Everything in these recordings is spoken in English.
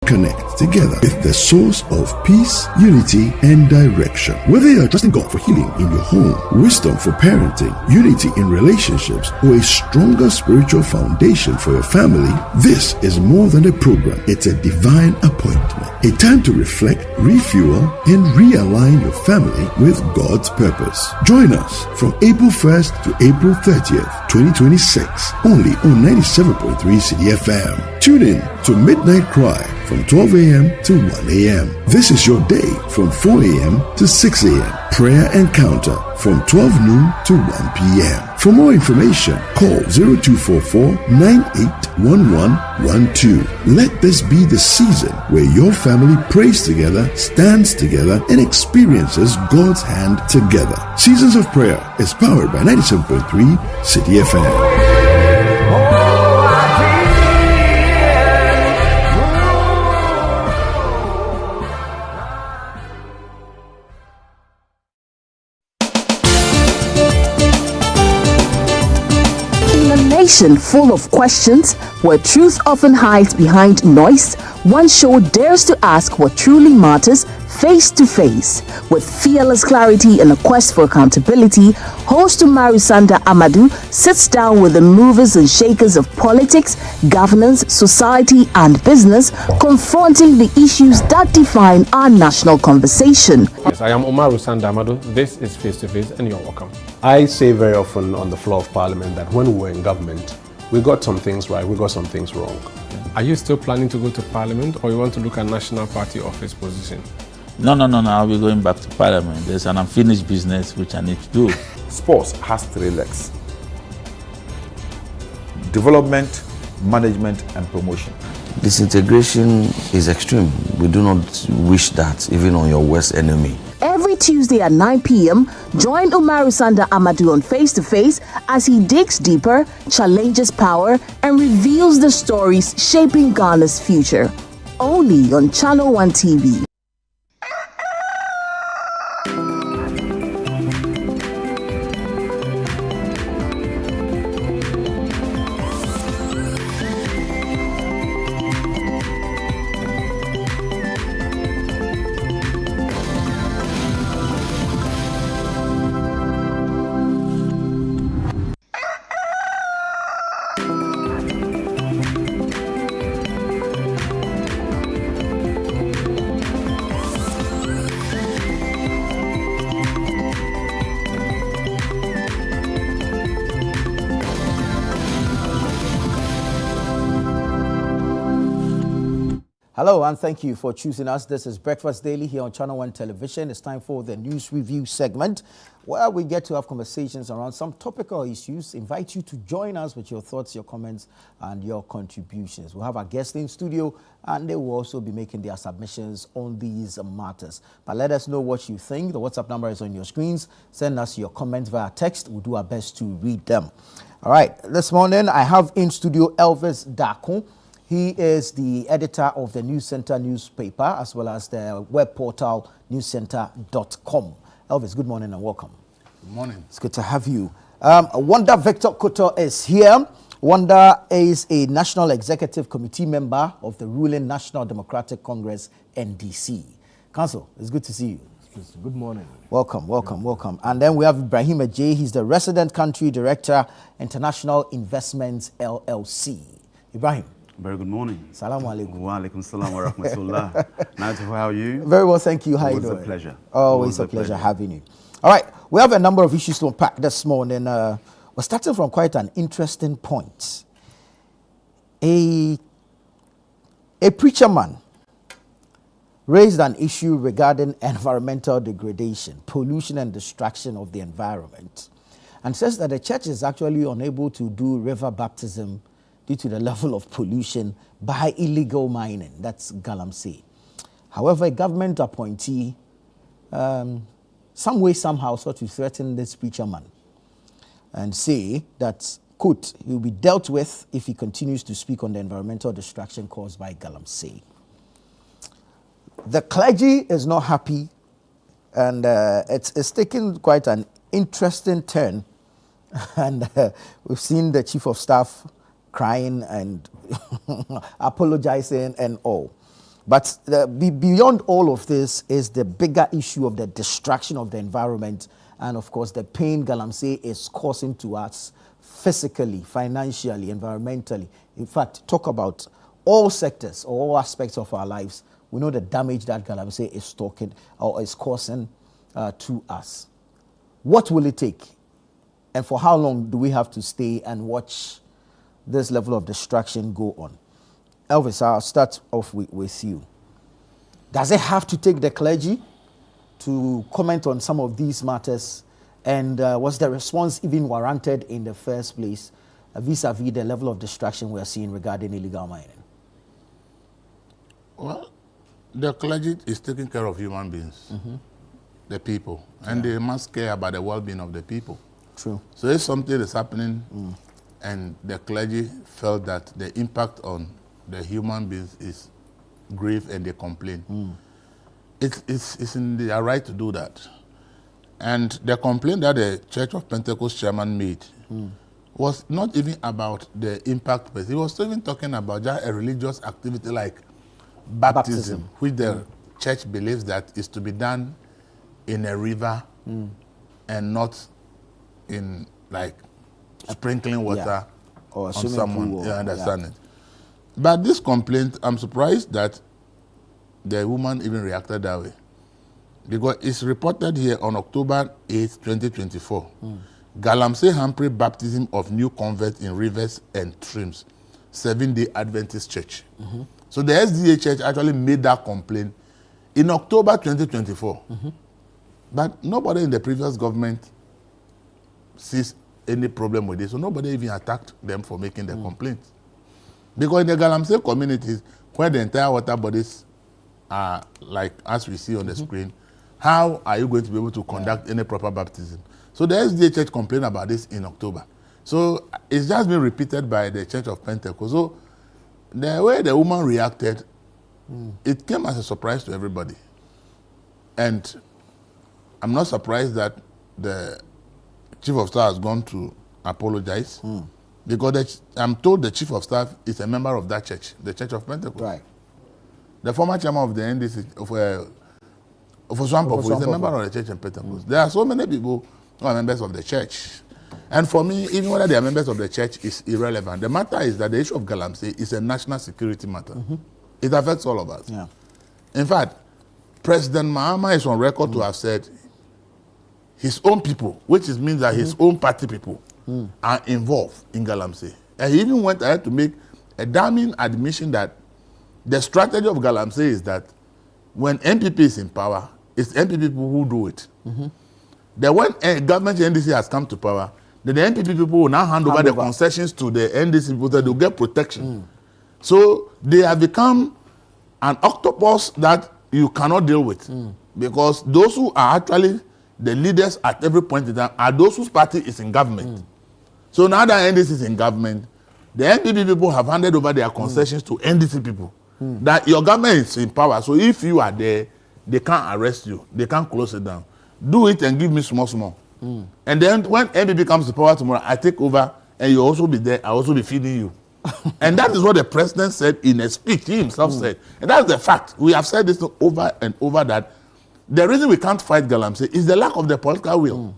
Connect together with the source of peace, unity, and direction. Whether you are trusting God for healing in your home, wisdom for parenting, unity in relationships, or a stronger spiritual foundation for your family, this is more than a program. It's a divine appointment. A time to reflect, refuel, and realign your family with God's purpose. Join us from April 1st to April 30th, 2026, only on 97.3 CDFM. Tune in to Midnight Cry from 12 a.m. to 1 a.m. This is your day from 4 a.m. to 6 a.m. Prayer Encounter from 12 noon to 1 p.m. For more information, call 0244-981112. Let this be the season where your family prays together, stands together, and experiences God's hand together. Seasons of Prayer is powered by 97.3 City FM. Nation full of questions, where truth often hides behind noise, one show dares to ask what truly matters face to face. With fearless clarity and a quest for accountability, host Umaru Sanda Amadou sits down with the movers and shakers of politics, governance, society, and business, confronting the issues that define our national conversation. Yes, I am Umaru Sanda Amadou. This is Face to Face, and you're welcome. I say very often on the floor of Parliament that when we were in government, we got some things right, we got some things wrong. Are you still planning to go to Parliament, or you want to look at National Party office position? No, I'll be going back to Parliament. There's an unfinished business which I need to do. Sports has three legs: development, management, and promotion. Disintegration is extreme. We do not wish that even on your worst enemy. Every Tuesday at 9 p.m., join Umaru Sanda Amadou on Face to Face as he digs deeper, challenges power, and reveals the stories shaping Ghana's future. Only on Channel One TV. Hello and thank you for choosing us. This is Breakfast Daily here on Channel One Television. It's time for the news review segment where we get to have conversations around some topical issues. Invite you to join us with your thoughts, your comments, and your contributions. We'll have our guests in studio and they will also be making their submissions on these matters. But let us know what you think. The WhatsApp number is on your screens. Send us your comments via text. We'll do our best to read them. All right, this morning I have in studio Elvis Darko. He is the editor of the News Center newspaper as well as the web portal newscenter.com. Elvis, good morning and welcome. Good morning. It's good to have you. Wanda Victor Koto is here. Wanda is a National Executive Committee member of the ruling National Democratic Congress, NDC. Council, it's good to see you. Good morning. Welcome. And then we have Ibrahim Ajay. He's the Resident Country Director, International Investments, LLC. Ibrahim. Very good morning. Salaam alaikum. Wa alaikum salam wa rahmatullah. Nice to how are you? Very well, thank you. How you doing? Always a pleasure. Always a pleasure having you. All right, we have a number of issues to unpack this morning. We're starting from quite an interesting point. A preacher man raised an issue regarding environmental degradation, pollution and destruction of the environment, and says that the church is actually unable to do river baptism due to the level of pollution by illegal mining. That's Galamsey. However, a government appointee, some way, somehow, sought to threaten this preacher man and say that, quote, he will be dealt with if he continues to speak on the environmental destruction caused by Galamsey. The clergy is not happy, and it's taken quite an interesting turn. And we've seen the chief of staff crying and apologizing and all. But beyond all of this is the bigger issue of the destruction of the environment and, of course, the pain Galamsey is causing to us physically, financially, environmentally. In fact, talk about all sectors, all aspects of our lives. We know the damage that Galamsey is talking or is causing to us. What will it take? And for how long do we have to stay and watch this level of destruction go on? Elvis, I'll start off with you. Does it have to take the clergy to comment on some of these matters? And was the response even warranted in the first place vis-a-vis the level of destruction we're seeing regarding illegal mining? Well, the clergy is taking care of human beings, the people, and they must care about the well-being of the people. True. So if something is happening and the clergy felt that the impact on the human beings is grave and they complain, it's in their right to do that. And the complaint that the Church of Pentecost chairman made was not even about the impact, but he was even talking about just a religious activity like baptism. Which the church believes that is to be done in a river and not in like sprinkling water or on someone. Pool, you understand it? But this complaint, I'm surprised that the woman even reacted that way. Because it's reported here on October 8, 2024, Galamsey Humphrey baptism of new converts in rivers and streams, Seventh-day Adventist Church. So the SDA Church actually made that complaint in October 2024. But nobody in the previous government sees any problem with this. So nobody even attacked them for making the complaint. Because in the Galamsey communities, where the entire water bodies are like, as we see on the screen, how are you going to be able to conduct any proper baptism? So the SDA Church complained about this in October. So it's just been repeated by the Church of Pentecost. So the way the woman reacted, it came as a surprise to everybody. And I'm not surprised that the Chief of Staff has gone to apologize. Because I'm told the Chief of Staff is a member of that church, the Church of Pentecost. Right. The former chairman of the NDC, of Oswampofu, is a member of the Church of Pentecost. There are so many people who are members of the church. And for me, even whether they are members of the church is irrelevant. The matter is that the issue of Galamsey is a national security matter. It affects all of us. Yeah. In fact, President Mahama is on record to have said his own people, which means that his own party people, are involved in Galamsey. And he even went ahead to make a damning admission that the strategy of Galamsey is that when NPP is in power, it's NPP people who do it. Then when government NDC has come to power, then the NPP people will now hand over the concessions to the NDC people that they'll get protection. So they have become an octopus that you cannot deal with. Because those who are actually the leaders at every point in time are those whose party is in government. So now that NDC is in government, the NPP people have handed over their concessions to NDC people. That your government is in power, so if you are there, they can't arrest you, they can't close it down. Do it and give me small. And then when NPP comes to power tomorrow, I take over and you also be there, I also be feeding you. And that is what the president said in a speech, he himself said. And that's the fact. We have said this over and over that the reason we can't fight Galamsey is the lack of the political will.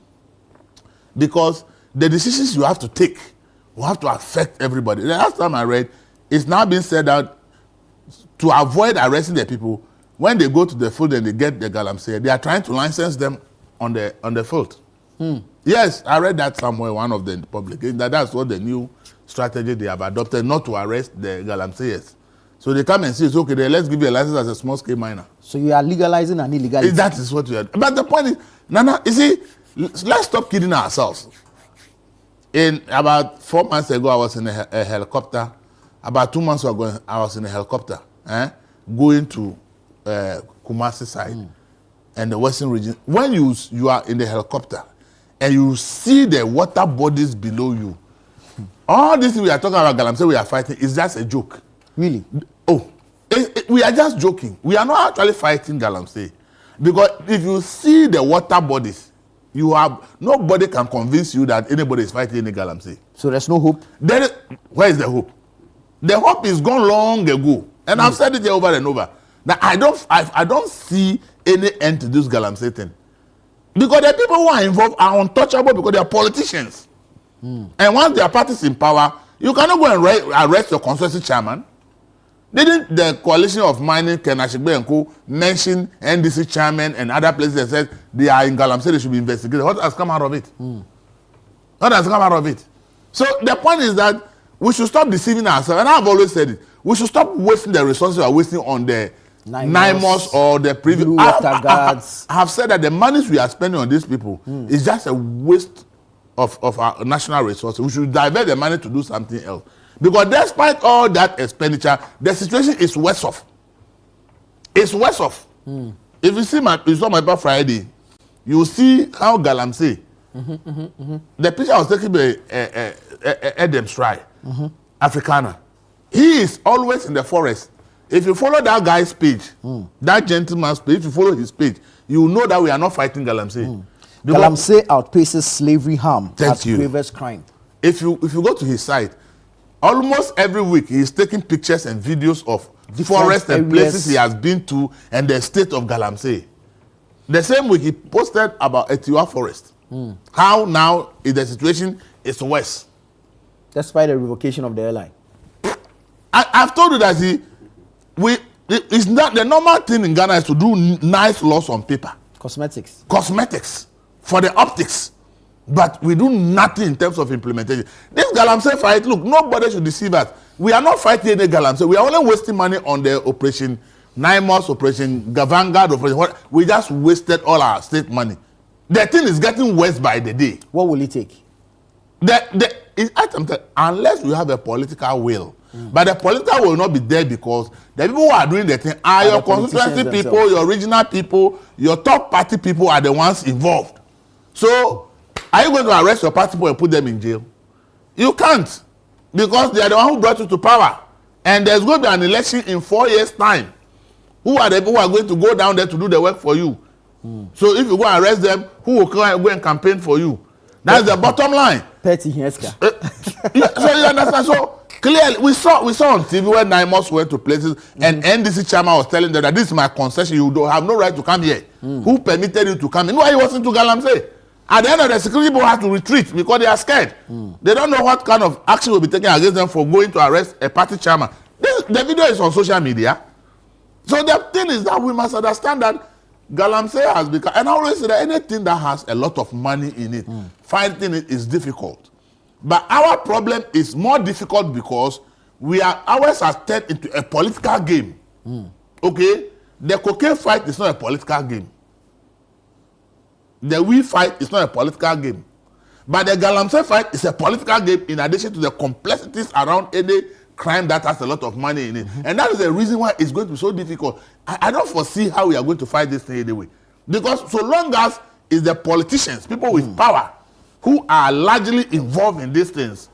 Because the decisions you have to take will have to affect everybody. The last time I read, it's now been said that to avoid arresting the people, when they go to the field and they get the Galamsey, they are trying to license them on the field. Yes, I read that somewhere, one of the public. That's what the new strategy they have adopted, not to arrest the Galamseyers. So they come and say, it's okay, then let's give you a license as a small-scale miner. So you are legalizing an illegality. That is what you are. But the point is, Nana, you see, let's stop kidding ourselves. In about 4 months ago, I was in a helicopter. About 2 months ago, I was in a helicopter going to Kumasi side and the Western region. When you are in the helicopter and you see the water bodies below you, all this we are talking about Galamsey we are fighting is just a joke. Really? Oh, we are just joking. We are not actually fighting Galamsey. Because if you see the water bodies, nobody can convince you that anybody is fighting any Galamsey. So there's no hope? Where is the hope? The hope is gone long ago. And I've said it here over and over. Now I don't see any end to this Galamsey thing. Because the people who are involved are untouchable because they are politicians. And once their parties in power, you cannot go and arrest your constituency chairman. Didn't the coalition of mining, Ken Ashigbe and Co. mention NDC chairman and other places that said they are in Galamsey, they should be investigated? What has come out of it? What has come out of it? So the point is that we should stop deceiving ourselves. And I've always said it. We should stop wasting the resources we are wasting on the NIMOS or the previous. I have said that the monies we are spending on these people is just a waste of our national resources. We should divert the money to do something else. Because despite all that expenditure, the situation is worse off. It's worse off. If you saw my birthday Friday, you will see how Galamsey. The picture I was taking by Edem Stry, Africana. He is always in the forest. If you follow that guy's page, that gentleman's page, if you follow his page, you will know that we are not fighting Galamsey. Galamsey outpaces slavery harm as gravest crime. If you go to his site, almost every week he is taking pictures and videos of forests and places he has been to and the state of Galamsey. The same week he posted about Etiwa Forest. How now is the situation is worse. Despite the revocation of the airline. I've told you that it's not the normal thing in Ghana is to do nice laws on paper. Cosmetics for the optics, but we do nothing in terms of implementation. This Galamsey fight, look, nobody should deceive us. We are not fighting any Galamsey. We are only wasting money on the operation NIMOS, operation Vanguard, operation. We just wasted all our state money. The thing is getting worse by the day. What will it take? Unless you have a political will. But the political will not be there because the people who are doing the thing are your constituency people, your regional people, your top party people are the ones involved. So, are you going to arrest your party people and put them in jail? You can't. Because they are the one who brought you to power. And there's going to be an election in 4 years' time. Who are the people who are going to go down there to do the work for you? So if you go and arrest them, who will go and campaign for you? That's the bottom line. Petty Hieska. So you understand? So clearly, we saw on TV when NIMOS went to places and NDC chairman was telling them that this is my concession, you don't have no right to come here. Who permitted you to come in? Why you wasn't to Galamsey? At the end of the security people have to retreat because they are scared. They don't know what kind of action will be taken against them for going to arrest a party chairman. The video is on social media. So the thing is that we must understand that Galamsey has become, and I always say that anything that has a lot of money in it, finding it is difficult. But our problem is more difficult because ours has turned into a political game. Okay? The cocaine fight is not a political game. The we fight is not a political game. But the Galamsey fight is a political game in addition to the complexities around any crime that has a lot of money in it. And that is the reason why it's going to be so difficult. I don't foresee how we are going to fight this thing anyway. Because so long as it's the politicians, people with power, who are largely involved in these things,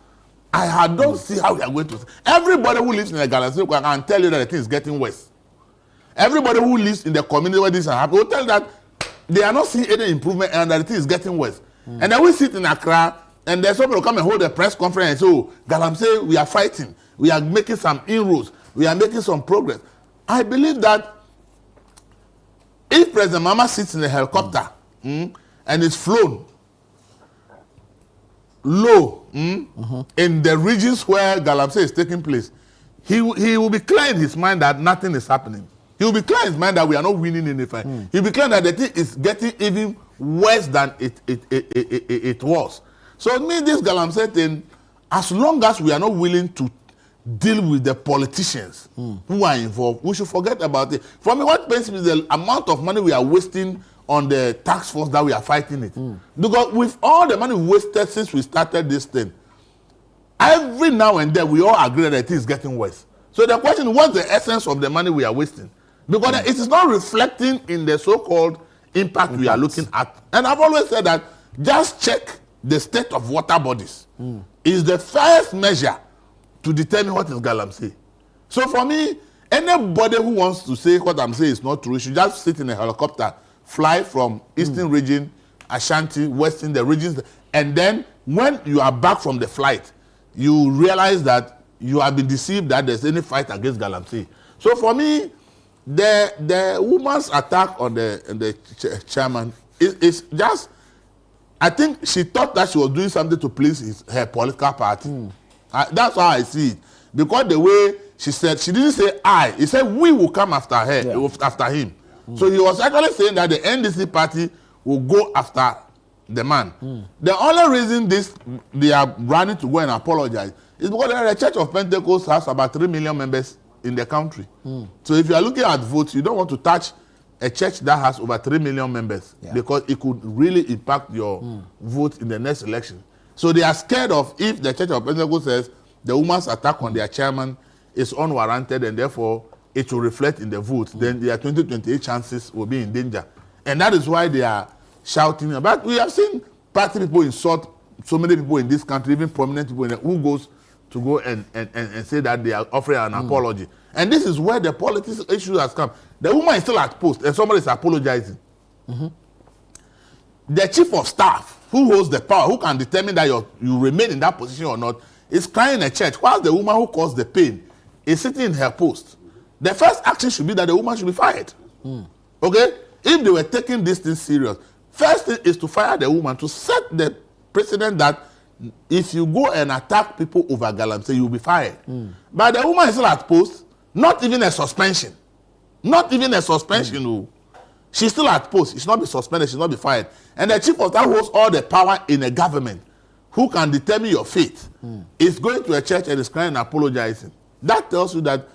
I don't see how we are going to. Everybody who lives in the Galamsey can tell you that the thing is getting worse. Everybody who lives in the community where this happens will tell you that they are not seeing any improvement and that the thing is getting worse. And then we sit in Accra and there's somebody who come and hold a press conference and say, oh, Galamsey, we are fighting. We are making some inroads. We are making some progress. I believe that if President Mahama sits in a helicopter and is flown low in the regions where Galamsey is taking place, he will be clear in his mind that nothing is happening. He will be clear in his mind that we are not winning any fight. He will be clear that the thing is getting even worse than it was. So it means this Galamsey thing, as long as we are not willing to deal with the politicians who are involved, we should forget about it. For me, what pains me is the amount of money we are wasting on the task force that we are fighting it. Because with all the money wasted since we started this thing, every now and then we all agree that it is getting worse. So the question is, what's the essence of the money we are wasting? Because it is not reflecting in the so-called impact we are looking at. And I've always said that just check the state of water bodies is the first measure to determine what is Galamsey. So for me, anybody who wants to say what I'm saying is not true, should just sit in a helicopter, fly from Eastern region, Ashanti, Western, the regions, and then when you are back from the flight, you realize that you have been deceived that there's any fight against Galamsey. So for me, the woman's attack on the chairman is just, I think she thought that she was doing something to please her political party. That's how I see it. Because the way she said, she didn't say I, he said we will come after her, after him. So he was actually saying that the NDC party will go after the man. The only reason they are running to go and apologize is because the Church of Pentecost has about 3 million members in the country. So if you are looking at votes, you don't want to touch a church that has over 3 million members because it could really impact your vote in the next election. So they are scared of, if the Church of Pentecost says the woman's attack on their chairman is unwarranted and therefore it will reflect in the vote, then their 2028 chances will be in danger. And that is why they are shouting. But we have seen party people insult so many people in this country, even prominent people, who goes to go and say that they are offering an apology. And this is where the politics issue has come. The woman is still at post and somebody is apologizing. The chief of staff, who holds the power, who can determine that you remain in that position or not, is crying in a church, whilst the woman who caused the pain is sitting in her post. The first action should be that the woman should be fired. Okay? If they were taking this thing serious, first thing is to fire the woman, to set the precedent that if you go and attack people over Galamsey, you'll be fired. But the woman is still at post, not even a suspension. Not even a suspension. She's still at post. She's not be suspended, she's not be fired. And the chief of staff holds all the power in a government, who can determine your fate, is going to a church and is crying and apologizing. That tells you that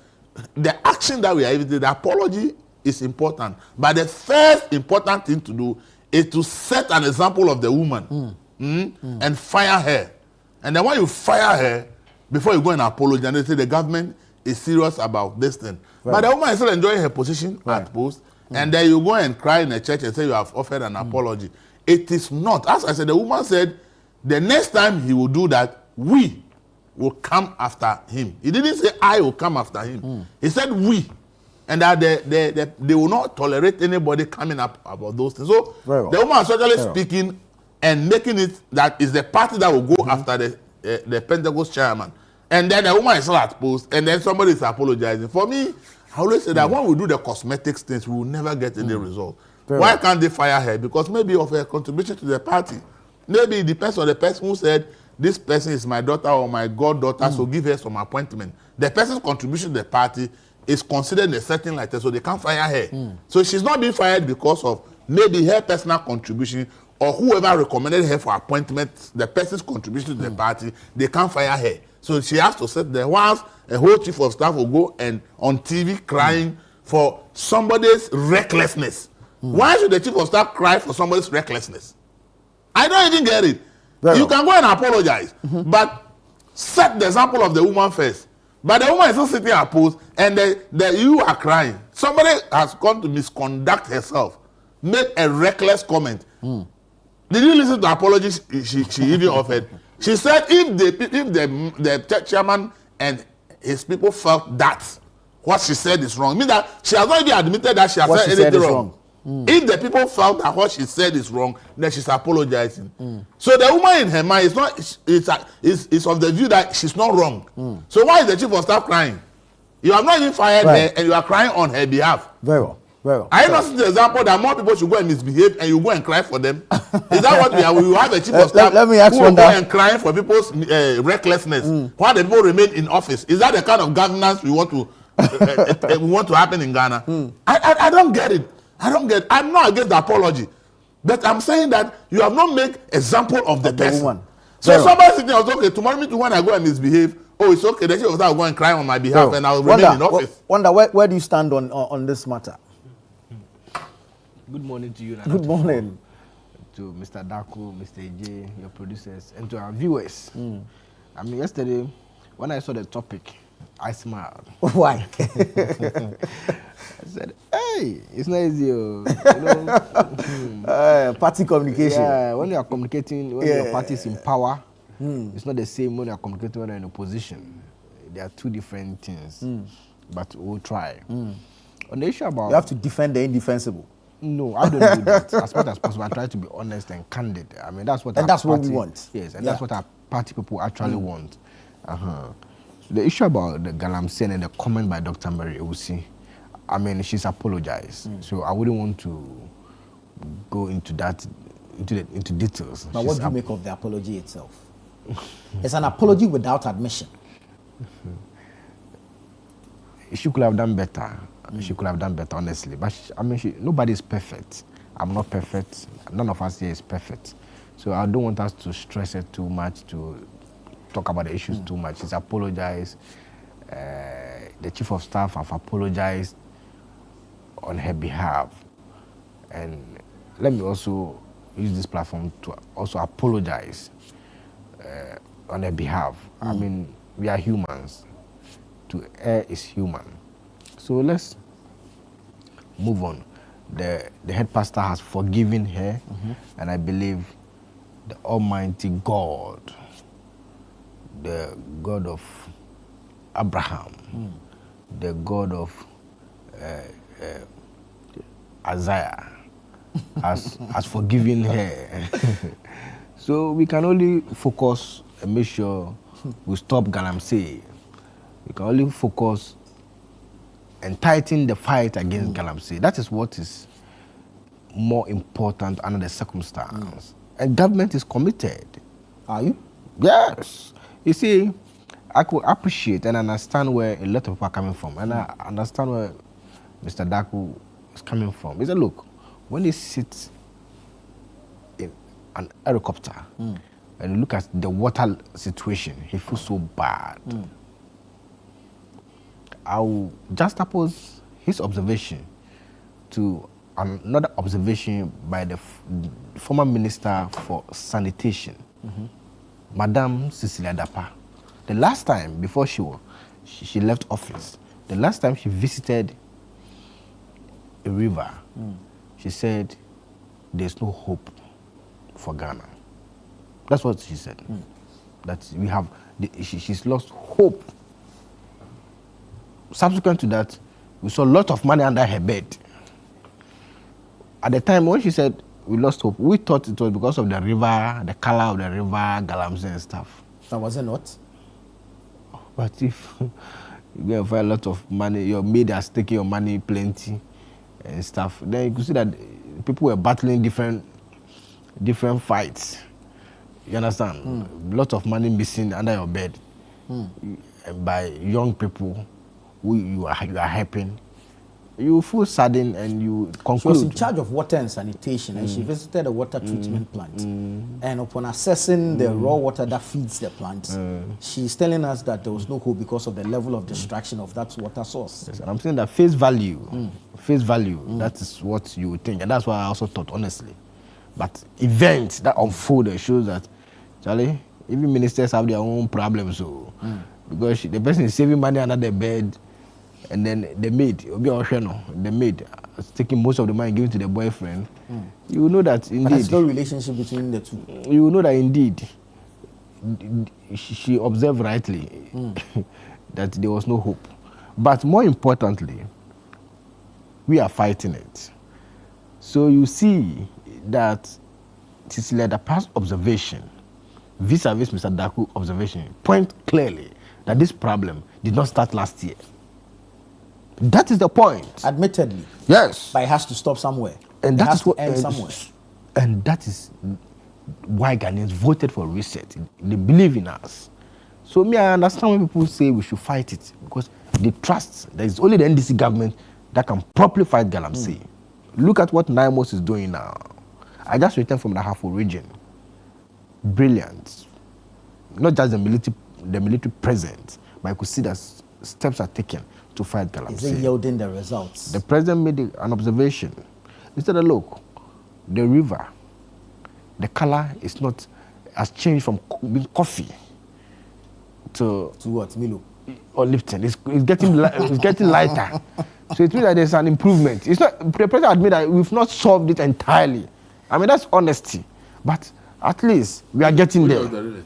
the action that we are even doing, the apology is important. But the first important thing to do is to set an example of the woman and fire her. And then when you fire her, before you go and apologize, and they say the government is serious about this thing. But the woman is still enjoying her position at post, and then you go and cry in a church and say you have offered an apology. It is not. As I said, the woman said, the next time he will do that, we will come after him. He didn't say I will come after him. He said we. And that they will not tolerate anybody coming up about those things. So the woman is actually speaking and making it that is the party that will go after the Pentecost chairman. And then the woman is still at post, and then somebody is apologizing. For me, I always say that when we do the cosmetics things, we will never get any result. Why can't they fire her? Because maybe of her contribution to the party. Maybe it depends on the person who said, this person is my daughter or my goddaughter, so give her some appointment. The person's contribution to the party is considered in a certain light, so they can't fire her. So she's not being fired because of maybe her personal contribution or whoever recommended her for appointment, the person's contribution to the party, they can't fire her. So she has to sit there whilst a whole chief of staff will go and on TV crying for somebody's recklessness. Why should the chief of staff cry for somebody's recklessness? I don't even get it. You can go and apologize, but set the example of the woman first. But the woman is still sitting at post, and you are crying. Somebody has gone to misconduct herself, make a reckless comment. Did you listen to the apology she even offered? She said if the chairman and his people felt that what she said is wrong, means that she has not even admitted that she has said anything wrong. If the people felt that what she said is wrong, then she's apologizing. So the woman in her mind is not is of the view that she's not wrong. So why is the chief of staff crying? You have not even fired her, and you are crying on her behalf. Very well. Very well. I not see the example that more people should go and misbehave and you go and cry for them. Is that what we are? We will have a chief of staff let me ask who will go and cry for people's recklessness while the people remain in office. Is that the kind of governance we want to happen in Ghana? I don't get it. I'm not against the apology, but I'm saying that you have not made example of the person. Woman. So somebody sitting there was okay. Tomorrow when I go and misbehave, oh, it's okay. The chief of staff will go and cry on my behalf, and I'll remain in office. Wonder where do you stand on this matter? Good morning to you. Good morning. To Mr. Daku, Mr. AJ, your producers, and to our viewers. I mean, yesterday, when I saw the topic, I smiled. Why? I said, hey, it's not easy. Party communication. Yeah, when you are communicating, when your party is in power, it's not the same when you are communicating when you are in opposition. There are two different things, but we'll try. On the issue about... You have to defend the indefensible. No, I don't do that. As much as possible, I try to be honest and candid. I mean, that's what what we want. Yes, and that's what our party people actually want. So the issue about the Galamsey and the comment by Dr. Mary Ewusi, I mean, she's apologized. So I wouldn't want to go into that, into details. But what do you make of the apology itself? It's an apology without admission. She could have done better. She could have done better, honestly. But nobody is perfect. I'm not perfect. None of us here is perfect. So I don't want us to stress it too much, to talk about the issues too much. She's apologized. The chief of staff have apologized on her behalf. And let me also use this platform to also apologize on her behalf. I mean, we are humans. To err is human. So let's move on. The head pastor has forgiven her, and I believe the Almighty God, the God of Abraham, the God of Isaiah, has forgiven her. So we can only focus and make sure we stop Galamsey. We can only focus and tighten the fight against Galamsey. That is what is more important under the circumstance. And government is committed. Are you? Yes. You see, I could appreciate and understand where a lot of people are coming from. And I understand where Mr. Daku is coming from. He said, look, when he sits in an helicopter and you look at the water situation, he feels so bad. I will juxtapose his observation to another observation by the former Minister for Sanitation, Madame Cecilia Dapa. The last time, before she left office, the last time she visited a river, she said, there's no hope for Ghana. That's what she said. That we have, she's lost hope. Subsequent to that, we saw a lot of money under her bed. At the time when she said we lost hope, we thought it was because of the river, the color of the river, Galamsey and stuff. That was it not? But if you have a lot of money, your maid has taken your money plenty and stuff, then you could see that people were battling different fights. You understand? A lot of money missing under your bed by young people who you are helping. You feel saddened and you conclude. She was in charge of water and sanitation, and she visited a water treatment plant. And upon assessing the raw water that feeds the plant, she's telling us that there was no hope because of the level of distraction of that water source. Yes, and I'm saying that face value, that is what you would think. And that's what I also thought, honestly. But events that unfolded shows that, Charlie, even ministers have their own problems. So, because the person is saving money under the bed, and then the maid, the maid is taking most of the money given to the boyfriend. You will know that indeed. But there's no relationship between the two. You will know that indeed she observed rightly that there was no hope. But more importantly, we are fighting it. So you see that Cecilia Dapa's observation, vis-a-vis Mr. Daku's observation, point clearly that this problem did not start last year. That is the point. Admittedly. Yes. But it has to stop somewhere. And that is what end somewhere. And that is why Ghanaians voted for reset. They believe in us. So I understand when people say we should fight it, because they trust that it's only the NDC government that can properly fight Galamsey. Look at what Naimos is doing now. I just returned from the Ahafo region. Brilliant. Not just the military presence, but I could see that steps are taken to fight Galamsey. Is it yielding the results? The president made an observation. He said, look, the river, the color is not, has changed from being coffee to what, Milo? Or Lipton. It's getting lighter. So it means that there's an improvement. It's not, the president admit that we've not solved it entirely. I mean, that's honesty. But at least we are getting there.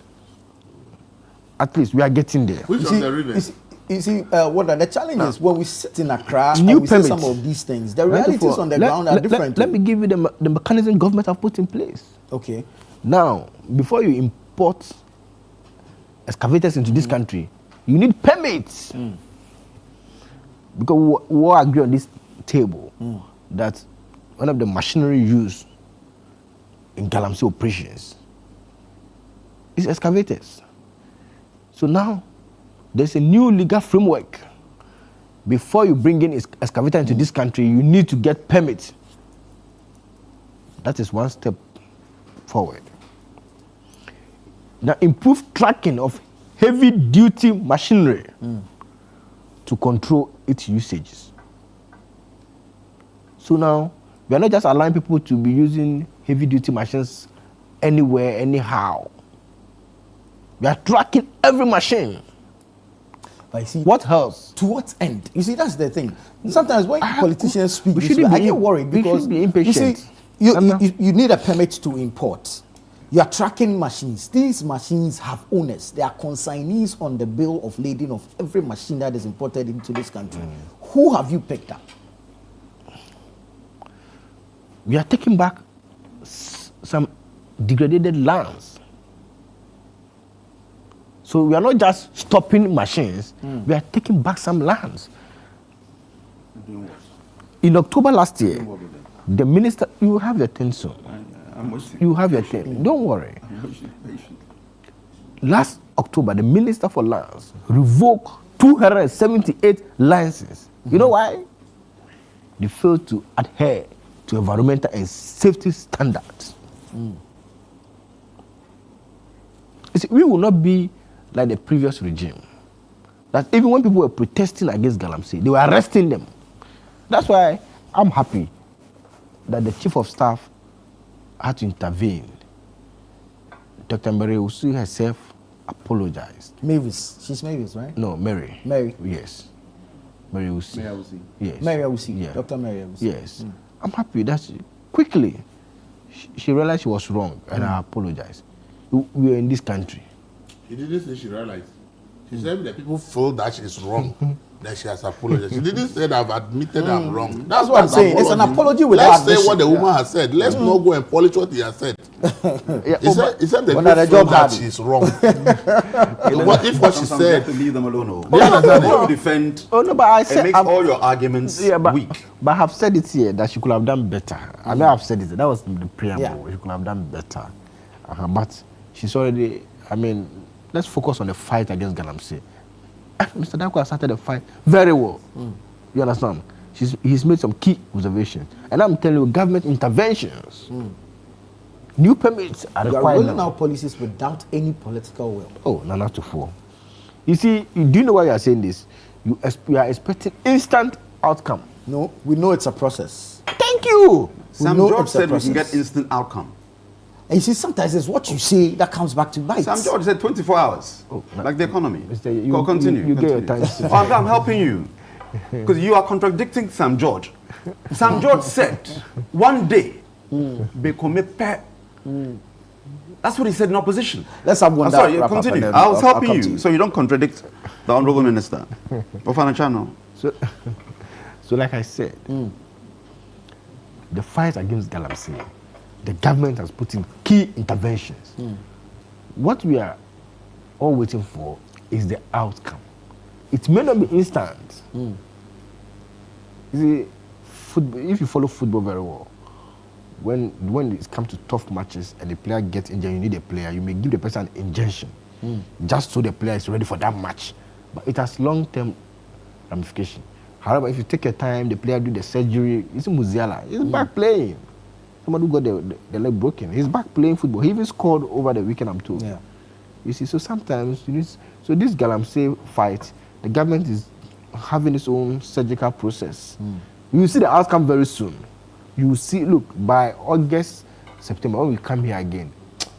At least we are getting there. Which of the rivers? You see, what are the challenges when we sit in Accra and we see some of these things? The realities on the ground are different. Let me give you the mechanism government have put in place. Okay. Now, before you import excavators into this country, you need permits. because we all agree on this table that one of the machinery used in Galamsey operations is excavators. So now there's a new legal framework. Before you bring in excavator into this country, you need to get permit. That is one step forward. Now, improved tracking of heavy-duty machinery to control its usages. So now, we are not just allowing people to be using heavy-duty machines anywhere, anyhow. We are tracking every machine. But you see, what else? To what end? You see, that's the thing. Sometimes when politicians speak, we this way, I get worried we because should be impatient. you see, you need a permit to import. You are tracking machines. These machines have owners. They are consignees on the bill of lading of every machine that is imported into this country. Who have you picked up? We are taking back some degraded lands. So we are not just stopping machines, we are taking back some lands. In October last year, the minister, you have your thing soon. You have your thing. Don't worry. Last October, the Minister for Lands revoked 278 licenses. You know why? They failed to adhere to environmental and safety standards. You see, we will not be like the previous regime. That even when people were protesting against Galamsey, they were arresting them. That's why I'm happy that the Chief of Staff had to intervene. Dr. Mary Usu herself apologized. Mavis. She's Mavis, right? No, Mary. Mary. Yes. Mary Usu. Mary Usu. Yes. Mary Usu. Yeah. Dr. Mary Usu. Yes. I'm happy that quickly she realized she was wrong and I apologized. We were in this country. She didn't say she realized. She said that people feel that she's wrong, that she has apologized. She didn't say that I've admitted I'm wrong. That's what I'm saying. It's an apology without Let's say admission. what the woman has said. Let's not go and polish what he has said. He said that When people the feel job that had it. she's wrong. What if what she Sometimes you have said? to leave them alone. Do you understand When it? you defend, Oh no, but I said it makes all your arguments weak. But I have said it here that she could have done better. I know I've said it. That was the preamble. Yeah. She could have done better. But she's already. I mean, let's focus on the fight against Galamsey. Mr. Danko has started the fight very well. You understand? He's made some key observations. And I'm telling you, government interventions. New permits are You are required rolling now. out policies without any political will. Oh, Nana to four. You see, do you know why you are saying this? You are expecting instant outcome. No, we know it's a process. Thank you. Sam know George it's a said we can process. get instant outcome. And you see, sometimes it's what you say that comes back to bite. Sam George said 24 hours, like the economy. You- Continue. you get your continue. time. Oh, I'm helping you. Because you are contradicting Sam George. Sam George said, one day, Bekome pe. That's what he said in opposition. Let's have one. Sorry, wrap up continue. and then I was I'll helping come you, to so you don't contradict the Honorable Minister. Ofana Channel. So like I said, the fight against Galamsey, the government has put in key interventions. What we are all waiting for is the outcome. It may not be instant. You see, if you follow football very well, when it comes to tough matches and the player gets injured, you need a player, you may give the person an injection just so the player is ready for that match. But it has long-term ramification. However, if you take your time, the player do the surgery, it's Musiala, he's back playing. Somebody who got the leg broken, he's back playing football. He even scored over the weekend, I'm told. Yeah. You see, so sometimes you need, so this Galamsey fight, the government is having its own surgical process. You will see the outcome very soon. You will see, look, by August, September, when we come here again,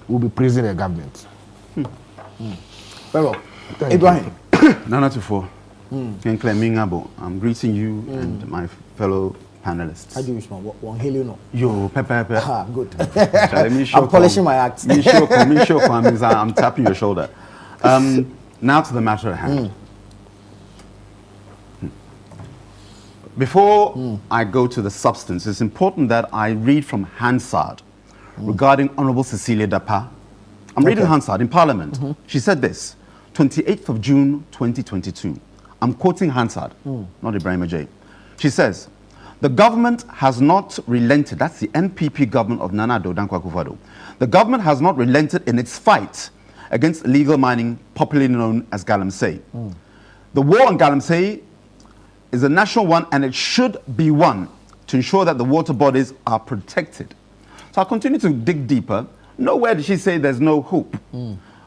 we'll be praising the government. Very well. Ibrahim. Nana Tufo. Kenkle Mingabo. I'm greeting you and my fellow panelists. How do you respond? One hail you know. Yo, Pepe. Ah, good. I'm polishing my act. I'm tapping your shoulder. Now to the matter at hand. Before I go to the substance, it's important that I read from Hansard regarding Honorable Cecilia Dapa. I'm reading Hansard in Parliament. She said this, 28th of June, 2022. I'm quoting Hansard, not Ibrahim J. She says, the government has not relented. That's the NPP government of Nana Addo Dankwa Akufo-Addo. The government has not relented in its fight against illegal mining, popularly known as Galamsey. The war on Galamsey is a national one, and it should be won to ensure that the water bodies are protected. So I'll continue to dig deeper. Nowhere did she say there's no hope.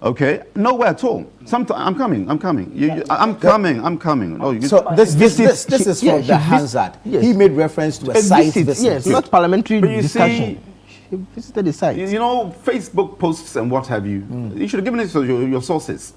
Okay, nowhere at all. I'm coming. I'm coming. I'm coming. Oh, so this is from the Hansard. Yes. He made reference to a site visit. Yes, not parliamentary But you discussion. He visited the site. You know, Facebook posts and what have you. You should have given us your sources.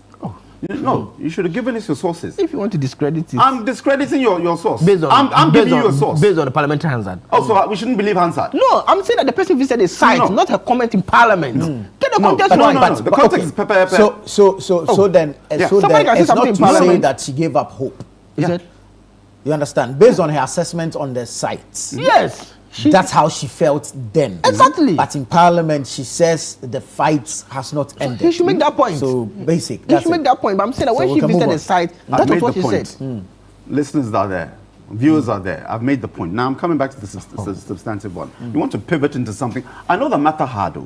No, you should have given us your sources. If you want to discredit it, I'm discrediting your source. Based on, I'm giving you a source. Based on the parliamentary Hansard. Oh, so we shouldn't believe Hansard? No, I'm saying that the person visited the site, not her comment in parliament. Get the context no, right. no, the context is pepper. So then it's not to say that she gave up hope. You understand? Based on her assessment on the sites. Yes. That's how she felt then. Exactly. But in parliament, she says the fight has not ended. He should make that point. So basic. He should make that point. But I'm saying that when she visited the site, that was what she said. Listeners are there. Viewers are there. I've made the point. Now I'm coming back to the substantive one. You want to pivot into something. I know the matter hard.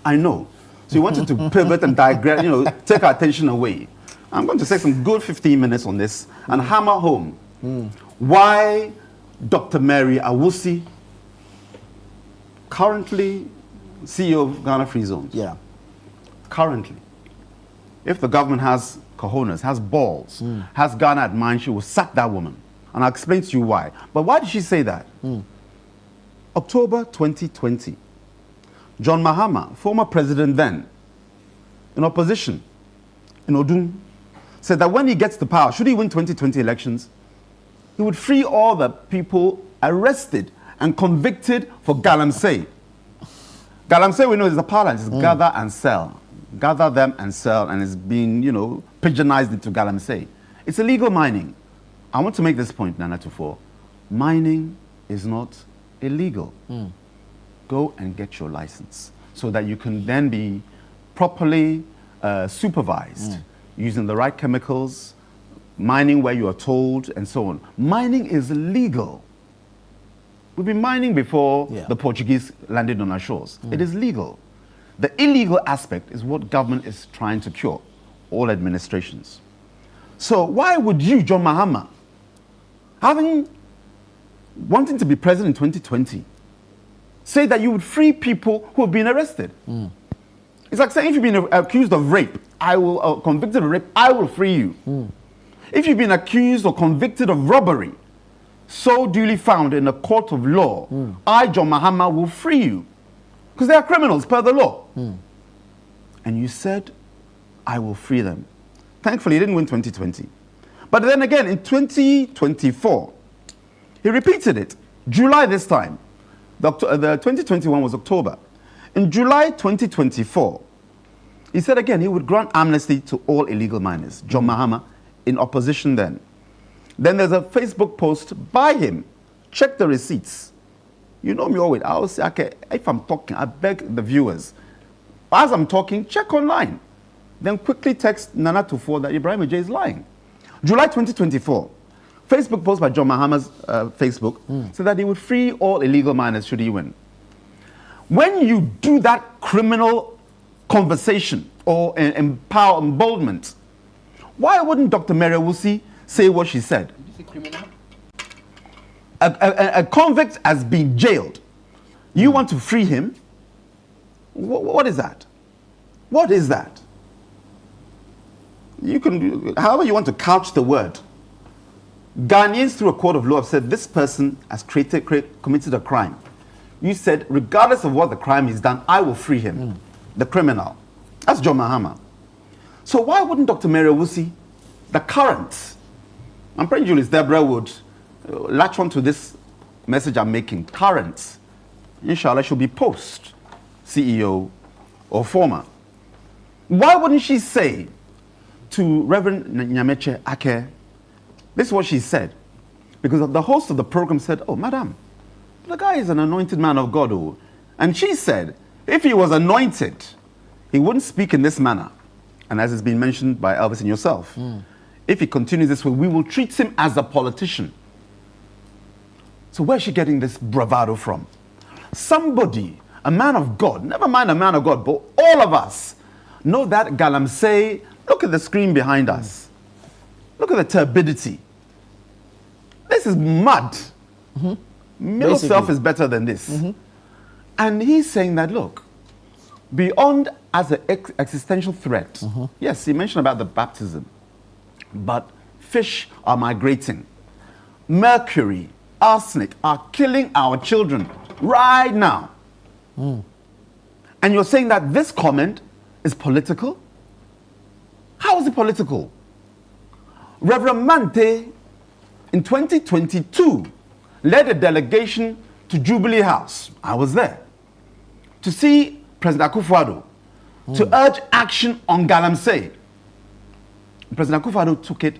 I know. So you wanted to pivot and digress, take our attention away. I'm going to take some good 15 minutes on this and hammer home why Dr. Mary Awusi, currently CEO of Ghana Free Zones. Yeah. Currently. If the government has cojones, has balls, has Ghana at mind, she will sack that woman. And I'll explain to you why. But why did she say that? October 2020. John Mahama, former president then, in opposition, in Odun, said that when he gets to power, should he win 2020 elections, he would free all the people arrested and convicted for Galamsey. Galamsey, we know, is the parlance. It's gather and sell. Gather them and sell, and it's being, pigeonized into Galamsey. It's illegal mining. I want to make this point, Nana Tufo. Mining is not illegal. Go and get your license so that you can then be properly supervised using the right chemicals, mining where you are told, and so on. Mining is legal. We've been mining before the Portuguese landed on our shores. It is legal. The illegal aspect is what government is trying to cure, all administrations. So why would you, John Mahama, wanting to be president in 2020, say that you would free people who have been arrested? It's like saying if you've been accused of rape, convicted of rape, I will free you. If you've been accused or convicted of robbery, so duly found in a court of law, I, John Mahama, will free you. Because they are criminals per the law. And you said, I will free them. Thankfully, he didn't win 2020. But then again, in 2024, he repeated it. July this time. The 2021 was October. In July 2024, he said again he would grant amnesty to all illegal miners. John Mahama, in opposition then. Then there's a Facebook post by him. Check the receipts. You know me always. I will say, okay, if I'm talking, I beg the viewers. As I'm talking, check online. Then quickly text Nana Tufo that Ibrahim J is lying. July 2024, Facebook post by John Mahama's Facebook said that he would free all illegal miners should he win. When you do that criminal conversation or empowerment, why wouldn't Dr. Mary Awusi say what she said? A convict has been jailed. You want to free him? What is that? What is that? You can, however you want to couch the word. Ghanaians through a court of law have said this person has committed a crime. You said, regardless of what the crime is done, I will free him, the criminal. That's John Mahama. So why wouldn't Dr. Mary Awusi, the current, I'm praying Julius Deborah would latch on to this message I'm making, current, inshallah, she'll be post CEO or former. Why wouldn't she say to Reverend Nyameche Ake, this is what she said, because the host of the program said, oh, madam, the guy is an anointed man of God. Oh. And she said, if he was anointed, he wouldn't speak in this manner. And as has been mentioned by Elvis and yourself, if he continues this way, we will treat him as a politician. So where's she getting this bravado from? Somebody, a man of God, never mind a man of God, but all of us know that Galamsey. Look at the screen behind us. Look at the turbidity. This is mud. Middle self is better than this. And he's saying that, look, beyond as an existential threat, yes, he mentioned about the baptism, but fish are migrating. Mercury, arsenic are killing our children right now. And you're saying that this comment is political? How is it political? Reverend Mante, in 2022, led a delegation to Jubilee House. I was there. To see President Akufo-Addo, to urge action on Galamsey. President Akufo-Addo took it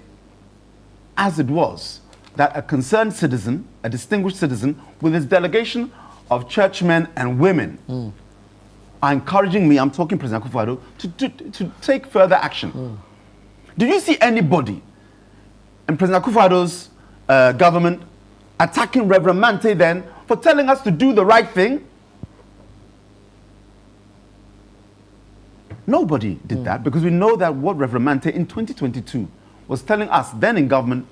as it was, that a concerned citizen, a distinguished citizen, with his delegation of churchmen and women, are encouraging me, I'm talking President Akufo-Addo, to take further action. Do you see anybody in President Akufo-Addo's government attacking Reverend Mante then for telling us to do the right thing? Nobody did that, because we know that what Reverend Mante in 2022 was telling us then in government,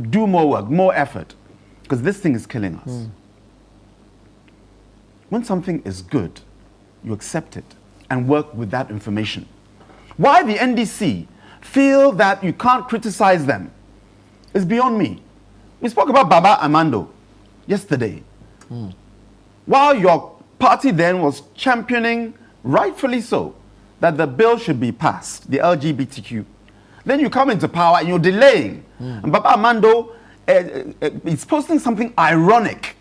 do more work, more effort, because this thing is killing us. When something is good, you accept it and work with that information. Why the NDC feel that you can't criticize them is beyond me. We spoke about Baba Amando yesterday. While your party then was championing, rightfully so, that the bill should be passed, the LGBTQ, then you come into power and you're delaying. And Baba Amando is posting something ironic,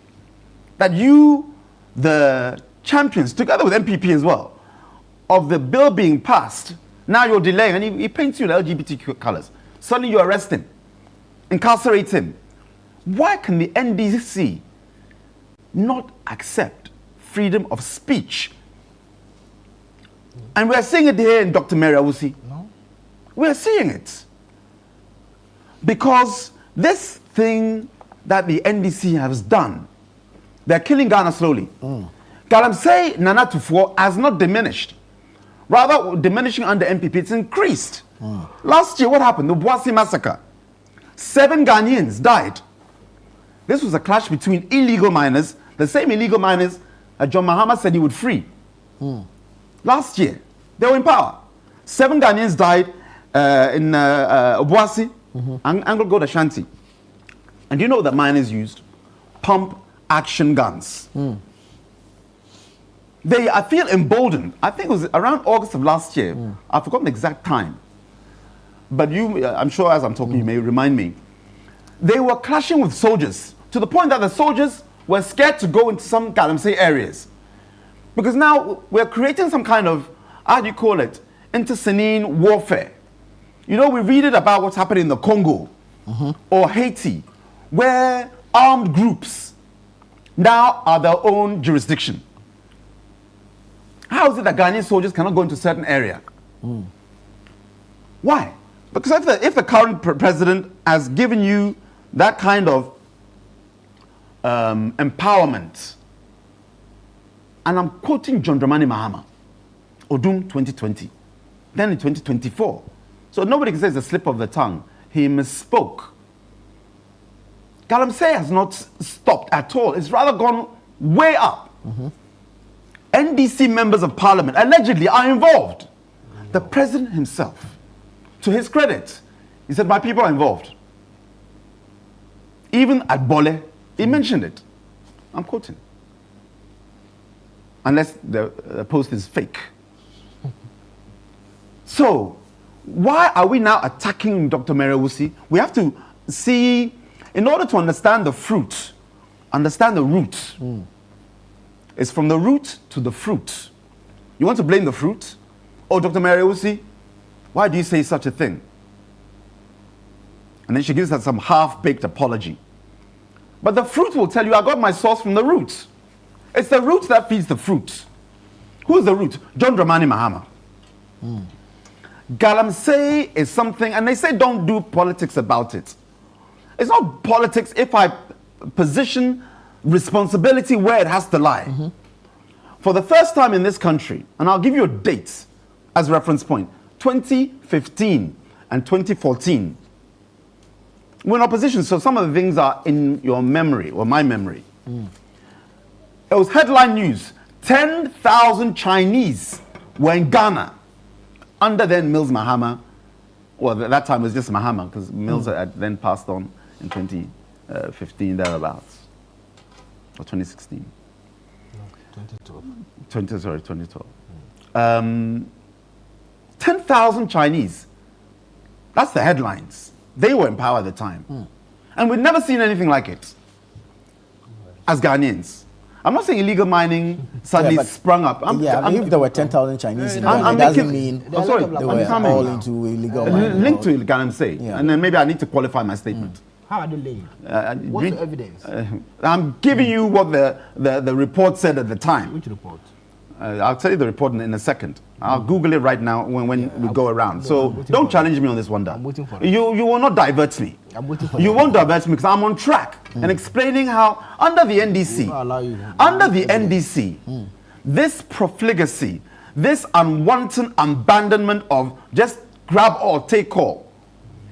that you, the champions, together with MPP as well, of the bill being passed, now you're delaying, and he paints you in LGBTQ colors. Suddenly you arrest him, incarcerate him. Why can the NDC not accept freedom of speech? And we're seeing it here in Dr. Mary Awusi. No. We're seeing it. Because this thing that the NDC has done, they're killing Ghana slowly. Galamsey Nana Tufo has not diminished. Rather, diminishing under MPP, it's increased. Last year, what happened? The Boasi massacre. 7 Ghanaians died. This was a clash between illegal miners, the same illegal miners that John Mahama said he would free. Last year, they were in power. 7 Ghanaians died in Obuasi, Anglo Gold Ashanti. And do you know what that miners used? Pump action guns. They, I feel, emboldened. I think it was around August of last year. I've forgotten the exact time. But you, I'm sure as I'm talking, you may remind me. They were clashing with soldiers to the point that the soldiers were scared to go into some Galamsey areas. Because now we're creating some kind of, how do you call it, intercenine warfare. You know, we read it about what's happening in the Congo or Haiti, where armed groups now are their own jurisdiction. How is it that Ghanaian soldiers cannot go into a certain area? Why? Because if the current president has given you that kind of empowerment, and I'm quoting John Dramani Mahama, Odum 2020, then in 2024. So nobody can say it's a slip of the tongue. He misspoke. Galamsey has not stopped at all. It's rather gone way up. NDC members of parliament allegedly are involved. The president himself, to his credit, he said, my people are involved. Even at Bole, he mentioned it. I'm quoting. Unless the post is fake. So, why are we now attacking Dr. Mary Awusi? We have to see, in order to understand the fruit, understand the root. It's from the root to the fruit. You want to blame the fruit? Oh, Dr. Mary Awusi, why do you say such a thing? And then she gives us some half-baked apology. But the fruit will tell you, I got my source from the root. It's the root that feeds the fruit. Who is the root? John Dramani Mahama. Galamsey is something, and they say don't do politics about it. It's not politics if I position responsibility where it has to lie. For the first time in this country, and I'll give you a date as reference point, 2015 and 2014. We're in opposition, so some of the things are in your memory, or my memory. It was headline news. 10,000 Chinese were in Ghana under then Mills Mahama. Well, at that time it was just Mahama, because Mills had then passed on in 2015, thereabouts. Or 2016. 2012. 2012. 10,000 Chinese. That's the headlines. They were in power at the time. And we'd never seen anything like it as Ghanaians. I'm not saying illegal mining suddenly sprung up. If there were 10,000 Chinese in I'm Ghana, it doesn't making- mean I'm sorry, they I'm were coming. all into illegal mining. Linked to Galamsey. And then maybe I need to qualify my statement. How are they laying? What's the evidence? I'm giving you what the report said at the time. Which report? I'll tell you the report in a second. I'll Google it right now when we go around. So don't challenge me on this one. I'm waiting for it. You will not divert me. I'm waiting for You it. won't divert me because I'm on track and explaining how under the NDC, this profligacy, this unwanted abandonment of just grab all, take all,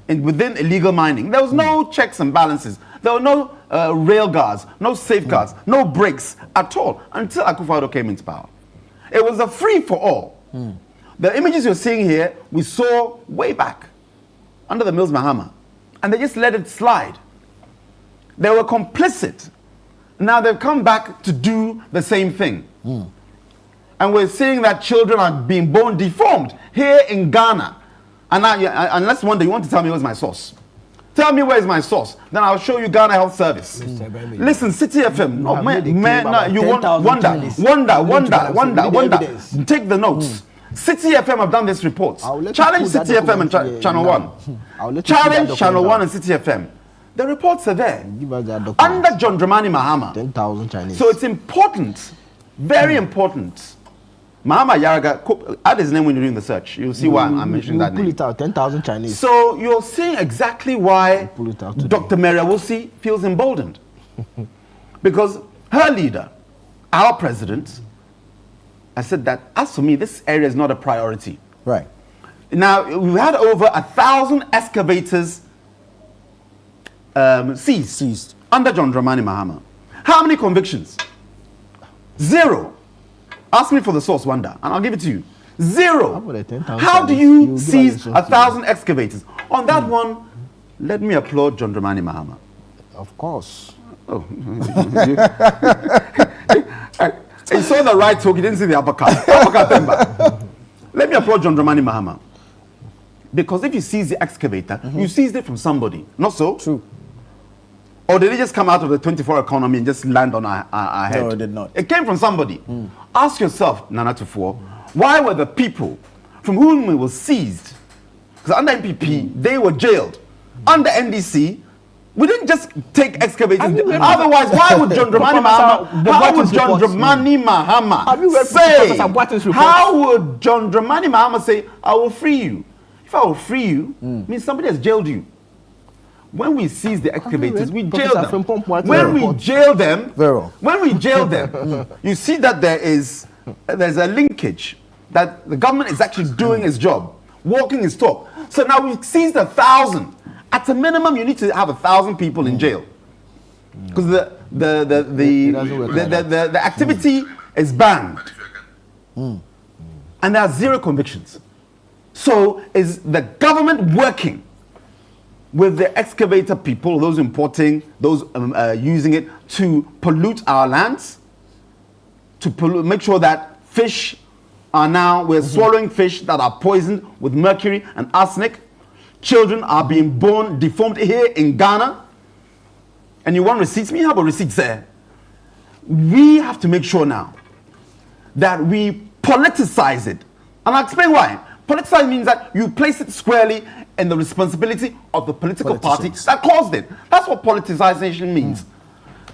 within illegal mining, there was no checks and balances. There were no rail guards, no safeguards, no brakes at all until Akufo-Addo came into power. It was a free for all. The images you're seeing here, we saw way back under the Mills Mahama, and they just let it slide. They were complicit. Now they've come back to do the same thing. And we're seeing that children are being born deformed here in Ghana. And now, unless one day you want to tell me where's my source. Tell me where's my source. Then I'll show you Ghana Health Service. Listen, City FM. No, man, you want wonder. Take the notes. City FM have done this report. Challenge City FM and Channel 1. Challenge Channel 1 and City FM. The reports are there. Under John Dramani Mahama. 10,000 Chinese. So it's important, very important. Mahama Yaraga, add his name when you're doing the search. You'll see why I'm mentioning that name. Pull it out, 10,000 Chinese. So you're seeing exactly why Dr. Mary Awusi feels emboldened. Because her leader, our president, I said that, as for me, this area is not a priority. Right. Now, we've had over 1,000 excavators seized under John Dramani Mahama. How many convictions? 0. Ask me for the source, Wanda, and I'll give it to you. 0. How do you seize 1,000 excavators? On that one, let me applaud John Dramani Mahama. Of course. Oh. He saw the right hook, he didn't see the uppercut. Let me applaud John Dramani Mahama. Because if you seize the excavator, you seized it from somebody. Not so? True. Or did it just come out of the 24 economy and just land on our head? No, it did not. It came from somebody. Ask yourself, Nana Tufo, why were the people from whom it was seized, because under MPP, they were jailed. Under NDC, we didn't just take excavators. Otherwise, why would John Dramani Mahama say, I will free you? If I will free you, means somebody has jailed you. When we seize the excavators, we jail them. When we jail them, you see that there's a linkage that the government is actually doing its job, walking its talk. So now we've seized 1,000. At a minimum, you need to have 1,000 people in jail, because the activity is banned, and there are 0 convictions. So is the government working with the excavator people, those importing, those using it to pollute our lands, to make sure that fish are now, we're swallowing fish that are poisoned with mercury and arsenic. Children are being born deformed here in Ghana. And you want receipts? Me have a receipts there. We have to make sure now that we politicize it. And I'll explain why. Politicize means that you place it squarely in the responsibility of the political party that caused it. That's what politicization means.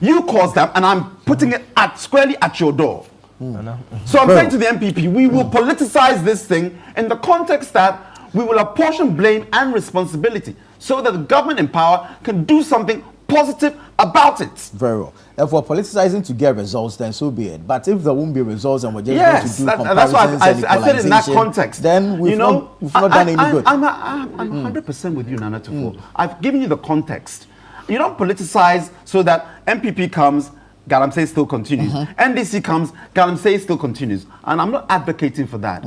You caused them, and I'm putting it squarely at your door. So I'm saying to the MPP, we will politicize this thing in the context that we will apportion blame and responsibility so that the government in power can do something positive about it. Very well. If we're politicizing to get results, then so be it. But if there won't be results and we're just Yes, going to do that's why comparisons I said it in that equalization, context. then we've not done any good. I'm 100% with you, Nana Tufo. I've given you the context. You don't politicize so that MPP comes, Galamsey still continues. NDC comes, Galamsey still continues. And I'm not advocating for that.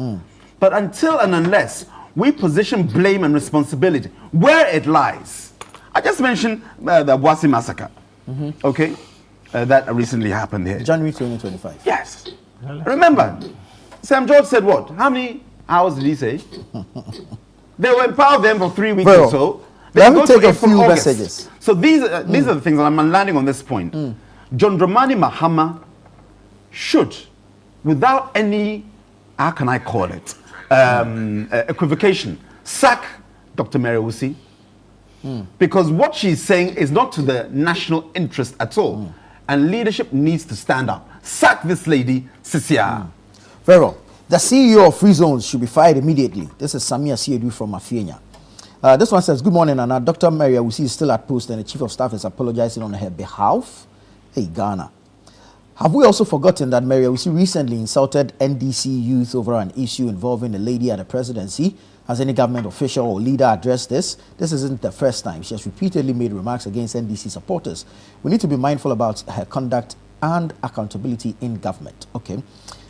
But until and unless we position blame and responsibility where it lies. I just mentioned the Boise massacre, okay, that recently happened here. January 2025. Yes. Remember, Sam George said what? How many hours did he say? They were in power then for 3 weeks or so. Let me take a few messages. So these are the things, and I'm landing on this point. John Dramani Mahama should, without any, how can I call it, equivocation, sack Dr. Mary Awusi. Because what she's saying is not to the national interest at all. And leadership needs to stand up. Sack this lady, Sisia. Very well. The CEO of Free Zones should be fired immediately. This is Samia Siedu from Afienya. This one says, good morning, Anna. Dr. Mary Awusi is still at post and the Chief of Staff is apologizing on her behalf. Hey, Ghana. Have we also forgotten that Mary Awusi recently insulted NDC youth over an issue involving a lady at the presidency? Has any government official or leader addressed this? This isn't the first time. She has repeatedly made remarks against NDC supporters. We need to be mindful about her conduct and accountability in government. Okay.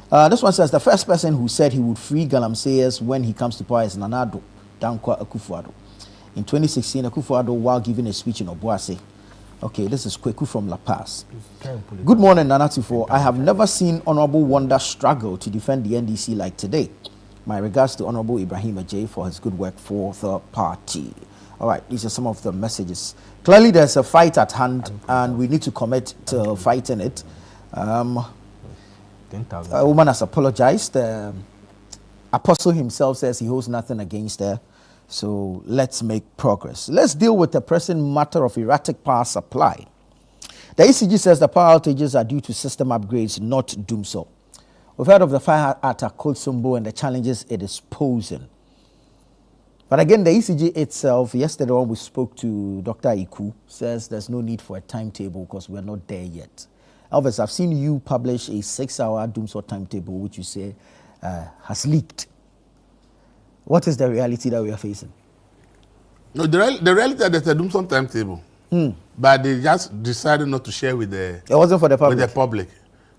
This one says, the first person who said he would free Galamseyers when he comes to power is Nana Addo Dankwa Akufo-Addo. In 2016, Akufo-Addo, while giving a speech in Obuasi. Okay, this is Kweku from La Paz. Good morning, Nana Tufo. I have never seen Honorable Wanda struggle to defend the NDC like today. My regards to Honorable Ibrahim Ajay for his good work for the party. All right, these are some of the messages. Clearly, there's a fight at hand, and we need to commit to fighting it. A woman has apologized. Apostle himself says he holds nothing against her. So let's make progress. Let's deal with the pressing matter of erratic power supply. The ECG says the power outages are due to system upgrades, not doomsday. We've heard of the fire at Akosombo and the challenges it is posing. But again, the ECG itself, yesterday when we spoke to Dr. Iku, says there's no need for a timetable because we're not there yet. Elvis, I've seen you publish a 6-hour doomsday timetable, which you say has leaked. What is the reality that we are facing? No, the reality is there's a doomsday timetable, but they just decided not to share with the. It wasn't for the public. With the public.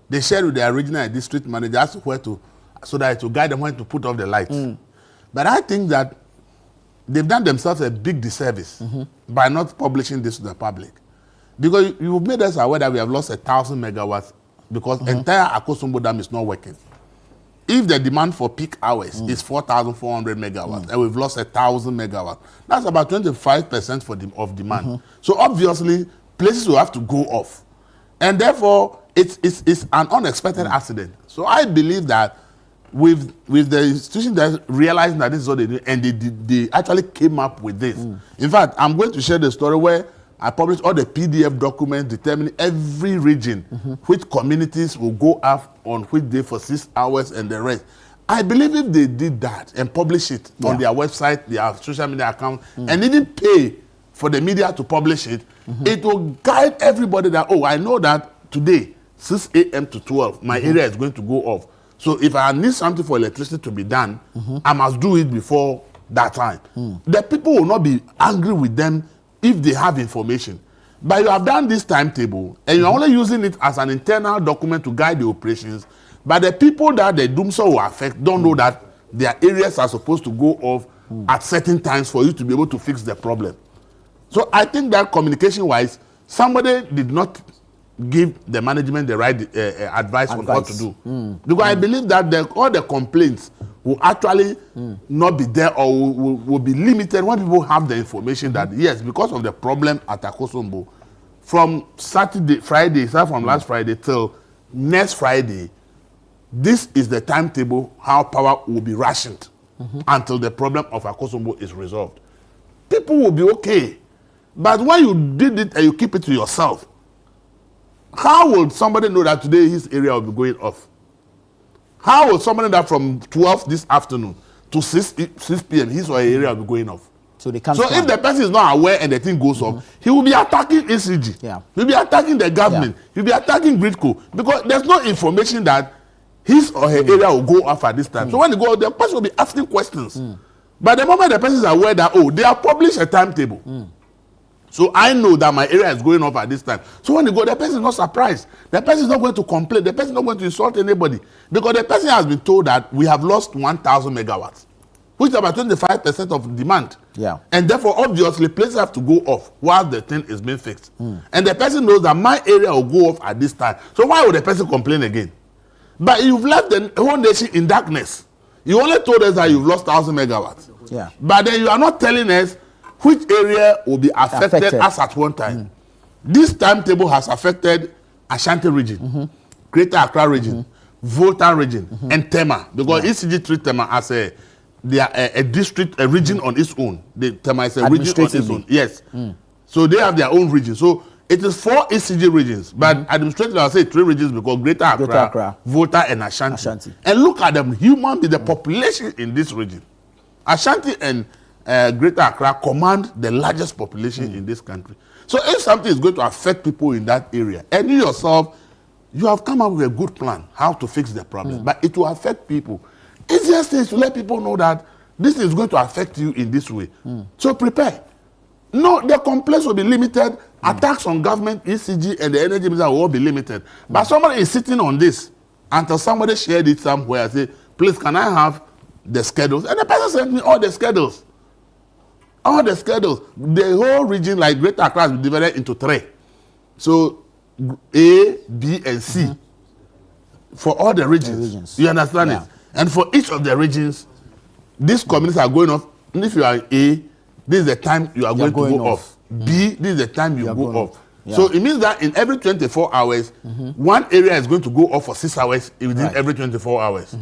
They shared with the original district manager where to, so that it will guide them when to put off the lights. But I think that they've done themselves a big disservice by not publishing this to the public. Because you've made us aware that we have lost 1,000 megawatts because entire Akosombo Dam is not working. If the demand for peak hours is 4,400 megawatts and we've lost 1,000 megawatts, that's about 25% of demand. So obviously, places will have to go off. And therefore, it's an unexpected accident. So I believe that with the institution that realizing that this is what they do, and they actually came up with this. In fact, I'm going to share the story where I published all the PDF documents determining every region, which communities will go off on which day for 6 hours and the rest. I believe if they did that and publish it on their website, their social media account, and even pay for the media to publish it, it will guide everybody that, oh, I know that today, 6 a.m. to 12, my area is going to go off. So if I need something for electricity to be done, I must do it before that time. The people will not be angry with them if they have information. But you have done this timetable, and you're only using it as an internal document to guide the operations. But the people that the doomsday will affect don't know that their areas are supposed to go off at certain times for you to be able to fix the problem. So I think that communication-wise, somebody did not give the management the right advice on what to do. Because I believe that all the complaints will actually not be there or will be limited when people have the information that, yes, because of the problem at Akosombo, from Friday, from last Friday till next Friday, this is the timetable how power will be rationed until the problem of Akosombo is resolved. People will be okay. But when you did it and you keep it to yourself, how will somebody know that today his area will be going off? How will somebody that from 12 this afternoon to 6 p.m., his or her area will be going off. So they can't. So if the person is not aware and the thing goes off, he will be attacking ECG. Yeah. He'll be attacking the government. He'll be attacking Gridco because there's no information that his or her area will go off at this time. So when they go, the person will be asking questions. But the moment the person is aware that, oh, they have published a timetable. So I know that my area is going off at this time. So when they go, the person is not surprised. The person is not going to complain. The person is not going to insult anybody. Because the person has been told that we have lost 1,000 megawatts, which is about 25% of demand. Yeah. And therefore, obviously, places have to go off while the thing is being fixed. And the person knows that my area will go off at this time. So why would the person complain again? But you've left the whole nation in darkness. You only told us that you've lost 1,000 megawatts. Yeah. But then you are not telling us which area will be affected as at one time. This timetable has affected Ashanti region, Greater Accra region, Volta region, and Tema. Because ECG treats Tema as a district, a region on its own. The Tema is a region on its own. Yes. So they have their own region. So it is 4 ECG regions, but administratively I'll say 3 regions because Greater Accra, Volta, and Ashanti. And look at them, the population in this region. Ashanti and Greater Accra command the largest population in this country. So if something is going to affect people in that area, and you yourself, you have come up with a good plan how to fix the problem, but it will affect people. Easiest thing is to let people know that this is going to affect you in this way. So prepare. No, the complaints will be limited. Attacks on government, ECG, and the energy minister will all be limited. But somebody is sitting on this until somebody shared it somewhere and say, please, can I have the schedules? And the person sent me all the schedules. All the schedules. The whole region, like Greater Accra, is divided into 3. So A, B, and C for all the regions. You understand it? And for each of the regions, these communities are going off. And if you are A, this is the time you are going to go off. B, this is the time you go off. So it means that in every 24 hours, one area is going to go off for 6 hours within every 24 hours.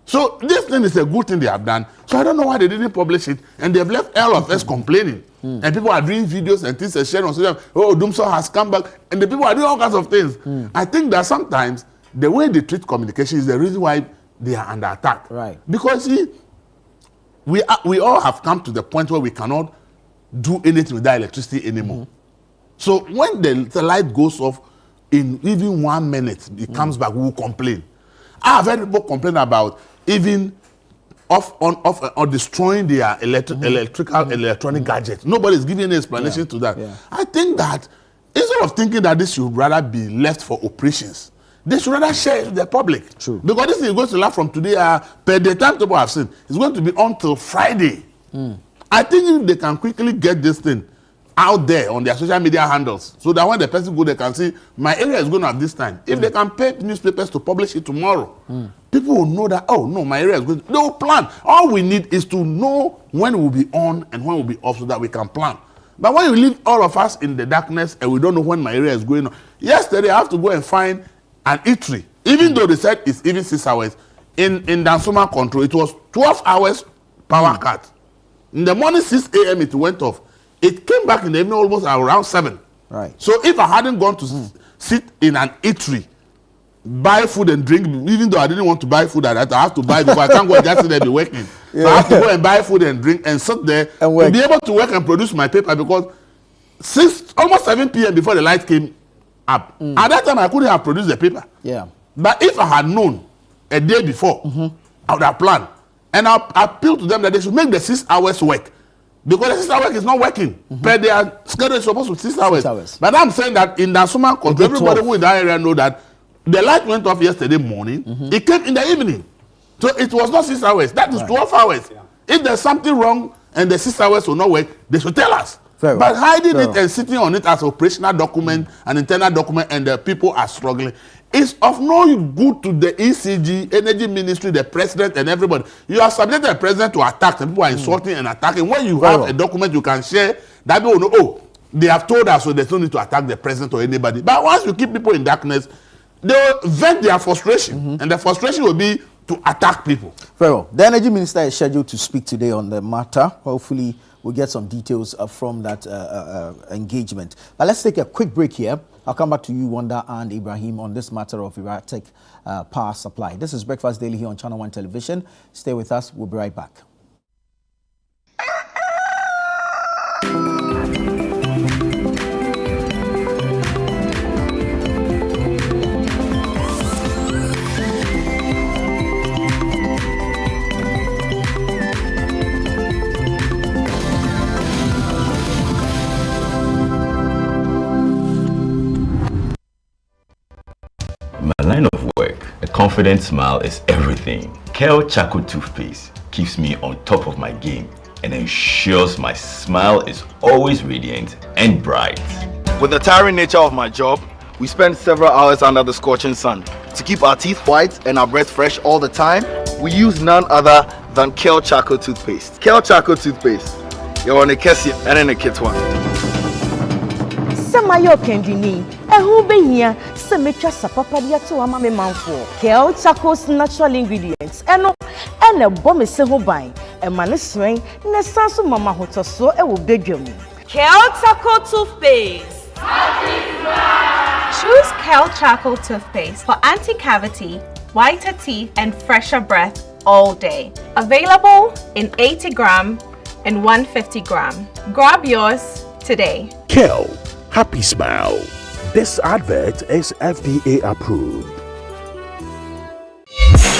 So this thing is a good thing they have done. So I don't know why they didn't publish it. And they've left all of us complaining. And people are doing videos and things and sharing on social media. Oh, Dumsor has come back. And the people are doing all kinds of things. I think that sometimes the way they treat communication is the reason why they are under attack. Right. Because see, we all have come to the point where we cannot do anything without electricity anymore. So when the light goes off in even 1 minute, it comes back, we will complain. I have heard people complain about even off or destroying their electronic gadgets. Nobody is giving any explanation to that. I think that instead of thinking that this should rather be left for operations, they should rather share it with the public. True. Because this is going to last from today, per the timetable I've seen, it's going to be until Friday. I think if they can quickly get this thing out there on their social media handles, so that when the person go, they can see my area is going to have this time. If they can pay newspapers to publish it tomorrow, people will know that, oh no, my area is going to, they will plan. All we need is to know when we'll be on and when we'll be off so that we can plan. But when you leave all of us in the darkness and we don't know when my area is going on, yesterday I have to go and find an eatery, even though they said it's even 6 hours. In Dansuma Control, it was 12 hours power cut. In the morning, 6 a.m. it went off. It came back in the evening almost around 7. Right. So if I hadn't gone to sit in an eatery, buy food and drink, even though I didn't want to buy food, I have to buy because I can't go and just sit there and be working. So I have to go and buy food and drink and sit there and to be able to work and produce my paper because almost 7 p.m. before the light came up. At that time, I couldn't have produced the paper. Yeah. But if I had known a day before, I would have planned. And I appeal to them that they should make the 6 hours work. Because the 6 hours is not working. But their schedule is supposed to be 6 hours. But I'm saying that in Dansuma Control, everybody who in that area know that the light went off yesterday morning. It came in the evening. So it was not 6 hours. That is 12 hours. If there's something wrong and the 6 hours will not work, they should tell us. But hiding it and sitting on it as operational document, an internal document, and the people are struggling, is of no good to the ECG, Energy Ministry, the president, and everybody. You have subjected the president to attack, and people are insulting and attacking. When you have a document you can share, that people know, oh, they have told us, so there's no need to attack the president or anybody. But once you keep people in darkness, they will vent their frustration, and the frustration will be to attack people. Very well. The Energy Minister is scheduled to speak today on the matter. Hopefully, we'll get some details from that engagement. But let's take a quick break here. I'll come back to you, Wanda and Ibrahim, on this matter of erratic power supply. This is Breakfast Daily here on Channel One Television. Stay with us. We'll be right back. In my line of work, a confident smile is everything. Kel Charcoal Toothpaste keeps me on top of my game and ensures my smile is always radiant and bright. With the tiring nature of my job, we spend several hours under the scorching sun. To keep our teeth white and our breath fresh all the time, we use none other than Kel Charcoal Toothpaste. Kel Charcoal Toothpaste. You're on a Kessie and in a kit one. Samayo Kendini, who be here, Semetra Sapapadia to Amame Manfo, Kel Charcoal's natural ingredients, and a bomb is so by a man is swing, Nesasu Mama Hotoso, a will beg you. Kel Charcoal Toothpaste. Choose Kel Charcoal Toothpaste for anti-cavity, whiter teeth, and fresher breath all day. Available in 80 gram and 150 gram. Grab yours today. Kel, happy smile. This advert is FDA approved.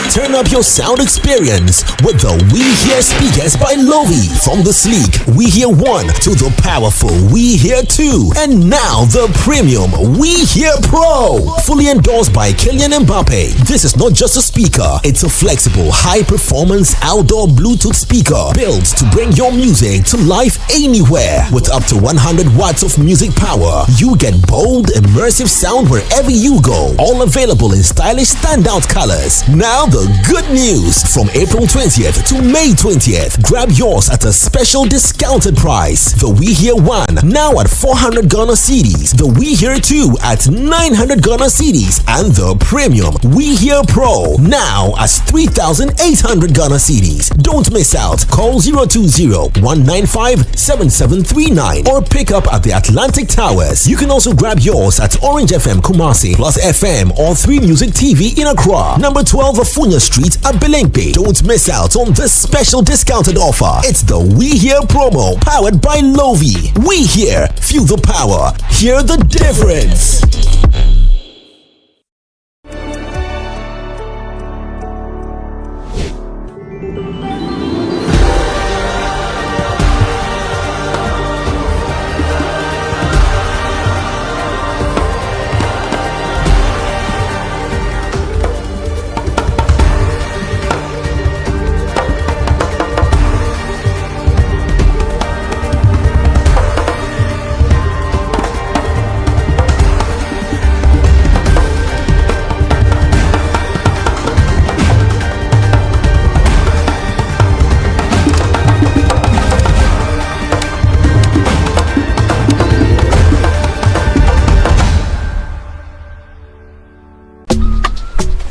Turn up your sound experience with the We Hear speakers by Lovi. From the sleek We Hear 1 to the powerful We Hear 2, and now the premium We Hear Pro. Fully endorsed by Kylian Mbappe. This is not just a speaker, it's a flexible, high-performance outdoor Bluetooth speaker built to bring your music to life anywhere. With up to 100 watts of music power, you get bold, immersive sound wherever you go. All available in stylish standout colors. Now the good news: from April 20th to May 20th, grab yours at a special discounted price. The We Hear 1 now at 400 Ghana cedis, the We Hear 2 at 900 Ghana cedis, and the premium We Hear Pro now at 3,800 Ghana cedis. Don't miss out. Call 020-195-7739 or pick up at the Atlantic Towers. You can also grab yours at Orange FM Kumasi, Plus FM, or 3 Music TV in Accra. Number 12 of Funya Street at Belengpe. Don't miss out on this special discounted offer. It's the We Hear promo powered by Lovi. We Hear, feel the power, hear the difference.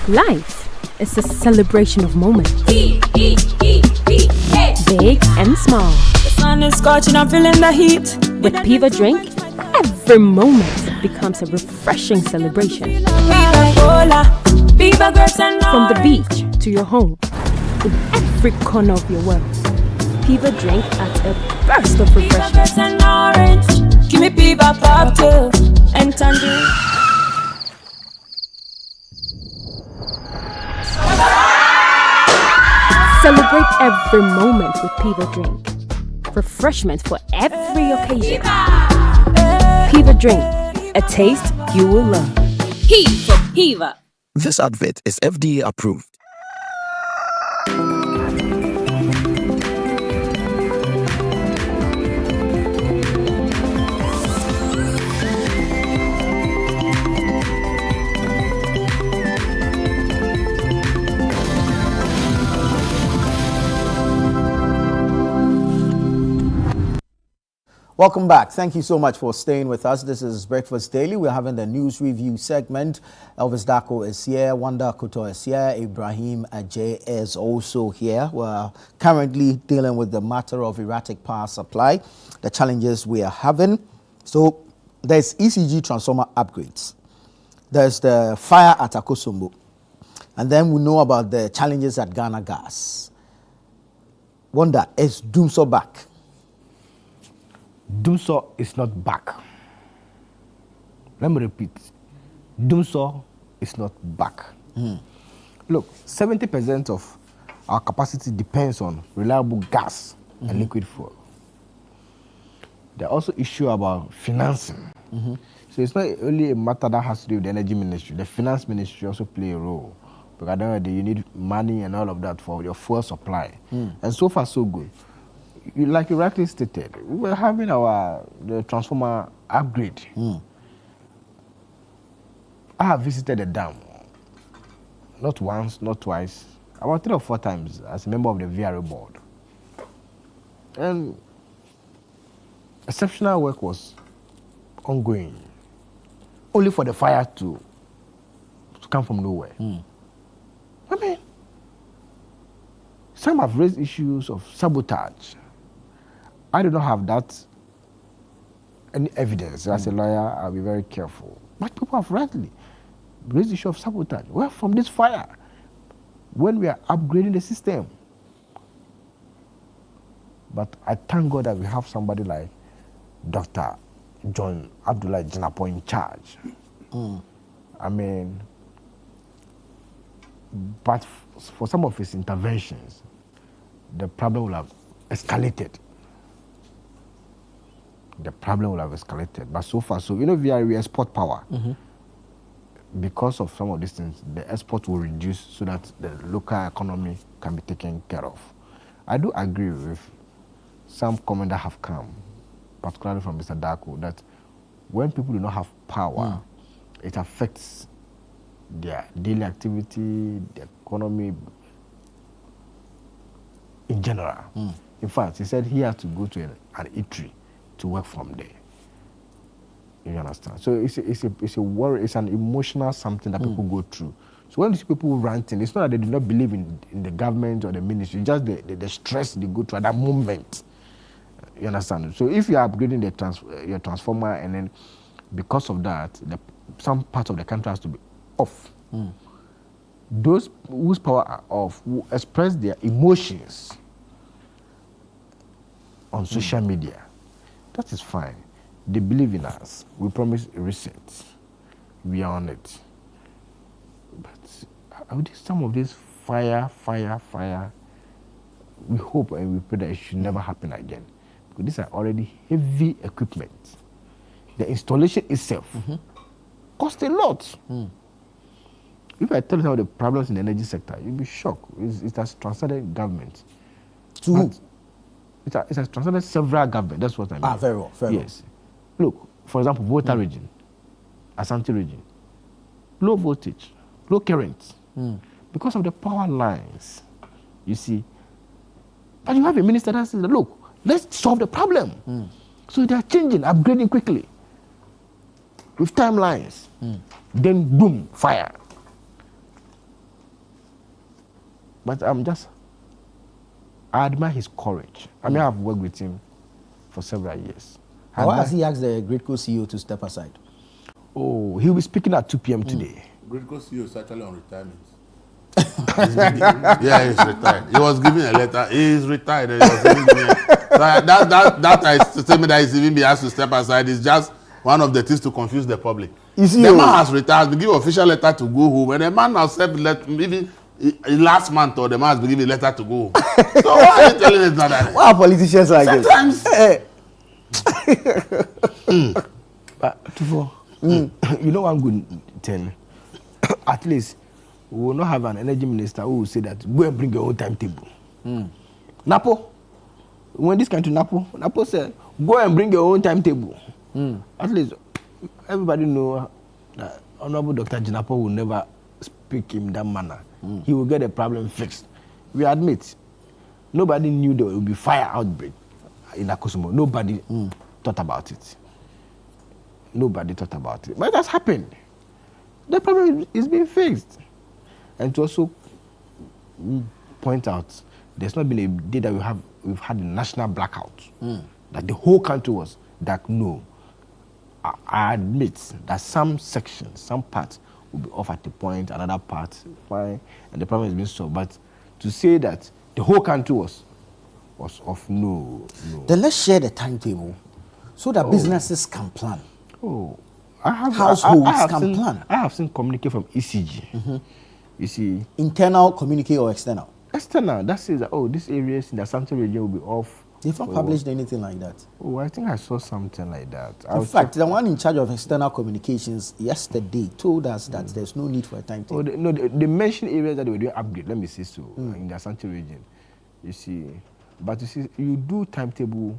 Life is a celebration of moments. Big and small. The sun is scorching, I'm feeling the heat. With Piva Drink, every moment becomes a refreshing celebration. From the beach to your home, in every corner of your world, Piva Drink adds a burst of refreshment. Give me Piva cocktail and tangerine. Celebrate every moment with Piva Drink. Refreshment for every occasion. Piva Drink, a taste you will love. P for Piva. This advert is FDA approved. Welcome back. Thank you so much for staying with us. This is Breakfast Daily. We're having the news review segment. Elvis Dako is here. Wanda Kuto is here. Ibrahim Ajay is also here. We're currently dealing with the matter of erratic power supply, the challenges we are having. So there's ECG transformer upgrades. There's the fire at Akosombo. And then we know about the challenges at Ghana Gas. Wanda, is Dumso back? Dumso is not back. Let me repeat. Dumso is not back. Look, 70% of our capacity depends on reliable gas and liquid fuel. There are also issues about financing. So it's not only a matter that has to do with the energy ministry. The finance ministry also play a role. Because at the end of the day, you need money and all of that for your fuel supply. And so far, so good. Like you rightly stated, we were having the transformer upgrade. I have visited the dam. Not once, not twice. About 3 or 4 times as a member of the VRA board. And exceptional work was ongoing. Only for the fire to come from nowhere. I mean, some have raised issues of sabotage. I do not have any evidence. As a lawyer, I'll be very careful. But people have rightly raised the issue of sabotage. Well, from this fire, when we are upgrading the system. But I thank God that we have somebody like Dr. John Abdullah Jinapor in charge. I mean, but for some of his interventions, the problem will have escalated. But so far, so, we export power. Because of some of these things, the export will reduce so that the local economy can be taken care of. I do agree with some comments that have come, particularly from Mr. Darko, that when people do not have power, it affects their daily activity, the economy in general. In fact, he said he has to go to an eatery to work from there. You understand? So it's a worry, it's an emotional something that people go through. So when these people ranting, it's not that they do not believe in the government or the ministry, just the stress they go through at that moment. You understand? So if you are upgrading your transformer and then because of that, some part of the country has to be off. Those whose power are off will express their emotions on social media. That is fine. They believe in us. We promise a reset. We are on it. But some of this fire, we hope and we pray that it should never happen again. Because these are already heavy equipment. The installation itself costs a lot. If I tell you some of the problems in the energy sector, you'll be shocked. It has transcended government. To who? It has transcended several governments. That's what I mean. Very well. Yes. Look, for example, Volta region, Asante region, low voltage, low current, because of the power lines, you see. But you have a minister that says, look, let's solve the problem. So they are changing, upgrading quickly, with timelines. Then boom, fire. But I admire his courage. I mean, I've worked with him for several years. Why has he asked the Greatco CEO to step aside? Oh, he'll be speaking at 2 p.m. today. Greatco CEO is actually on retirement. Yeah, he's retired. He was giving a letter. He's retired. He was giving that statement that he's even be asked to step aside is just one of the things to confuse the public. The man has retired. He give official letter to go home, and the man has said maybe last month or the man has been giving a letter to go home. So why are you telling us that? Why are politicians like this? Sometimes. But you know one good thing, at least we will not have an energy minister who will say that go and bring your own timetable. Napo, when this country Napo said go and bring your own timetable. At least everybody know that Honorable Dr. Jinapor will never speak in that manner. He will get the problem fixed. We admit, nobody knew there would be fire outbreak in Akosombo. Nobody thought about it. Nobody thought about it. But it has happened. The problem is being fixed. And to also point out, there's not been a day that we've had a national blackout. That the whole country was dark. No. I admit that some sections, some parts will be off at the point, another part fine, and the problem is being solved. But to say that the whole country was off, no. Then let's share the timetable so that businesses can plan. Households can plan. I have seen communique from ECG. You see, internal communique or external? External. That says that this areas in the Asante region will be off They've not published anything like that. Oh, I think I saw something like that. In fact, the one in charge of external communications yesterday told us that there's no need for a timetable. They mentioned areas that they were doing upgrade, let me say so, in the Asante region. You see, but you see, you do timetable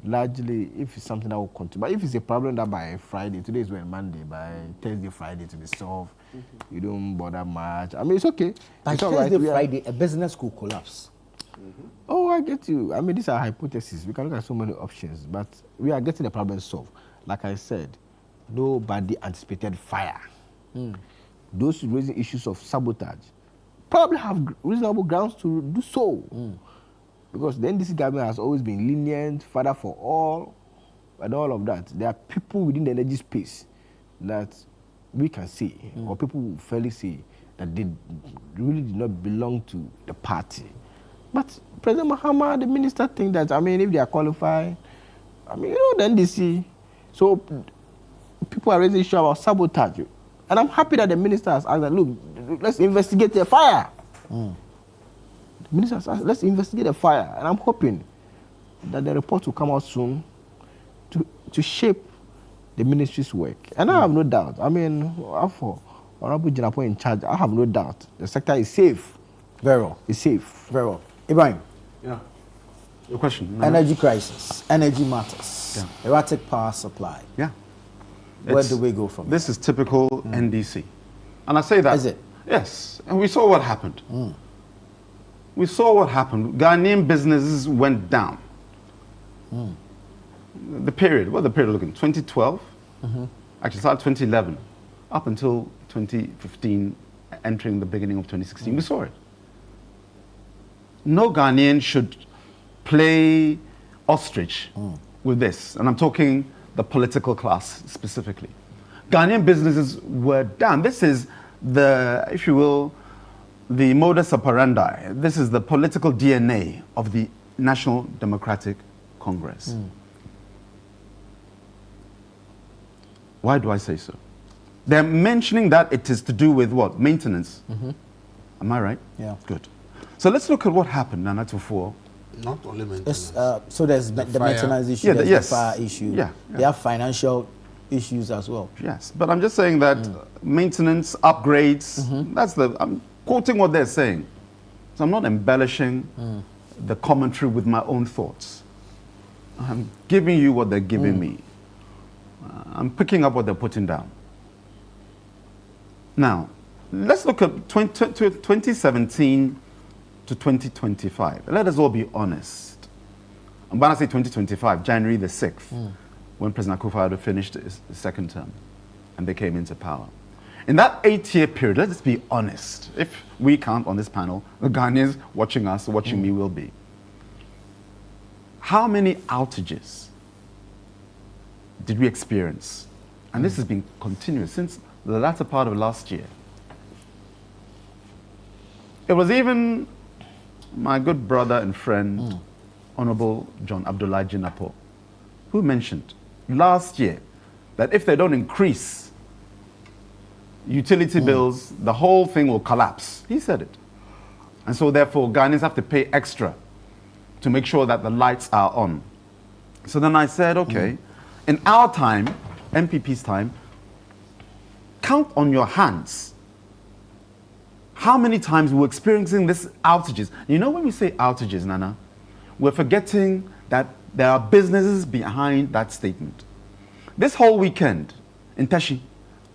largely if it's something that will continue. But if it's a problem that by Friday, today is Monday, by Thursday, Friday to be solved, you don't bother much. I mean, it's okay. By it's Thursday, Friday, a business could collapse. Oh, I get you. I mean, these are hypotheses. We can look at so many options, but we are getting the problem solved. Like I said, nobody anticipated fire. Those raising issues of sabotage probably have reasonable grounds to do so. Because the NDC government has always been lenient, father for all, and all of that. There are people within the energy space that we can see, or people will fairly say, that they really did not belong to the party. But President Mahama, the minister, think that, I mean, if they are qualified, I mean, the NDC. So people are raising issue about sabotage. And I'm happy that the minister has asked that, look, let's investigate the fire. The minister has asked, let's investigate the fire. And I'm hoping that the report will come out soon to shape the ministry's work. And I have no doubt. I mean, for Honorable Jinapo in charge, I have no doubt. The sector is safe. Very well. It's safe. Very well. Ibrahim. Yeah. Your question. Energy crisis, energy matters, erratic power supply. Yeah. Where do we go from here? This is typical NDC. And I say that. Is it? Yes. And we saw what happened. We saw what happened. Ghanaian businesses went down. The period, what the period looking? 2012? Actually, started 2011, up until 2015, entering the beginning of 2016. We saw it. No Ghanaian should play ostrich with this. And I'm talking the political class specifically. Ghanaian businesses were down. This is the, if you will, the modus operandi. This is the political DNA of the National Democratic Congress. Why do I say so? They're mentioning that it is to do with what? Maintenance. Am I right? Yeah. Good. So let's look at what happened, Nana Tufo. Not only maintenance. So there's the maintenance issue, there's the fire issue. They have financial issues as well. Yes, but I'm just saying that maintenance, upgrades, that's the, I'm quoting what they're saying. So I'm not embellishing the commentary with my own thoughts. I'm giving you what they're giving me. I'm picking up what they're putting down. Now, let's look at 2017 to 2025. Let us all be honest. I'm going to say 2025, January the 6th, when President Akufo-Addo finished his second term and they came into power. In that 8-year period, let's be honest. If we count on this panel, the Ghanaians watching us, watching me will be. How many outages did we experience? And this has been continuous since the latter part of last year. It was even my good brother and friend, Honorable John Abdullah Jinapo, who mentioned last year that if they don't increase utility bills, the whole thing will collapse. He said it. And so therefore, Ghanaians have to pay extra to make sure that the lights are on. So then I said, okay, in our time, MPP's time, count on your hands how many times we're experiencing these outages. You know, when we say outages, Nana, we're forgetting that there are businesses behind that statement. This whole weekend in Teshi,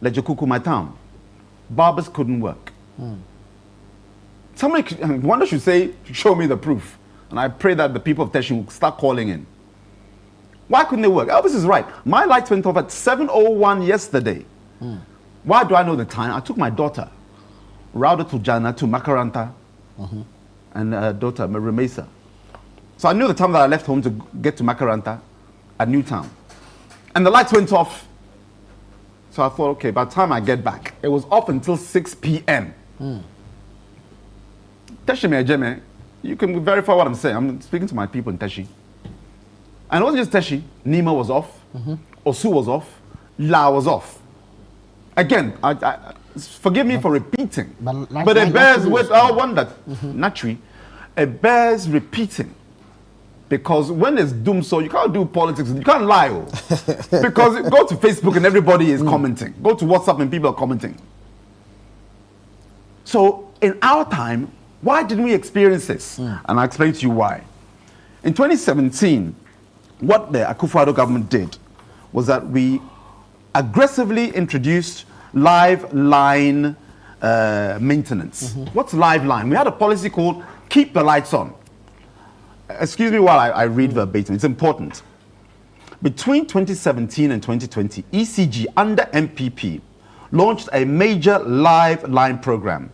Lejokuku, my town, barbers couldn't work. Somebody, one should say, show me the proof. And I pray that the people of Teshi will start calling in. Why couldn't they work? Elvis is right. My lights went off at 7:01 yesterday. Why do I know the time? I took my daughter, Rauda Tujana, to Makaranta, and her daughter, Remesa. So I knew the time that I left home to get to Makaranta at Newtown. And the lights went off. So I thought, okay, by the time I get back, it was off until 6 p.m. Teshi Mejeme, you can verify what I'm saying. I'm speaking to my people in Teshi. And it wasn't just Teshi. Nima was off. Osu was off. La was off. Again, forgive me for repeating. But it bears with, I wonder, naturally, it bears repeating. Because when it's doom, so you can't do politics. You can't lie. Because go to Facebook and everybody is commenting. Go to WhatsApp and people are commenting. So in our time, why didn't we experience this? And I'll explain to you why. In 2017, what the Akufo-Addo government did was that we aggressively introduced live line maintenance. What's live line? We had a policy called Keep the Lights On. Excuse me while I read verbatim. It's important. Between 2017 and 2020, ECG under MPP launched a major live line program.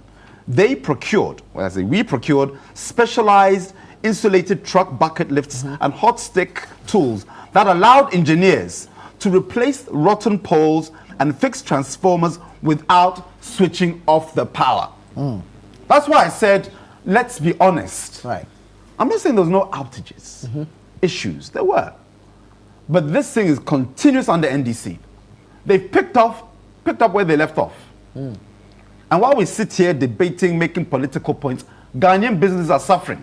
They procured, we procured specialized insulated truck bucket lifts and hot stick tools that allowed engineers to replace rotten poles and fix transformers without switching off the power. That's why I said, let's be honest. Right. I'm not saying there was no outages, issues. There were. But this thing is continuous under NDC. They've picked up where they left off. And while we sit here debating, making political points, Ghanaian businesses are suffering.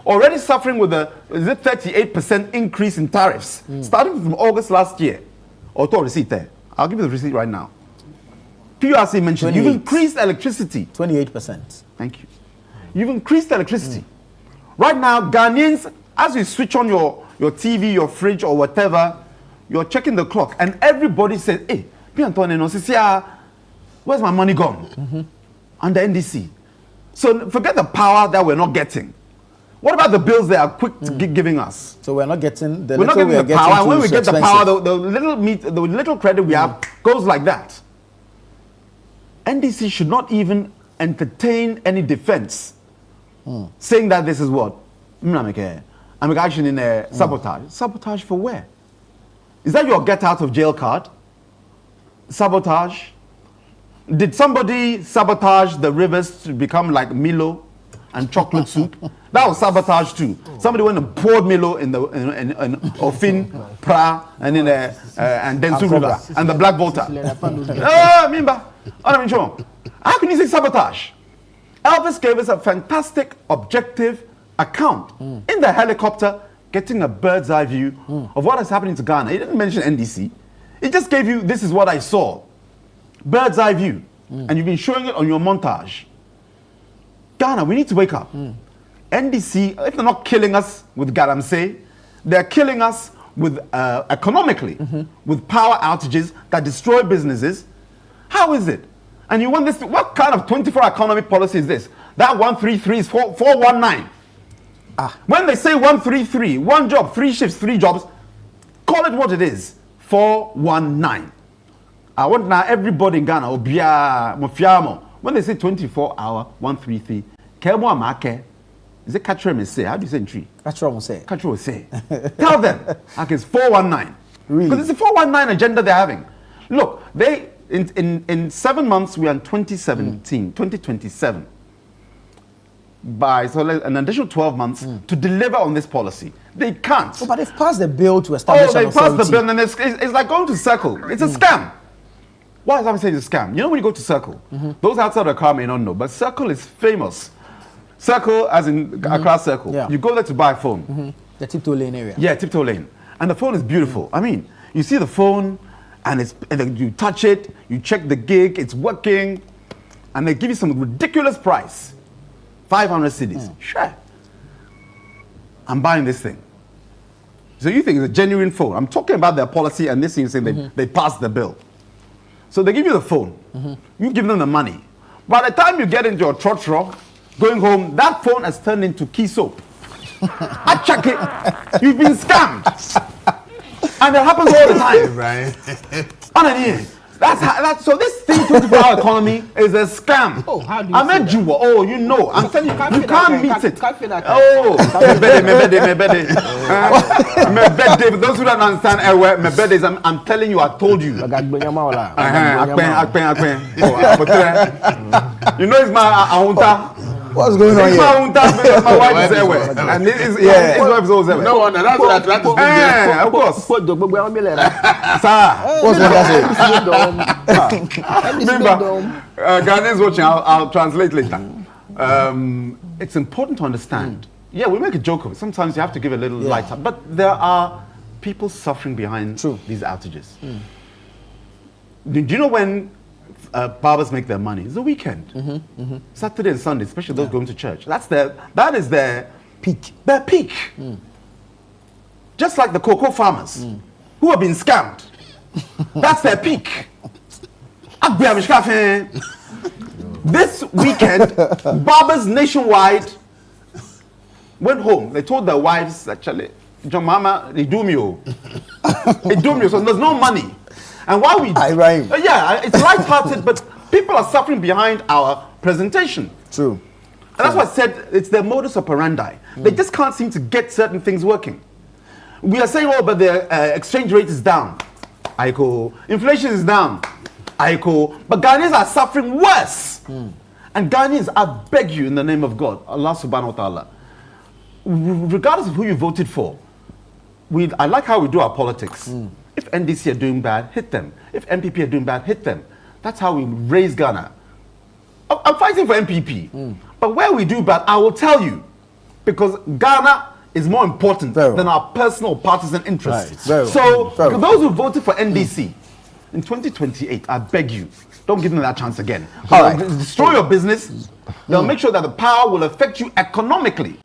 Already suffering with a 38% increase in tariffs, starting from August last year. Auto receipt there. I'll give you the receipt right now. PURC mentioned you've increased electricity. 28%. Thank you. You've increased electricity. Right now, Ghanaians, as you switch on your TV, your fridge, or whatever, you're checking the clock, and everybody says, hey, where's my money gone? Under NDC. So forget the power that we're not getting. What about the bills they are quick to giving us? So we're not getting the we're not getting the power. And when we get the power, the little credit we have goes like that. NDC should not even entertain any defense saying that this is what? I'm actually in a sabotage. Sabotage for where? Is that your get out of jail card? Sabotage? Did somebody sabotage the rivers to become like Milo and chocolate soup? That was sabotage too. Somebody went and poured Milo in Ofin, Pra, and in and Densu River and the Black Volta. How can you say sabotage? Elvis gave us a fantastic, objective account in the helicopter, getting a bird's eye view of what is happening to Ghana. He didn't mention NDC. He just gave you, this is what I saw. Bird's eye view. And you've been showing it on your montage. Ghana, we need to wake up. NDC, if they're not killing us with Galamsey, they're killing us with economically, with power outages that destroy businesses. How is it? And you want this, what kind of 24-hour economy policy is this? That 133 is 419. When they say 133, one job, 3 shifts, 3 jobs, call it what it is, 419. I want now everybody in Ghana, when they say 24-hour, 133, is it Kachre me say? How do you say in tree? Kachre will say. Kachre will say. Tell them, like it's 419. Really? Because it's a 419 agenda they're having. Look, they in 7 months we are in 2027. By an additional 12 months to deliver on this policy. They can't. Oh, but they've passed the bill to establish they passed the bill, and it's like going to Circle. It's a scam. Why is I saying it's a scam? You know when you go to Circle, those outside the car may not know, but Circle is famous. Circle, as in Accra Circle. Yeah. You go there to buy a phone. The Tiptoe Lane area. Yeah, Tiptoe Lane. And the phone is beautiful. I mean, you see the phone, and you touch it, you check the gig, it's working, and they give you some ridiculous price. 500 cedis. Sure. I'm buying this thing. So you think it's a genuine phone. I'm talking about their policy, and this thing is saying they passed the bill. So they give you the phone. You give them the money. By the time you get into your trotro, going home, that phone has turned into key soap. I check it. You've been scammed. And it happens all the time. Right. So this thing 24-hour economy is a scam. Oh, how do you I met you. Oh, you know. I'm telling you, you can't meet it. Oh, Mebede. For those who don't understand Mebede is, I'm telling you, I told you. You know it's my ahunta. What's going on here? My wife is Ewe. And his wife is also Ewe. No wonder, that's of course. What's Sir. Remember, Ghanaians watching, I'll translate later. It's important to understand Yeah, we make a joke of it. Sometimes you have to give a little light up. But there are people suffering behind these outages. Do you know when barbers make their money? It's the weekend. Saturday and Sunday, especially those going to church. That is their peak. Their peak. Just like the cocoa farmers who have been scammed. That's their peak. This weekend, barbers nationwide went home. They told their wives, actually, John Mama, they do me. They do me, so there's no money. And while we... Yeah, it's light-hearted, but people are suffering behind our presentation. True. And that's why I said it's their modus operandi. They just can't seem to get certain things working. We are saying, oh, but the exchange rate is down. Aiko. Inflation is down. Aiko. But Ghanaians are suffering worse. And Ghanaians, I beg you in the name of God, Allah subhanahu wa ta'ala, regardless of who you voted for, I like how we do our politics. If NDC are doing bad, hit them. If MPP are doing bad, hit them. That's how we raise Ghana. I'm fighting for MPP. But where we do bad, I will tell you. Because Ghana is more important than our personal partisan interests. Those who voted for NDC, in 2028, I beg you, don't give them that chance again. Destroy your business. They'll make sure that the power will affect you economically.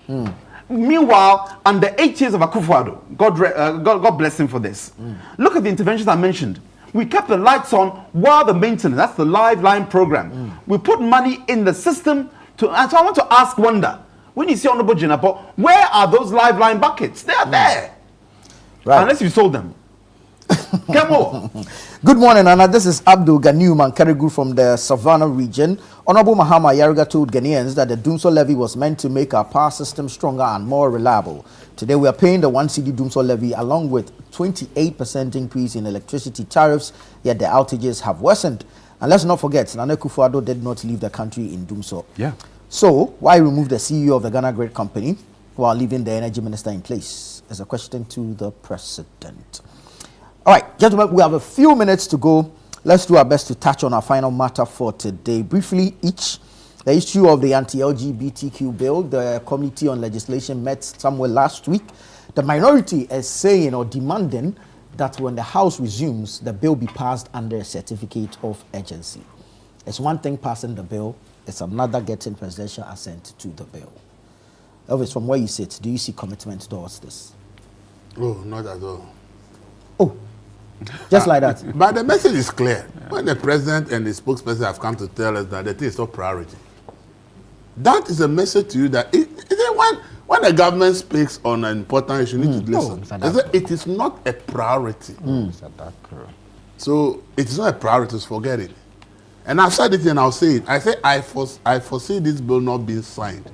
Meanwhile, under 8 years of Akufo-Addo, God bless him for this. Look at the interventions I mentioned. We kept the lights on while the maintenance, that's the Lifeline program. We put money in the system and so I want to ask, wonder, when you see Honorable Jinapo, where are those Lifeline buckets? They are there. Unless you sold them. Come on. Good morning, Anna. This is Abdul Ganiu Mankarigu from the Savannah region. Honorable Mahama Yariga told Ghanaians that the Dumsor levy was meant to make our power system stronger and more reliable. Today, we are paying the 1 cedi Dumsor levy along with 28% increase in electricity tariffs, yet the outages have worsened. And let's not forget, Nana Akufo-Addo did not leave the country in Dumsor. Yeah. So, why remove the CEO of the Ghana Great Company while leaving the energy minister in place? Is a question to the president. All right, gentlemen, we have a few minutes to go. Let's do our best to touch on our final matter for today. Briefly, the issue of the anti-LGBTQ bill. The Committee on Legislation met somewhere last week. The minority is saying or demanding that when the House resumes, the bill be passed under a certificate of urgency. It's one thing passing the bill, it's another getting presidential assent to the bill. Elvis, from where you sit, do you see commitment towards this? Oh, not at all. Oh, just like that. But the message is clear. When the president and the spokesperson have come to tell us that the thing is not priority, that is a message to you that when the government speaks on an important issue, you need to listen. It is not a priority. So it is not a priority, so forget it. And I've said it and I'll say it. I say I foresee this bill not being signed.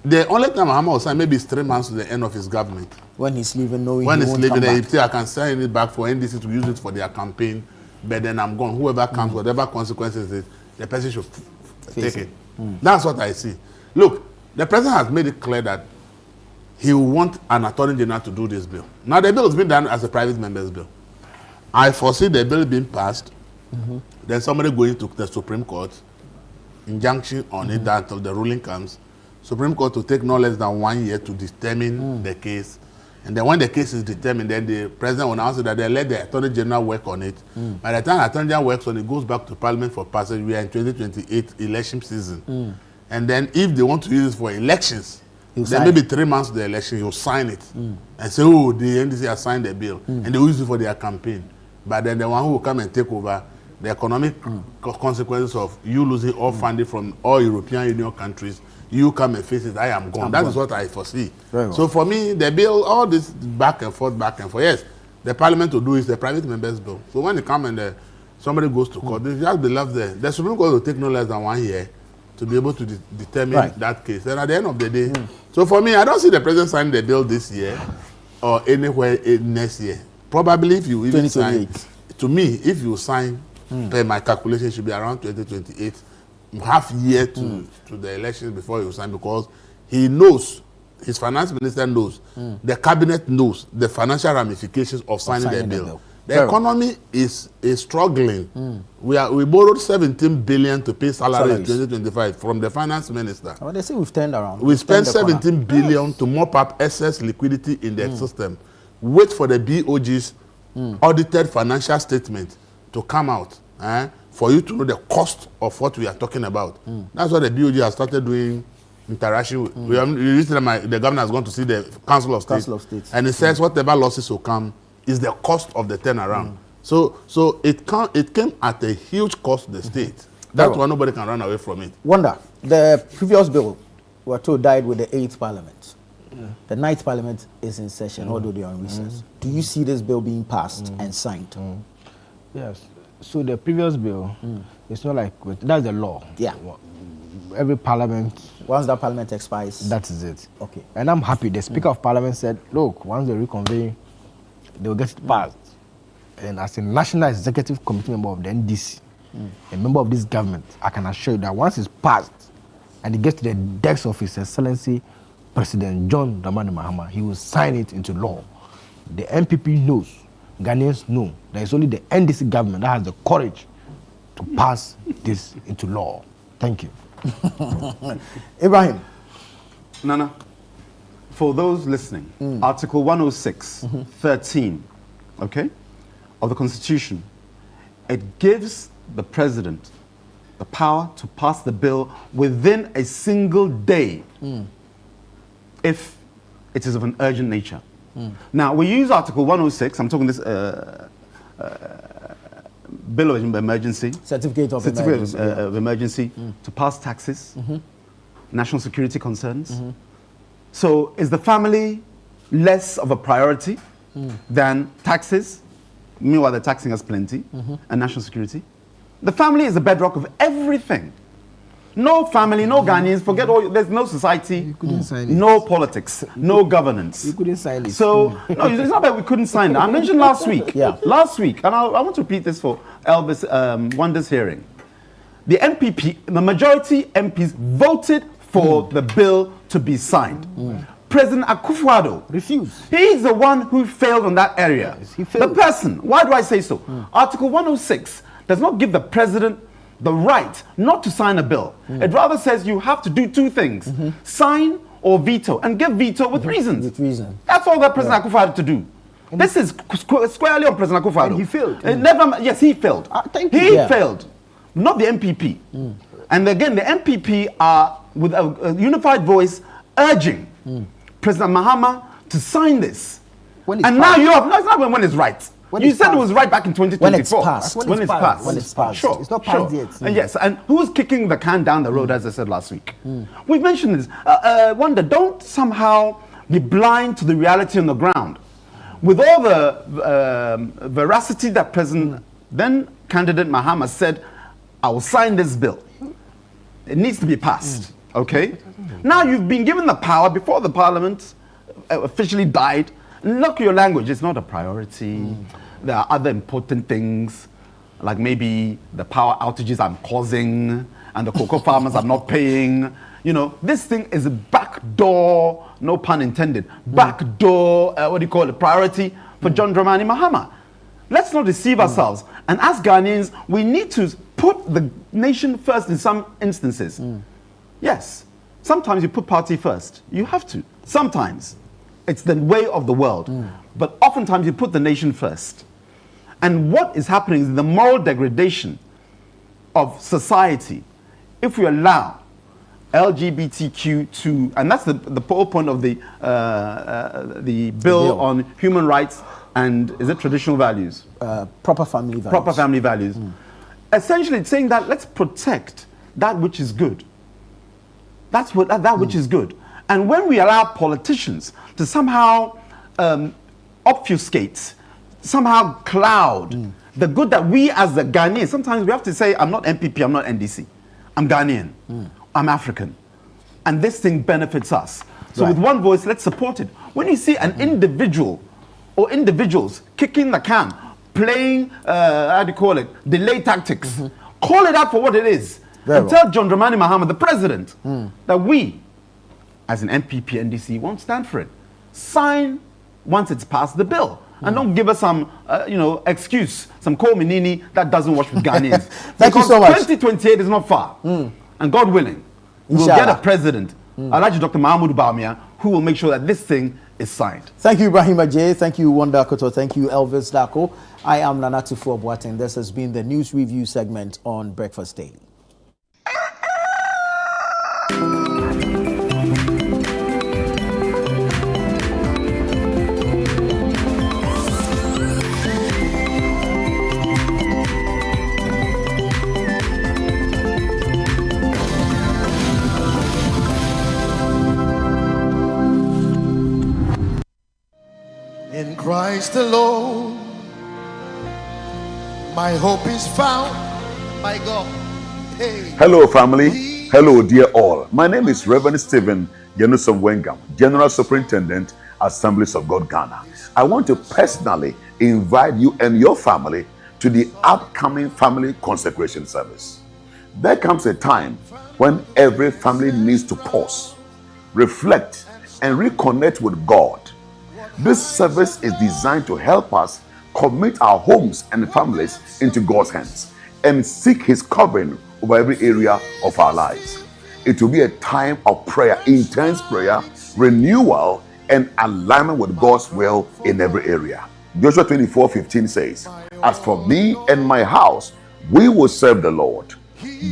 The only time Mahama will sign maybe is 3 months to the end of his government. When he's leaving, when he's leaving, I can sign it back for NDC to use it for their campaign, but then I'm gone. Whoever comes, whatever consequences it is, the person should take it. That's what I see. Look, the president has made it clear that he will want an attorney general to do this bill. Now, the bill has been done as a private member's bill. I foresee the bill being passed, then somebody going to the Supreme Court, injunction on it until the ruling comes. Supreme Court to take no less than 1 year to determine the case. And then when the case is determined, then the president will announce that they let the Attorney General work on it. By the time the Attorney General works on it, goes back to Parliament for passage. We are in 2028 election season. And then if they want to use it for elections, then maybe 3 months to the election, he'll sign it. And say, oh, the NDC has signed the bill. And they will use it for their campaign. But then the one who will come and take over, the economic consequences of you losing all funding from all European Union countries, you come and face it, I am gone. That is what I foresee. So for me, the bill, all this back and forth, yes, the parliament will do is the private members bill. So when they come and somebody goes to court, they just be left there. The Supreme Court will take no less than 1 year to be able to determine that case. And at the end of the day, so for me, I don't see the president signing the bill this year or anywhere next year. Probably if you even sign, to me, if you sign, per my calculation, it should be around 2028. Half year to the elections before he sign, because he knows, his finance minister knows, the cabinet knows the financial ramifications of signing the bill. The economy is struggling. We borrowed 17 billion to pay salary in 2025 from the finance minister. Well, they say we've turned around. We spent 17 billion to mop up excess liquidity in the system. Wait for the BOG's audited financial statement to come out for you to know the cost of what we are talking about. That's why the BOG has started doing interaction. The governor has gone to see the Council of State. And it says whatever losses will come is the cost of the turnaround. So it came at a huge cost to the state. That's why nobody can run away from it. Wonder, the previous bill, we're told, died with the 8th Parliament. The 9th Parliament is in session, although they are on recess. Do you see this bill being passed and signed? Yes. So the previous bill, it's not like, that's the law. Yeah. Every Parliament... Once that Parliament expires... That is it. Okay. And I'm happy. The Speaker of Parliament said, look, once they reconvene, they will get it passed. And as a National Executive Committee member of the NDC, a member of this government, I can assure you that once it's passed and it gets to the desk of His Excellency President John Dramani Mahama, he will sign it into law. The NPP knows, Ghanaians know, that it's only the NDC government that has the courage to pass this into law. Thank you. Ibrahim. Nana, for those listening, Article 106, 13, okay, of the Constitution, it gives the President the power to pass the bill within a single day if it is of an urgent nature. Now, we use Article 106, I'm talking this Bill of Emergency. Certificate of Emergency to pass taxes, national security concerns. So is the family less of a priority than taxes? Meanwhile, they're taxing us plenty, and national security. The family is the bedrock of everything. No family, no Ghanaians, forget all, there's no society, no politics, no governance. You couldn't sign it. So, no, it's not that we couldn't sign it. I mentioned last week, last week, and I want to repeat this for Elvis Wonder's hearing. The MPP, the majority MPs voted for the bill to be signed. President Akufo-Addo refused. He's the one who failed on that area. Yes, he failed. The person, why do I say so? Article 106 does not give the president the right not to sign a bill. It rather says you have to do two things, sign or veto, and give veto with reasons. With reason. That's all that President Akufo-Addo had to do. And this is squarely on President Akufo-Addo. And he failed. Yes, he failed. He failed, not the MPP. And again, the MPP are, with a unified voice, urging President Mahama to sign this. And now you have, no, it's not when it's right. You said it was right back in 2024. When it's passed. When it's passed. When it's passed. Sure. It's not passed yet. And yes, and who's kicking the can down the road, as I said last week? We've mentioned this. Wonder, don't somehow be blind to the reality on the ground. With all the veracity that President, then candidate Mahama said, I will sign this bill. It needs to be passed. Okay? Now you've been given the power before the parliament officially died. Look, your language is not a priority. There are other important things, like maybe the power outages I'm causing and the cocoa farmers are not paying. You know, this thing is a backdoor, no pun intended, backdoor, what do you call it, priority for John Dramani Mahama. Let's not deceive ourselves. And as Ghanaians, we need to put the nation first in some instances. Yes, sometimes you put party first. You have to. Sometimes. It's the way of the world. But oftentimes you put the nation first. And what is happening is the moral degradation of society if we allow LGBTQ to, and that's the whole point of the bill on human rights and, is it traditional values? Proper family values. Proper family values. Essentially it's saying that let's protect that which is good. That's what that which is good. And when we allow politicians to somehow obfuscate, somehow cloud the good that we as the Ghanaians, sometimes we have to say, I'm not MPP, I'm not NDC. I'm Ghanaian. I'm African. And this thing benefits us. So with one voice, let's support it. When you see an individual or individuals kicking the can, playing, how do you call it, delay tactics, call it out for what it is. And tell John Dramani Mahama, the president, that we, as an MPP, NDC, won't stand for it. Sign once it's passed the bill. and don't give us some, excuse, some Komenini that doesn't wash with Ghanaians. Thank you so much. 2028 is not far, and God willing, we'll Inshallah. get a president, Alhaji Dr. Mahmoud Bawumia, who will make sure that this thing is signed. Thank you, Ibrahim Ajay. Thank you, Wanda Koto. Thank you, Elvis Dako. I am Nanatu Boateng. This has been the news review segment on Breakfast Daily. In Christ alone, my hope is found, my God. Hey. Hello, family. Hello, dear all. My name is Reverend Stephen Yenusom Wengam, General Superintendent, Assemblies of God, Ghana. I want to personally invite you and your family to the upcoming family consecration service. There comes a time when every family needs to pause, reflect, and reconnect with God. This service is designed to help us commit our homes and families into God's hands and seek His covering over every area of our lives. It will be a time of prayer, intense prayer, renewal, and alignment with God's will in every area. Joshua 24:15 says, "As for me and my house, we will serve the Lord."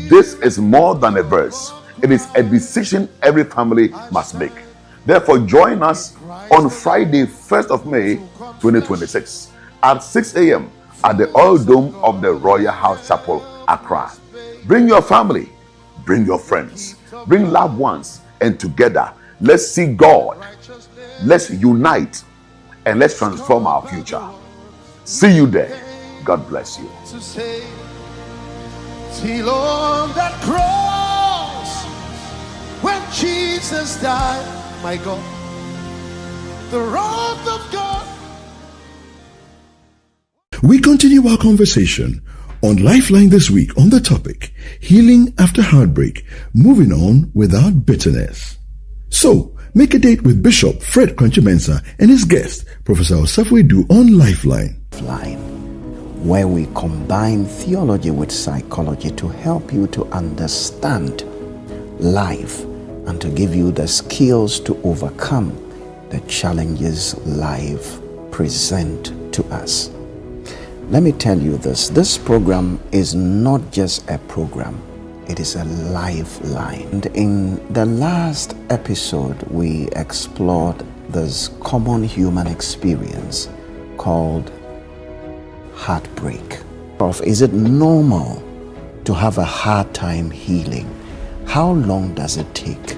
This is more than a verse. It is a decision every family must make. Therefore, join us on Friday, 1st of May, 2026 at 6 a.m. at the Oil Dome of the Royal House Chapel, Accra. Bring your family, bring your friends, bring loved ones, and together, let's see God, let's unite, and let's transform our future. See you there. God bless you. To say, till on that cross, when Jesus died, my God, the wrath of God. We continue our conversation on Lifeline this week on the topic, healing after heartbreak, moving on without bitterness. So, make a date with Bishop Fred Kwanchi-Mensah and his guest, Professor Osafo Edu, on Lifeline. Where we combine theology with psychology to help you to understand life and to give you the skills to overcome the challenges life present to us. Let me tell you this program is not just a program, it is a lifeline. And in the last episode, we explored this common human experience called heartbreak. Prof, is it normal to have a hard time healing? How long does it take?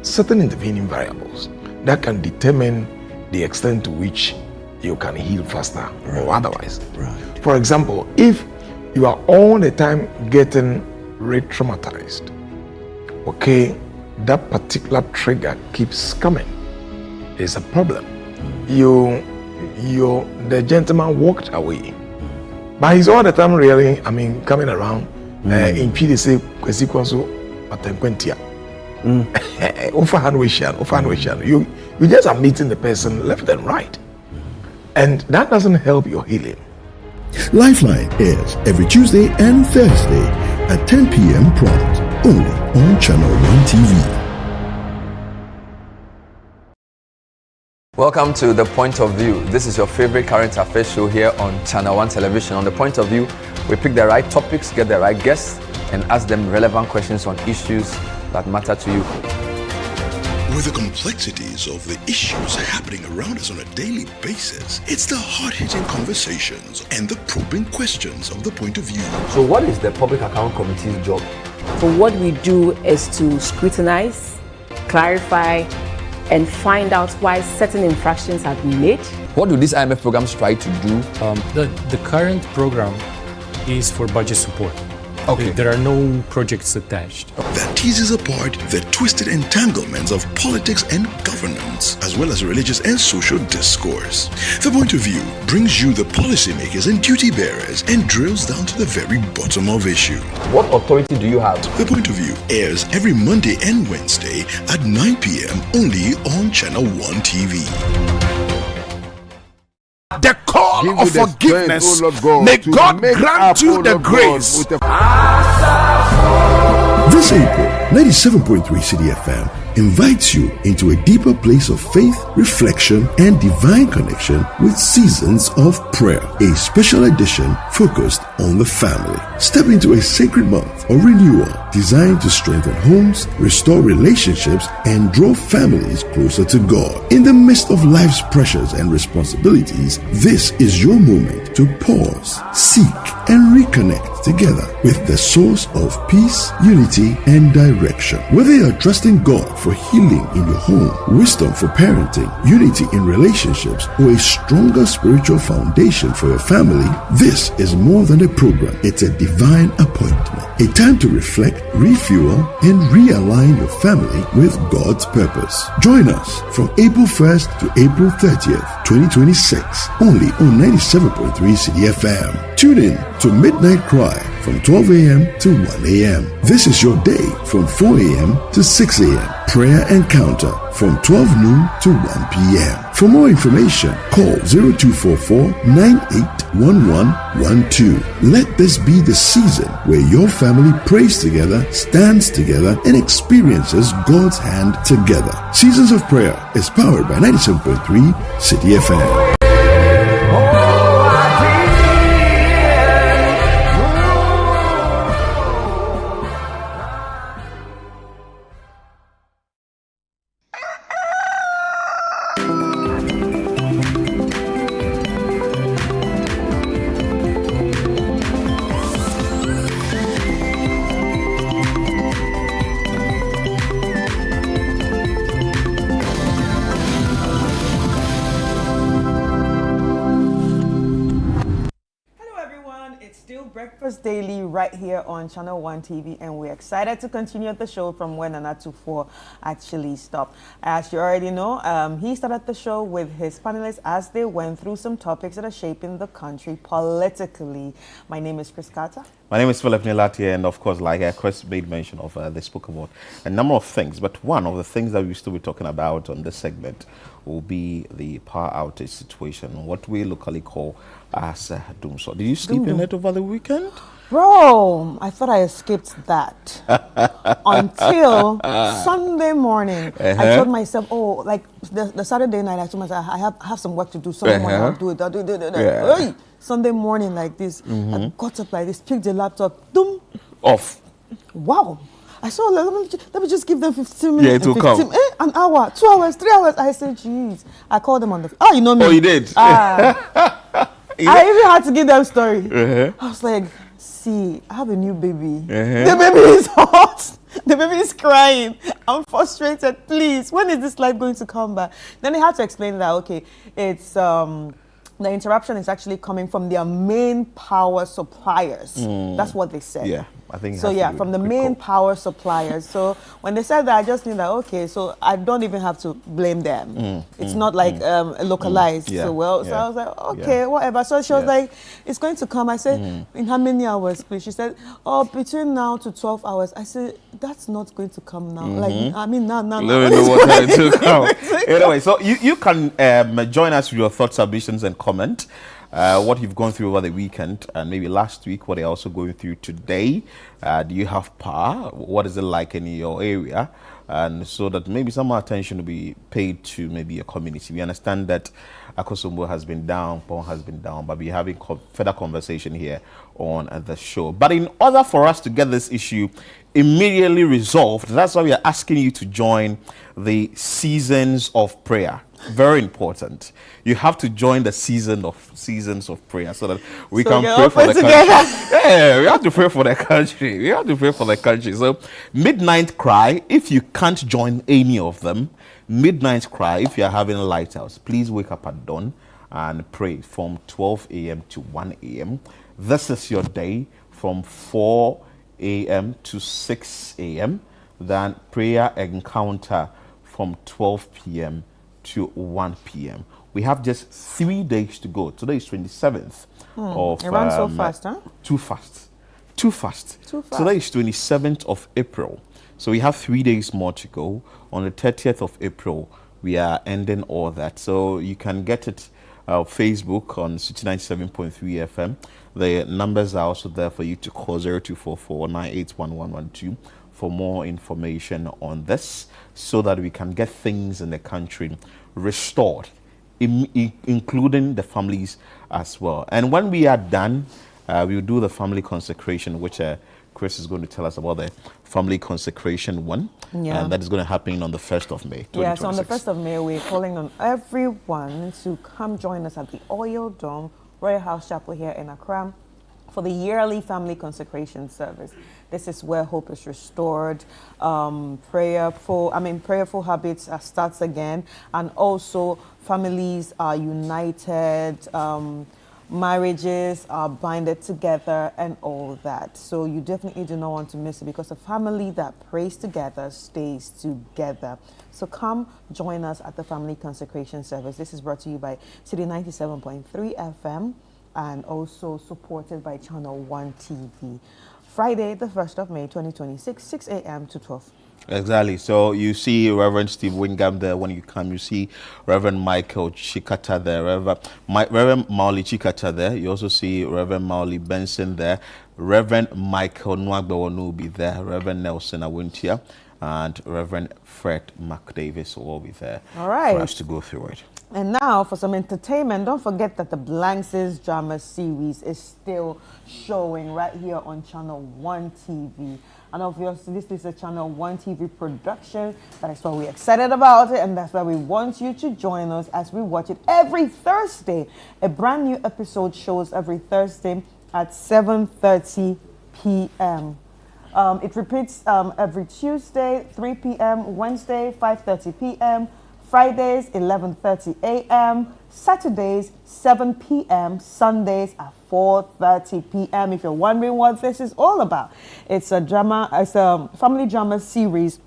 Certain intervening variables that can determine the extent to which you can heal faster or otherwise. For example, if you are all the time getting re-traumatized, okay, that particular trigger keeps coming. It's a problem. The gentleman walked away, but he's all the time really, coming around in PDC you just are meeting the person left and right, and that doesn't help your healing. Lifeline airs every Tuesday and Thursday at 10 p.m. prompt, only on Channel 1 TV. Welcome to The Point of View. This is your favorite current affairs show here on Channel 1 Television. On The Point of View, we pick the right topics, get the right guests, and ask them relevant questions on issues that matter to you. With the complexities of the issues happening around us on a daily basis, it's the hard-hitting conversations and the probing questions of The Point of View. So what is the Public Account Committee's job? So what we do is to scrutinize, clarify, and find out why certain infractions have been made. What do these IMF programs try to do? The current program is for budget support. Okay. There are no projects attached. That teases apart the twisted entanglements of politics and governance, as well as religious and social discourse. The Point of View brings you the policymakers and duty bearers and drills down to the very bottom of issues. What authority do you have? The Point of View airs every Monday and Wednesday at 9 p.m. only on Channel 1 TV. the call Give of you the forgiveness. strength, O Lord God, May to God make grant up, you O the Lord God, grace. with the This April, 97.3 City FM invites you into a deeper place of faith, reflection, and divine connection with Seasons of Prayer, a special edition focused on the family. Step into a sacred month of renewal designed to strengthen homes, restore relationships, and draw families closer to God. In the midst of life's pressures and responsibilities, this is your moment to pause, seek, and reconnect together with the source of peace, unity, and direction. Whether you're trusting God for healing in your home, wisdom for parenting, unity in relationships, or a stronger spiritual foundation for your family, this is more than a program. It's a divine appointment. A time to reflect, refuel, and realign your family with God's purpose. Join us from April 1st to April 30th, 2026, only on 97.3 City FM. Tune in to Midnight Cry from 12 a.m. to 1 a.m. This is your day from 4 a.m. to 6 a.m. Prayer Encounter from 12 noon to 1 p.m. For more information, call 0244-981112. Let this be the season where your family prays together, stands together, and experiences God's hand together. Seasons of Prayer is powered by 97.3 City FM. Breakfast Daily right here on Channel 1 TV, and we're excited to continue the show from where Nana 24 actually stopped. As you already know, he started the show with his panelists as they went through some topics that are shaping the country politically. My name is Chris Carter. My name is Philip Nilati, and of course, like Chris made mention of, they spoke about a number of things, but one of the things that we still be talking about on this segment will be the power outage situation, what we locally call as Doomsor. Did you sleep in it over the weekend? Bro, I thought I escaped that until Sunday morning. I told myself, oh, like the Saturday night, I told myself, I have some work to do. Sunday morning, I'll do it. Hey, Sunday morning like this, I got up like this, picked the laptop, boom, off. Wow. I saw, let me just give them 15 minutes. Yeah, it will come. An hour, 2 hours, 3 hours. I said, jeez. I called them on the phone. Oh, you know me. Oh, you did? I even had to give them story. I was like, see, I have a new baby. The baby is hot. The baby is crying. I'm frustrated. Please, when is this life going to come back? Then they had to explain that, okay, it's... the interruption is actually coming from their main power suppliers. That's what they said. Yeah, I think so. Yeah, from the main power suppliers. So when they said that, I just knew that, okay, so I don't even have to blame them. It's not like localized. Yeah, so well. So I was like, okay, whatever. So she was like, it's going to come. I said, in how many hours, please? She said, oh, between now to 12 hours. I said, that's not going to come now. Like, I mean, now. Let me know what time it will come. Anyway, so you can join us with your thoughts, submissions, and comment what you've gone through over the weekend and maybe last week, what you're also going through today. Do you have power? What is it like in your area? And so that maybe some more attention will be paid to maybe your community. We understand that Akosombo has been down, Pon has been down, but we're having further conversation here on the show. But in order for us to get this issue immediately resolved, that's why we are asking you to join the Seasons of Prayer. Very important. You have to join the Seasons of Prayer so that we can pray for the country. Yeah, we have to pray for the country. We have to pray for the country. So, Midnight Cry, if you can't join any of them, Midnight Cry, if you're having a lighthouse, please wake up at dawn and pray from 12 a.m. to 1 a.m. This is your day from 4 a.m. to 6 a.m. Then prayer encounter from 12 p.m. to 1 p.m. We have just 3 days to go. Today is 27th of... It runs so fast, huh? Too fast. Today is 27th of April. So we have 3 days more to go. On the 30th of April, we are ending all that. So you can get it Facebook on City 97.3 FM. The numbers are also there for you to call 0244 981112 for more information on this, so that we can get things in the country restored, including the families as well. And when we are done, we'll do the family consecration, which Chris is going to tell us about the family consecration one. Yeah. And that is going to happen on the 1st of May, 2026. Yeah, so on the 1st of May, we're calling on everyone to come join us at the Oil Dome Royal House Chapel here in Accra for the yearly family consecration service. This is where hope is restored, prayerful habits starts again, and also families are united, marriages are binded together, and all that. So you definitely do not want to miss it, because a family that prays together stays together. So come join us at the family consecration service. This is brought to you by City 97.3 FM and also supported by Channel 1 TV. Friday, the 1st of May, 2026, 6 a.m. to 12. Exactly. So you see Reverend Steve Wingham there. When you come, you see Reverend Michael Chikata there, Reverend Mauli Chikata there. You also see Reverend Mauli Benson there, Reverend Michael Nwagbewo will be there, Reverend Nelson Awuntia, and Reverend Fred McDavis will all be there. All right. For us to go through it. And now for some entertainment, don't forget that the Blanks' drama series is still showing right here on Channel 1 TV. And obviously this is a Channel 1 TV production. That is why we're excited about it, and that's why we want you to join us as we watch it every Thursday. A brand new episode shows every Thursday at 7:30 p.m. It repeats every Tuesday, 3 p.m., Wednesday, 5:30 p.m., Fridays, 11:30 a.m., Saturdays, 7 p.m., Sundays at 4:30 p.m. If you're wondering what this is all about, it's a family drama series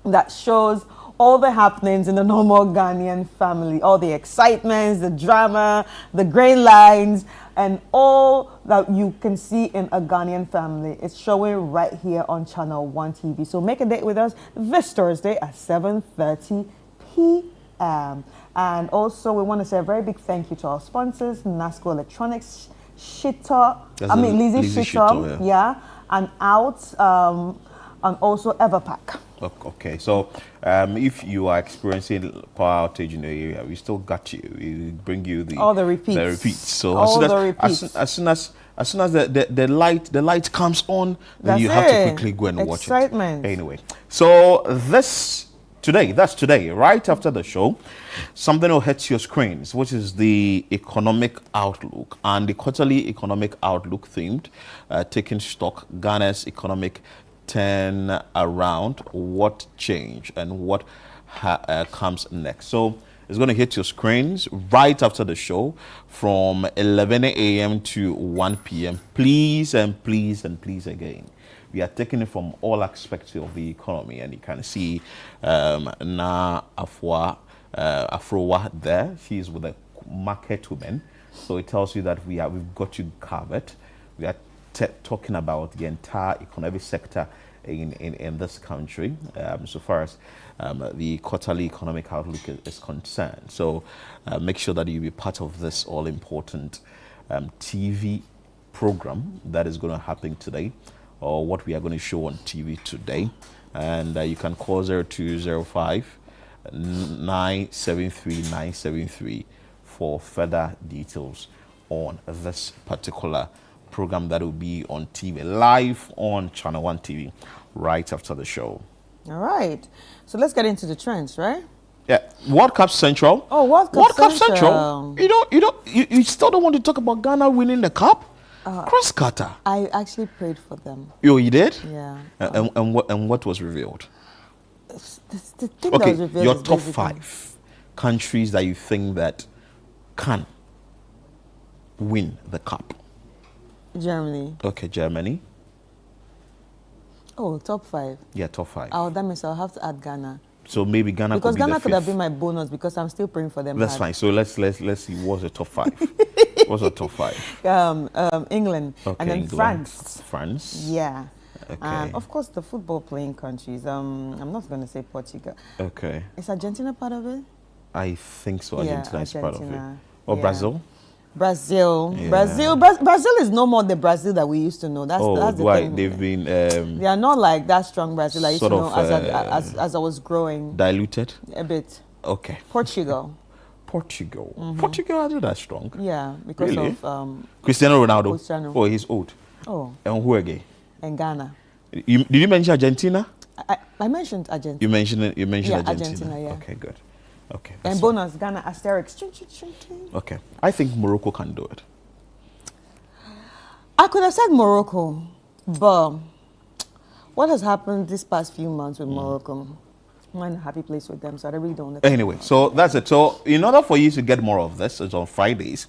that shows all the happenings in the normal Ghanaian family, all the excitements, the drama, the grey lines, and all that you can see in a Ghanaian family. It's showing right here on Channel 1 TV. So make a date with us this Thursday at 7:30 p.m. And also, we want to say a very big thank you to our sponsors, NASCO Electronics, Lizzie Shito, yeah, and Out, and also Everpack. Okay, so if you are experiencing power outage in the area, we still got you. We bring you all the repeats. The repeats. So as soon as the light comes on, then you have to quickly go and watch it. Anyway, so that's today, right after the show, something will hit your screens, which is the economic outlook, and the quarterly economic outlook themed, taking stock, Ghana's economic turn around, what change and what comes next. So it's going to hit your screens right after the show from 11 a.m. to 1 p.m. Please and please and please again. We are taking it from all aspects of the economy, and you can see Na Afrowa there. She is with a market woman, so it tells you that we've got you covered. We are talking about the entire economic sector in this country, so far as the quarterly economic outlook is concerned. So make sure that you be part of this all-important TV program that is going to happen today, or what we are going to show on TV today. And you can call 0205 973 973 for further details on this particular program that will be on TV, live on Channel 1 TV, right after the show. All right. So let's get into the trends, right? Yeah. World Cup Central. Oh, World Cup Central. You still don't want to talk about Ghana winning the cup? Cross Qatar. I actually prayed for them. You did? Yeah. And what was revealed? The thing that was revealed your is top basically 5 countries that you think that can win the cup. Germany. Okay, Germany. Oh, top 5. Yeah, top 5. Oh, that means I'll have to add Ghana. So maybe Ghana because could be Ghana the could have 5th. been my bonus, because I'm still praying for them. That's fine. So let's see what's the top 5. What's the top 5? England, Okay, and then England. France. France. Yeah. Okay. And of course the football playing countries. I'm not going to say Portugal. Okay. Is Argentina part of it? I think so. Argentina is part of it. Or Brazil? Brazil. Yeah. Brazil is no more the Brazil that we used to know. That's the why thing. they've been They are not like that strong Brazil I used to sort know of, as I was growing. diluted? A bit. Okay. Portugal. Portugal. Mhm. Portugal are they that strong? Yeah, because Really? of Cristiano Ronaldo. Cristiano. Oh, he's old. Oh. And who again? And Ghana. Did you mention Argentina? I mentioned Argentina. You mentioned Argentina. Argentina, yeah. Okay, good. Okay. And bonus, Ghana, Asterix. Okay. I think Morocco can do it. I could have said Morocco, but what has happened this past few months with Morocco? I'm in a happy place with them, so I really don't want to. Anyway, so that's it. So in order for you to get more of this, it's on Fridays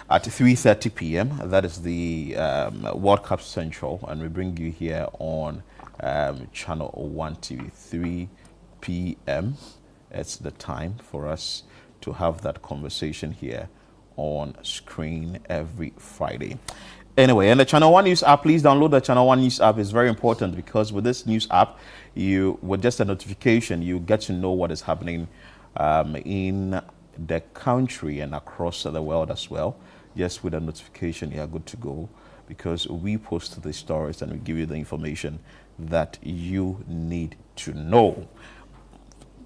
at 3:30 p.m. That is the World Cup Central, and we bring you here on Channel 1 TV, 3 p.m. It's the time for us to have that conversation here on screen every Friday. Anyway, and the Channel 1 News app, please download the Channel 1 News app. It's very important because with this news app, you, with just a notification, you get to know what is happening in the country and across the world as well. Just with a notification, you are good to go because we post the stories and we give you the information that you need to know.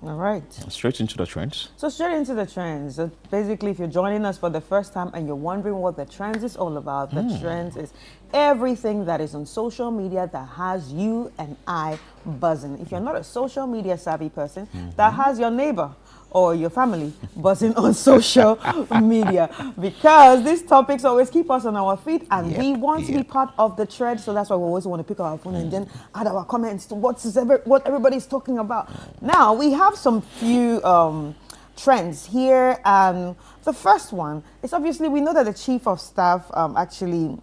All right. Straight into the trends. So straight into the trends. So basically, if you're joining us for the first time and you're wondering what the trends is all about, the trends is everything that is on social media that has you and I buzzing. If you're not a social media savvy person, that has your neighbor or your family buzzing on social media, because these topics always keep us on our feet and we want to be part of the thread. So that's why we always want to pick up our phone and then add our comments to what everybody's talking about. Now we have some few trends here, and the first one is obviously we know that the chief of staff actually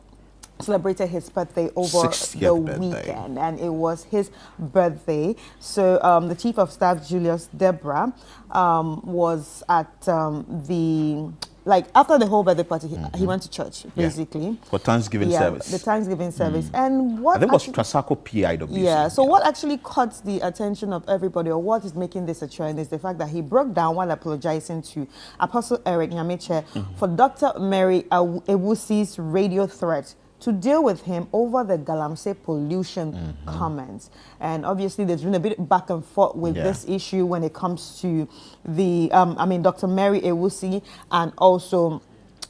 celebrated his birthday over the weekend, and it was his birthday. So the chief of staff, Julius Debra, was at after the whole birthday party, he went to church basically for Thanksgiving service. The Thanksgiving service, and what I think it was Trasacco PIWC. Yeah. So what actually caught the attention of everybody, or what is making this a trend, is the fact that he broke down while apologizing to Apostle Eric Nyamiche for Dr. Mary Ewusi's radio threat to deal with him over the Galamsey pollution comments. And obviously there's been a bit back and forth with this issue when it comes to the, Dr. Mary Ewusi, and also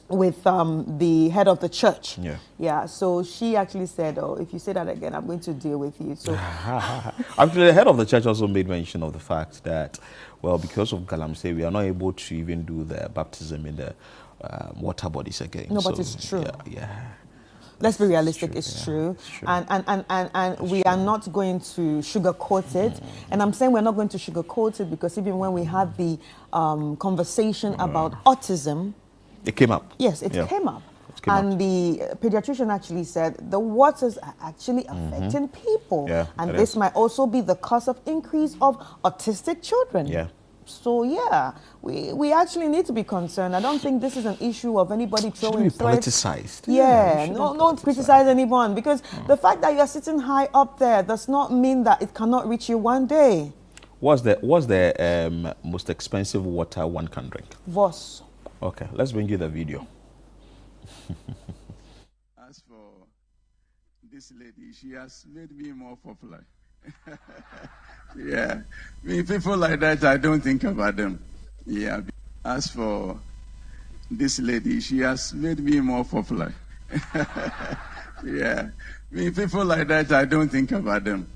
with the head of the church. Yeah, so she actually said, oh, if you say that again, I'm going to deal with you. So actually, the head of the church also made mention of the fact that, well, because of Galamsey, we are not able to even do the baptism in the water bodies again. No, but it's true. Yeah. Let's be realistic, it's true. And we are not going to sugarcoat it. And I'm saying we're not going to sugarcoat it because even when we had the conversation about autism, it came up. Yes, it came up. And the pediatrician actually said the waters are actually affecting people. And this might also be the cause of increase of autistic children. So we actually need to be concerned. I don't think this is an issue of anybody throwing threats. Politicized. Don't criticize anyone, because the fact that you are sitting high up there does not mean that it cannot reach you one day. What's the most expensive water one can drink? Voss. Okay, let's bring you the video. As for this lady, she has made me more popular. People like that, I don't think about them. As for this lady, she has made me more popular. People like that, I don't think about them.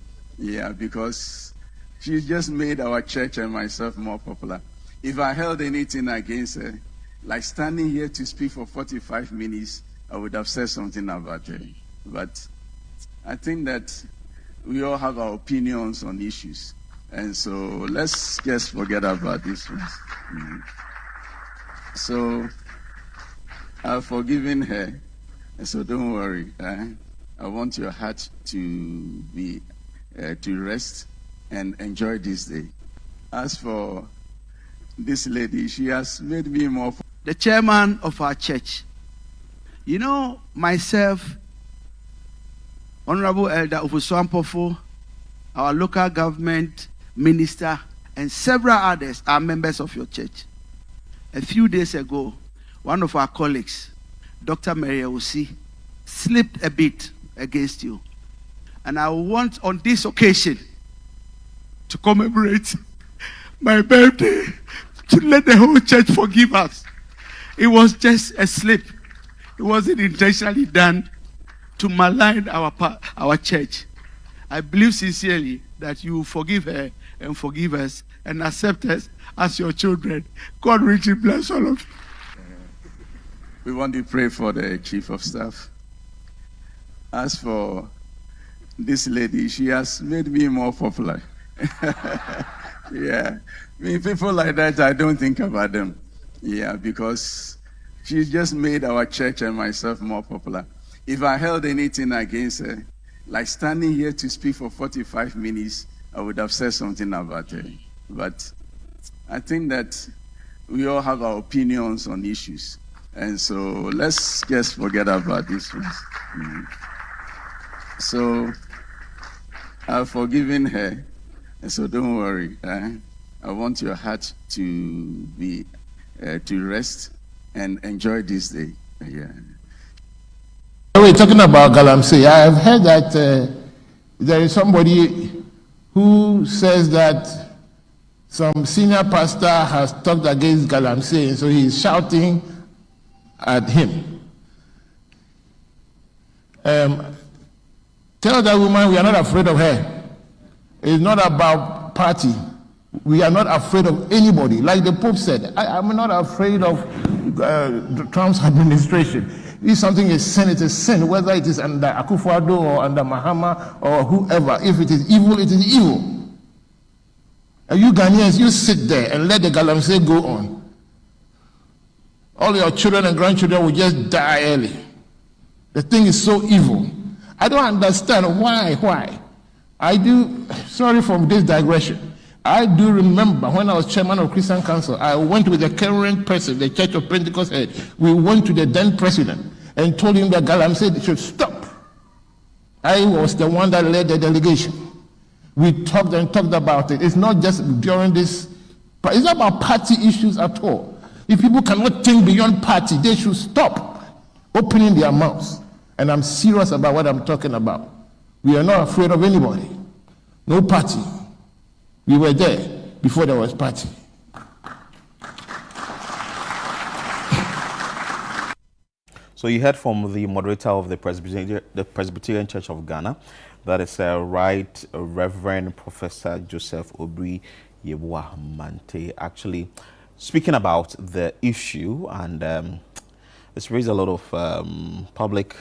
Because she just made our church and myself more popular. If I held anything against her, like standing here to speak for 45 minutes, I would have said something about her. But I think that we all have our opinions on issues. And so let's just forget about this one. So I've forgiven her. And so don't worry. I want your heart to be to rest and enjoy this day. As for this lady, she has made me more the chairman of our church. You know, myself, Honorable Elder Ofosu Ampofo, our local government minister, and several others are members of your church. A few days ago, one of our colleagues, Dr. Mary Ewusi, slipped a bit against you. And I want on this occasion to commemorate my birthday, to let the whole church forgive us. It was just a slip. It wasn't intentionally done to malign our church. I believe sincerely that you will forgive her and forgive us and accept us as your children. God richly bless all of you. We want to pray for the Chief of Staff. As for this lady, she has made me more popular. Yeah. I mean, people like that, I don't think about them. Yeah, because she just made our church and myself more popular. If I held anything against her, like standing here to speak for 45 minutes, I would have said something about her. But I think that we all have our opinions on issues. And so let's just forget about this one. So I've forgiven her. And so don't worry. I want your heart to be to rest and enjoy this day. Yeah. We're talking about Galamsey. I have heard that there is somebody who says that some senior pastor has talked against Galamsey, and so he's shouting at him. Tell that woman we are not afraid of her. It's not about party. We are not afraid of anybody. Like the Pope said, I'm not afraid of Trump's administration. If something is sin, it is sin, whether it is under Akufo-Addo or under Mahama or whoever. If it is evil, it is evil. And you Ghanaians, you sit there and let the Galamsey go on. All your children and grandchildren will just die early. The thing is so evil. I don't understand why. I do, sorry for this digression. I do remember when I was chairman of Christian Council, I went with the current president, the Church of Pentecost head. We went to the then president and told him that Galamsey should stop. I was the one that led the delegation. We talked and talked about it. It's not just during this, it's not about party issues at all. If people cannot think beyond party, they should stop opening their mouths. And I'm serious about what I'm talking about. We are not afraid of anybody. No party. We were there before there was party. So you heard from the moderator of the Presbyterian Church of Ghana, that is Right Reverend Professor Joseph Obri Yeboah Mante, actually speaking about the issue, and it's raised a lot of public,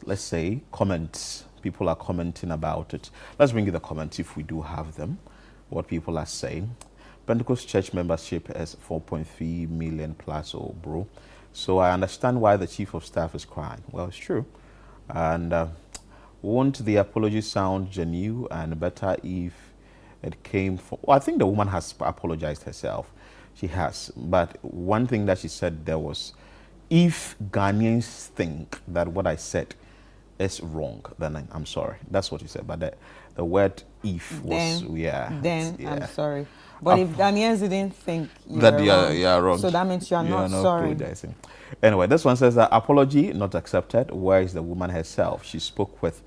let's say, comments. People are commenting about it. Let's bring you the comments if we do have them, what people are saying. Pentecost Church membership is 4.3 million plus, oh bro. So I understand why the Chief of Staff is crying. Well, it's true. And won't the apology sound genuine and better if it came from... Well, I think the woman has apologized herself. She has. But one thing that she said there was, if Ghanaians think that what I said is wrong, then I'm sorry. That's what she said. But the word if was, I'm sorry. But if Ghanaians didn't think you're wrong, so that means you're not sorry. Anyway, this one says that apology not accepted. Where is the woman herself? She spoke with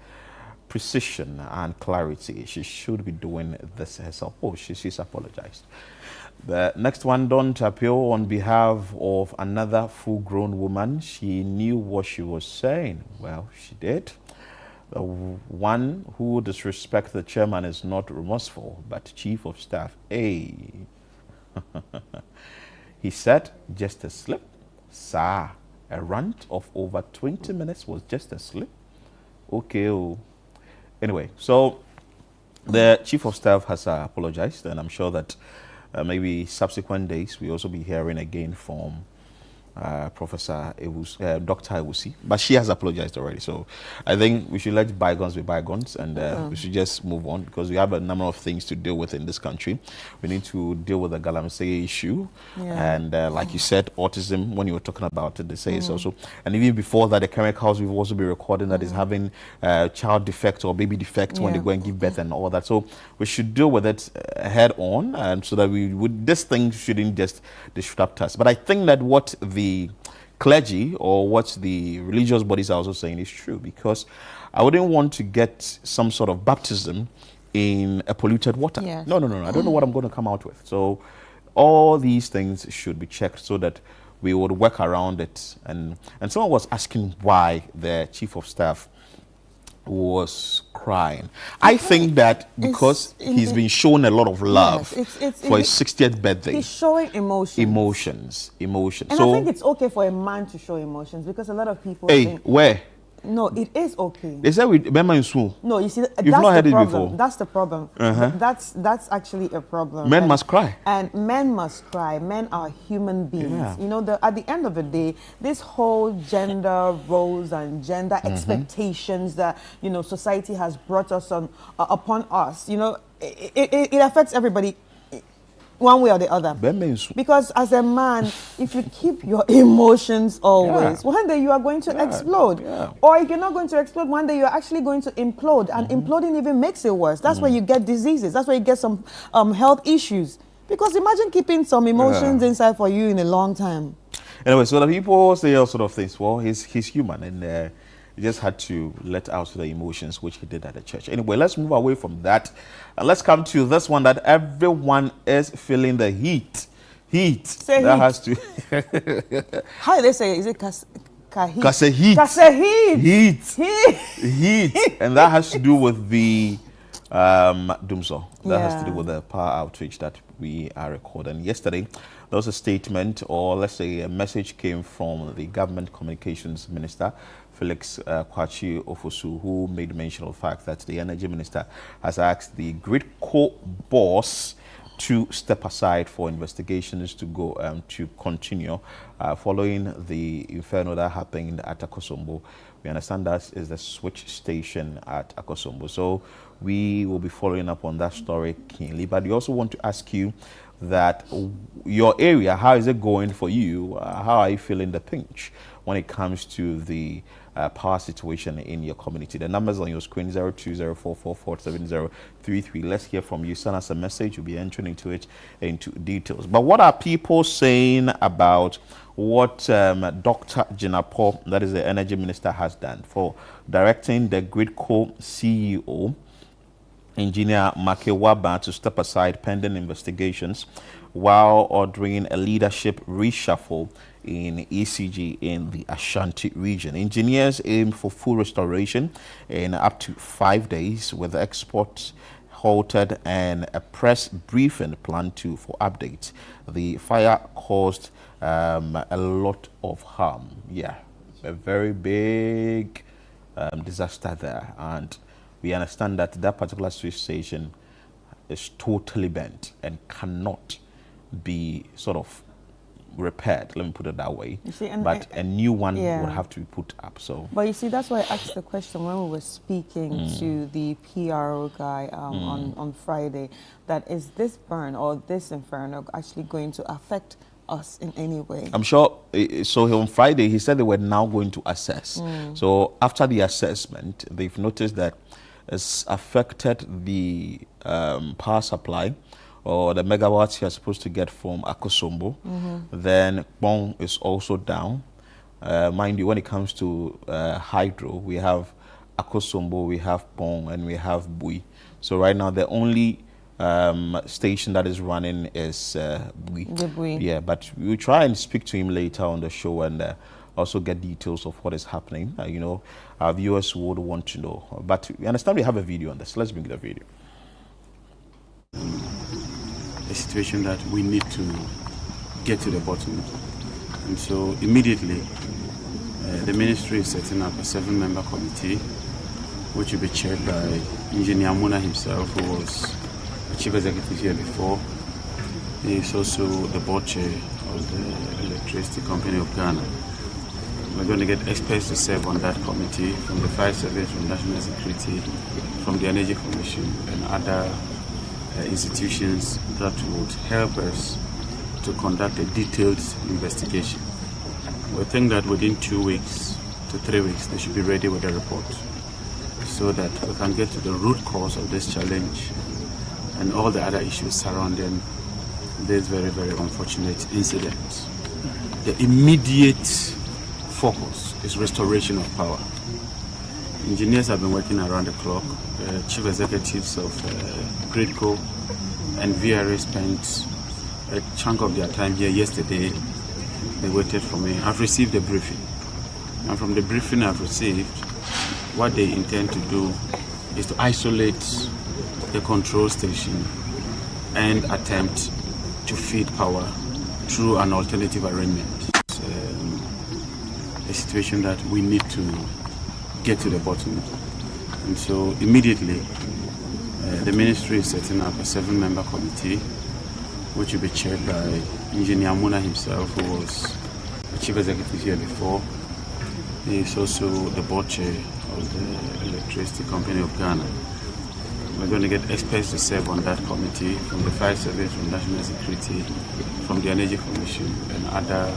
precision and clarity. She should be doing this herself. Oh, she's apologized. The next one, don't appeal on behalf of another full-grown woman. She knew what she was saying. Well, she did. The one who disrespects the chairman is not remorseful, but Chief of Staff. Hey. He said, just a slip. Sir, a rant of over 20 minutes was just a slip. Okay. Oh. Anyway, so the Chief of Staff has apologized, and I'm sure that maybe subsequent days we'll also be hearing again from Professor Dr. Ewusi, but she has apologized already. So I think we should let bygones be bygones, and we should just move on, because we have a number of things to deal with in this country. We need to deal with the Galamsey issue, and like you said, autism. When you were talking about it, they say it's also, and even before that, the chemicals we've also been recording that is having child defect or baby defect when they go and give birth and all that. So we should deal with it head on, and so that this thing shouldn't just disrupt us. But I think that what the clergy or what the religious bodies are also saying is true, because I wouldn't want to get some sort of baptism in a polluted water. Yes. No. I don't know what I'm going to come out with. So all these things should be checked so that we would work around it. And someone was asking why the chief of staff was crying. I think that because he's been shown a lot of love for his 60th birthday. He's showing emotions. Emotions. And so, I think it's okay for a man to show emotions, because a lot of people think... where? No, it is okay. They said with Bema Nsu. No, you see, You've that's not heard the it problem. before. That's the problem. That's actually a problem. Men must cry. And men must cry. Men are human beings. Yeah. You know, at the end of the day, this whole gender roles and gender expectations that, you know, society has brought us on upon us, you know, it affects everybody one way or the other. Because as a man, if you keep your emotions always, one day you are going to explode. Or if you're not going to explode, one day you're actually going to implode. And imploding even makes it worse. That's where you get diseases. That's where you get some health issues. Because imagine keeping some emotions inside for you in a long time. Anyway, so the people say all sort of things. Well, he's human, and he just had to let out the emotions, which he did at the church. Anyway, let's move away from that. And let's come to this one that everyone is feeling the heat. Say that heat. has to... How do they say? Is it kahit? Kasehit. Kasehit. Heat. And that has to do with the Dumso. That has to do with the power outage that we are recording. Yesterday, there was a statement, or let's say a message came from the Government Communications Minister, Felix Kwachi Ofosu, who made mention of the fact that the Energy Minister has asked the GridCo boss to step aside for investigations to go to continue following the inferno that happened at Akosombo. We understand that is the switch station at Akosombo. So we will be following up on that story keenly. But we also want to ask you that your area, how is it going for you? How are you feeling the pinch when it comes to the power situation in your community? The numbers on your screen, 0204447033. Let's hear from you. Send us a message. We'll be entering into details. But what are people saying about what Dr. Jinapor, that is the Energy Minister, has done for directing the GridCo CEO, Engineer Makewaba, to step aside pending investigations while ordering a leadership reshuffle in ECG in the Ashanti region? Engineers aim for full restoration in up to 5 days, with exports halted and a press briefing planned for updates. The fire caused a lot of harm. Yeah, a very big disaster there, and we understand that that particular switch station is totally bent and cannot be sort of repaired, let me put it that way. You see, but a new one would have to be put up. So, but you see, that's why I asked the question when we were speaking to the PRO guy on Friday, that is this burn or this inferno actually going to affect us in any way? I'm sure. So on Friday, he said they were now going to assess. So after the assessment, they've noticed that it's affected the power supply, or the megawatts you're supposed to get from Akosombo. Then Bong is also down. Mind you, when it comes to hydro, we have Akosombo, we have Bong, and we have Bui. So right now, the only station that is running is Bui. The Bui. Yeah, but we'll try and speak to him later on the show and also get details of what is happening. You know, our viewers would want to know. But we understand we have a video on this. Let's bring the video. A situation that we need to get to the bottom of. And so immediately, the ministry is setting up a 7-member committee, which will be chaired by Engineer Muna himself, who was the chief executive here before. He is also the board chair of the Electricity Company of Ghana. We're going to get experts to serve on that committee from the Fire Service, from National Security, from the Energy Commission, and other institutions that would help us to conduct a detailed investigation. We think that within 2 weeks to 3 weeks they should be ready with a report so that we can get to the root cause of this challenge and all the other issues surrounding this very, very unfortunate incident. The immediate focus is restoration of power. Engineers have been working around the clock. Chief executives of Gridco and VRA spent a chunk of their time here yesterday. They waited for me. I've received a briefing. And from the briefing I've received, what they intend to do is to isolate the control station and attempt to feed power through an alternative arrangement. It's a situation that we need to get to the bottom. And so immediately, the ministry is setting up a 7-member committee, which will be chaired by Engineer Muna himself, who was the chief executive here before. He is also the board chair of the Electricity Company of Ghana. We're going to get experts to serve on that committee from the Fire Service, from National Security, from the Energy Commission, and other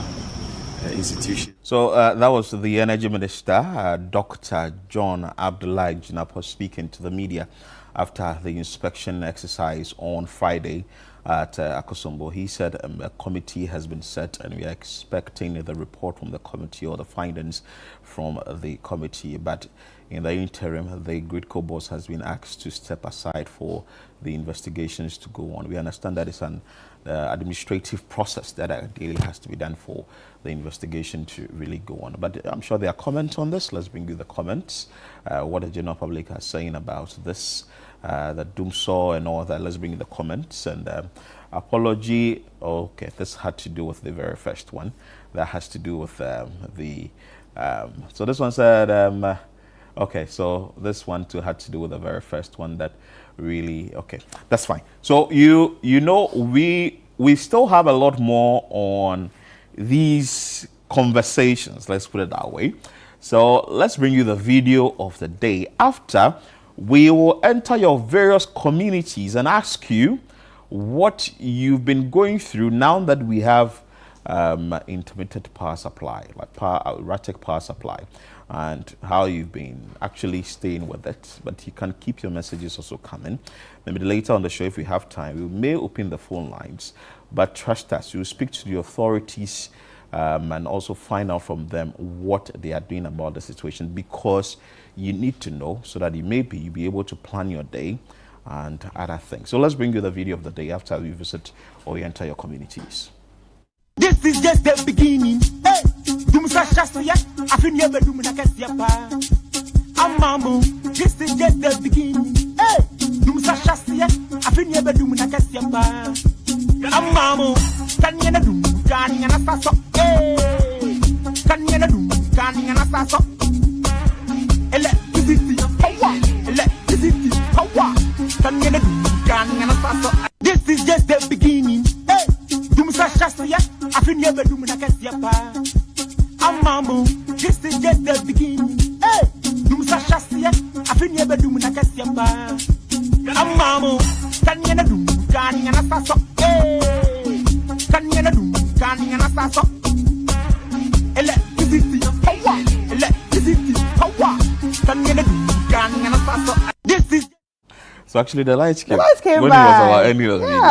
institutions. So that was the Energy Minister, Dr. John Abdullahi Jinapor, speaking to the media after the inspection exercise on Friday at Akosombo. He said a committee has been set and we are expecting the report from the committee or the findings from the committee. But in the interim, the Gridco boss has been asked to step aside for the investigations to go on. We understand that it's an administrative process that ideally has to be done for the investigation to really go on. But I'm sure there are comments on this. Let's bring you the comments. What the general public are saying about this, the Dumso and all that. Let's bring you the comments. And apology. Okay, this had to do with the very first one. That has to do with so this one said, okay, so this one too had to do with the very first one that really, okay, that's fine. So you know, we still have a lot more on these conversations, let's put it that way. So let's bring you the video of the day. After, we will enter your various communities and ask you what you've been going through now that we have intermittent power supply, like erratic power supply, and how you've been actually staying with it. But you can keep your messages also coming. Maybe later on the show, if we have time, we may open the phone lines. But trust us, you'll speak to the authorities and also find out from them what they are doing about the situation, because you need to know so that you'll be able to plan your day and other things. So let's bring you the video of the day after we visit or you enter your communities. This is just the beginning. Hey, Dumsa Shastria, I feel never do Munakasiapa. Amamu, this is just the beginning. Hey, Dumsa Shastria, I feel never do Munakasiapa. Amamu, Tanyana Dum, Tanyana Sasso. Hey, Tanyana Dum, Tanyana Sasso. Electricity, power, electricity, power. Tanyana Dum, Tanyana Sasso. This is just the beginning. Hey, Dumsa Shastria. I feel never do Munakasiapa. Amamu, this is just the beginning. Hey, Dumsa Shastria, I feel never do Munakasiapa. Amamu, Tanyana Dum, Tanyana Sasso. Hey, Tanyana Dum, Tanyana Sasso. Electricity, power, electricity, power. Tanyana Dum, Tanyana Sasso. This is. So actually, the lights came. The lights came when back. It was our end of the video.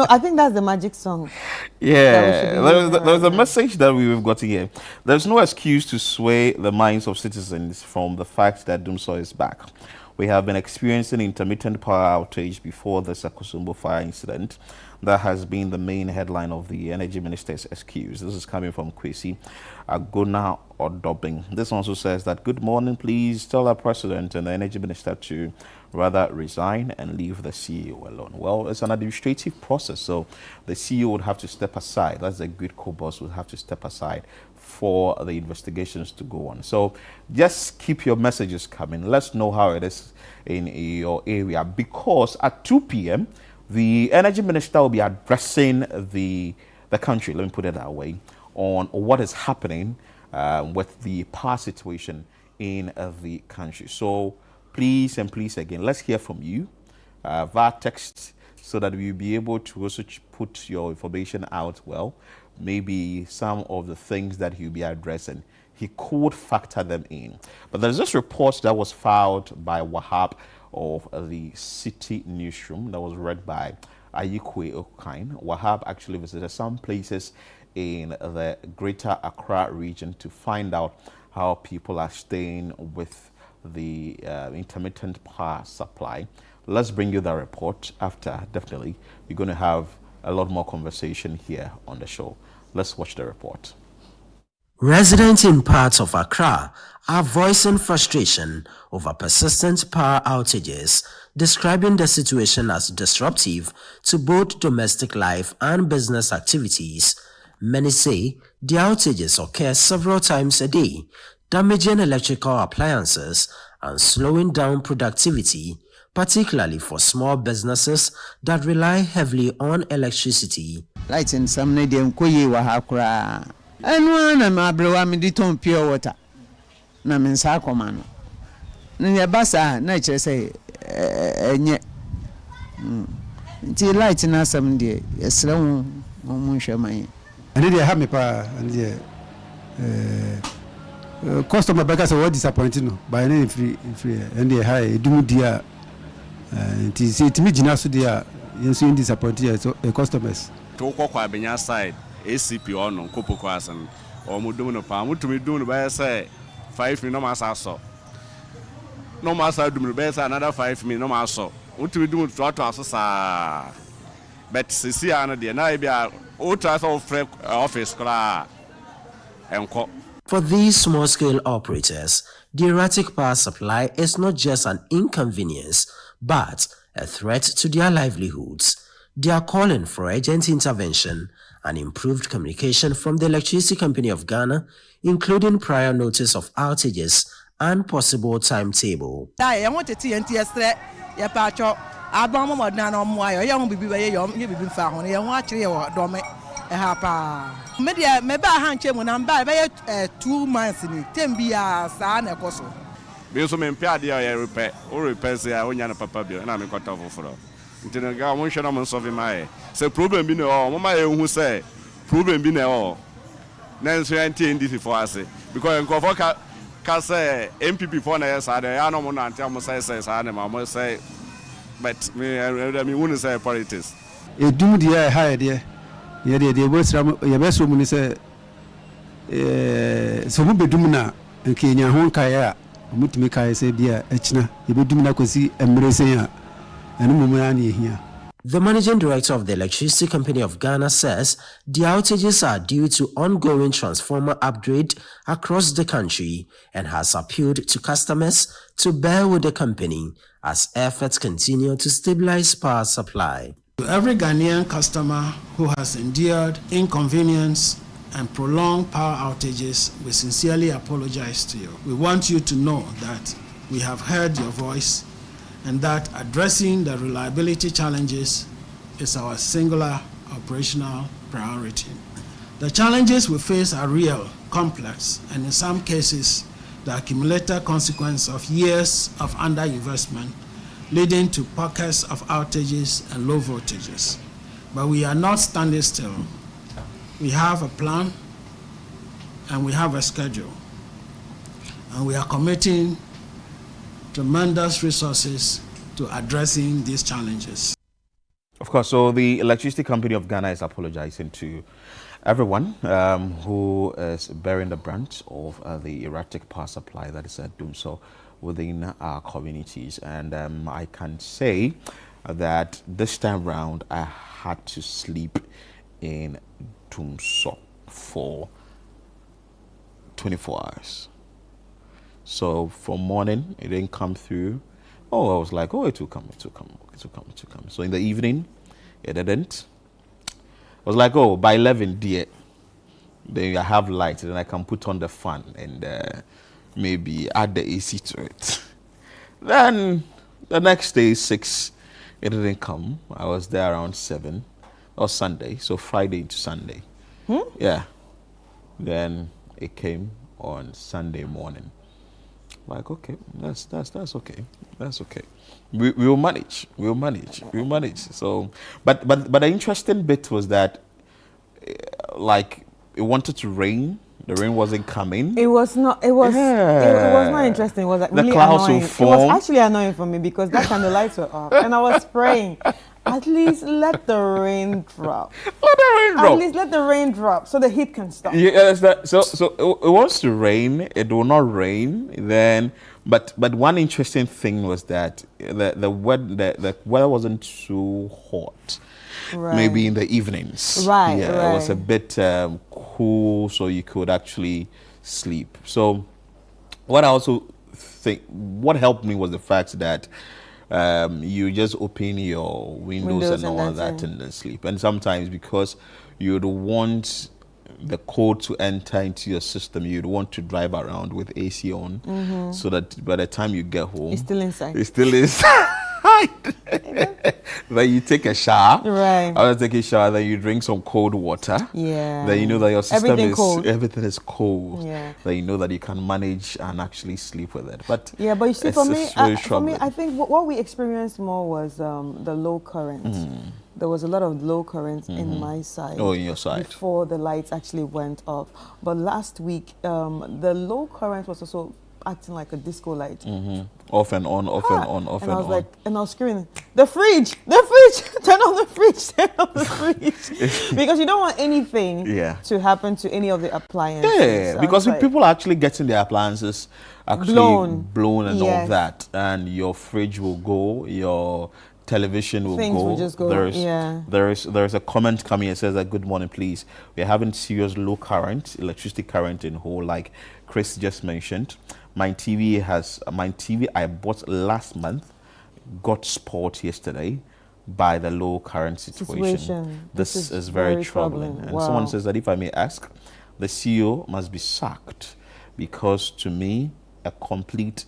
I think that's the magic song. Yeah, there's a message that we've got here. There's no excuse to sway the minds of citizens from the fact that Dumso is back. We have been experiencing intermittent power outage before the Akosombo fire incident. That has been the main headline of the Energy Minister's excuse. This is coming from Kwesi Agona Odobing. This also says that, good morning, please tell our president and the Energy Minister to rather resign and leave the CEO alone. Well, it's an administrative process, so the CEO would have to step aside. That's the Gridco boss would have to step aside for the investigations to go on. So just keep your messages coming. Let's know how it is in your area, because at 2 p.m., the Energy Minister will be addressing the country, let me put it that way, on what is happening with the power situation in the country. So please and please again, let's hear from you via text so that we'll be able to also put your information out well. Maybe some of the things that he'll be addressing, he could factor them in. But there's this report that was filed by Wahab of the City Newsroom that was read by Ayikwe Okain. Wahab actually visited some places in the Greater Accra region to find out how people are staying with the intermittent power supply. Let's bring you that report after. Definitely, we're going to have a lot more conversation here on the show. Let's watch the report. Residents in parts of Accra are voicing frustration over persistent power outages, describing the situation as disruptive to both domestic life and business activities. Many say the outages occur several times a day, damaging electrical appliances and slowing down productivity, particularly for small businesses that rely heavily on electricity. Lights in some Nadian Koye Wahakura. And one of my brother, me diton pure water. Na mensa komano. Nya basa na che say enye. Nti light na some dey yesra wo mo hweman. And they have me pa and the customer back say what disappointing no by any free and they high do dia nti say timi gina so dia yenso disappointed so customers. To kokwa benya side ACP on Kopoko asan or Muduno Pam to me doing by say 5 minutes no mass no mass do me best another 5 minutes no mass what to be doing to us but see another day now be a office and for these small-scale operators, the erratic power supply is not just an inconvenience, but a threat to their livelihoods. They are calling for urgent intervention and improved communication from the Electricity Company of Ghana, including prior notice of outages and possible timetable. I want to TNT yesterday. Ya pacho abamo modna no moyo ya ho bibi baye yo ye bibi fa ho ya ho akire ye wo do me e ha pa me de me ba ha nche mu na ba baye 2 months ni tembia sa na ekoso be so me mpia de ya repair say onya na papa bi na me kwata foforo ntino ga mo hwe na mo solve my say problem bi na o mo ma ye hu say problem bi na o na nso ya NDC for ase because enko for ka say MPP for na yes ade ya no mo na antia mo say sa na ma mo say but me wouldn't say politics edum dia ha de ye de bo sra ye be so mu ni say so mu bedum na nke nya ho nkae a mutumi kae say bia akina ye bedum na kosi emresen a enu mu na na ehia. The managing director of the Electricity Company of Ghana says the outages are due to ongoing transformer upgrade across the country and has appealed to customers to bear with the company as efforts continue to stabilize power supply. To every Ghanaian customer who has endured inconvenience and prolonged power outages, we sincerely apologize to you. We want you to know that we have heard your voice and that addressing the reliability challenges is our singular operational priority. The challenges we face are real, complex, and in some cases, the accumulated consequence of years of underinvestment, leading to pockets of outages and low voltages. But we are not standing still. We have a plan and we have a schedule. And we are committing tremendous resources to addressing these challenges. Of course, so the Electricity Company of Ghana is apologizing to everyone who is bearing the brunt of the erratic power supply that is doing so within our communities. And I can say that this time round I had to sleep in Tumso for 24 hours. So from morning, it didn't come through. Oh, I was like, oh, it will come. So in the evening, it didn't. I was like, oh, by 11, dear, then I have light, then I can put on the fan and maybe add the AC to it. Then the next day, 6, it didn't come. I was there around 7 or Sunday, so Friday into Sunday. Yeah. Then it came on Sunday morning. Like, okay, that's okay. That's okay. We will manage. So, but the interesting bit was that, like, it wanted to rain. The rain wasn't coming. It was not. It was not interesting. It was like really clouds annoying. will form. It was actually annoying for me because that time the lights were off and I was praying. At least let the rain drop. Let the rain drop. At least let the rain drop so the heat can stop. Yes, so it wants to rain. It will not rain then. But one interesting thing was that the weather wasn't too hot. Right. Maybe in the evenings. Right. Yeah, right. It was a bit cool, so you could actually sleep. So what I also think, what helped me was the fact that you just open your windows and all that and then sleep. And sometimes because you'd want the cold to enter into your system, you'd want to drive around with AC on, so that by the time you get home, It's still inside. It's still inside. Then you take a shower. Right. After taking a shower, then you drink some cold water. Yeah. Then you know that your system everything is cold. Yeah. Then you know that you can manage and actually sleep with it. But yeah, but you see, it's for me, troubling. I think what we experienced more was the low current. There was a lot of low current in my side. Oh, in your side. Before the lights actually went off. But last week, the low current was also acting like a disco light. Off and on, off and on, off and I was on. like, and I was screaming, the fridge, turn on the fridge, turn on the fridge. Because you don't want anything to happen to any of the appliances. Yeah, So because like, people are actually getting their appliances actually blown and all that. And your fridge will go, your television will Things go. will just go, There is a comment coming. It says that good morning, please. We're having serious low current, electricity current in whole, like Chris just mentioned. My TV I bought last month got spoiled yesterday by the low current situation. This is very troubling. And someone says that if I may ask, the CEO must be sacked because to me a complete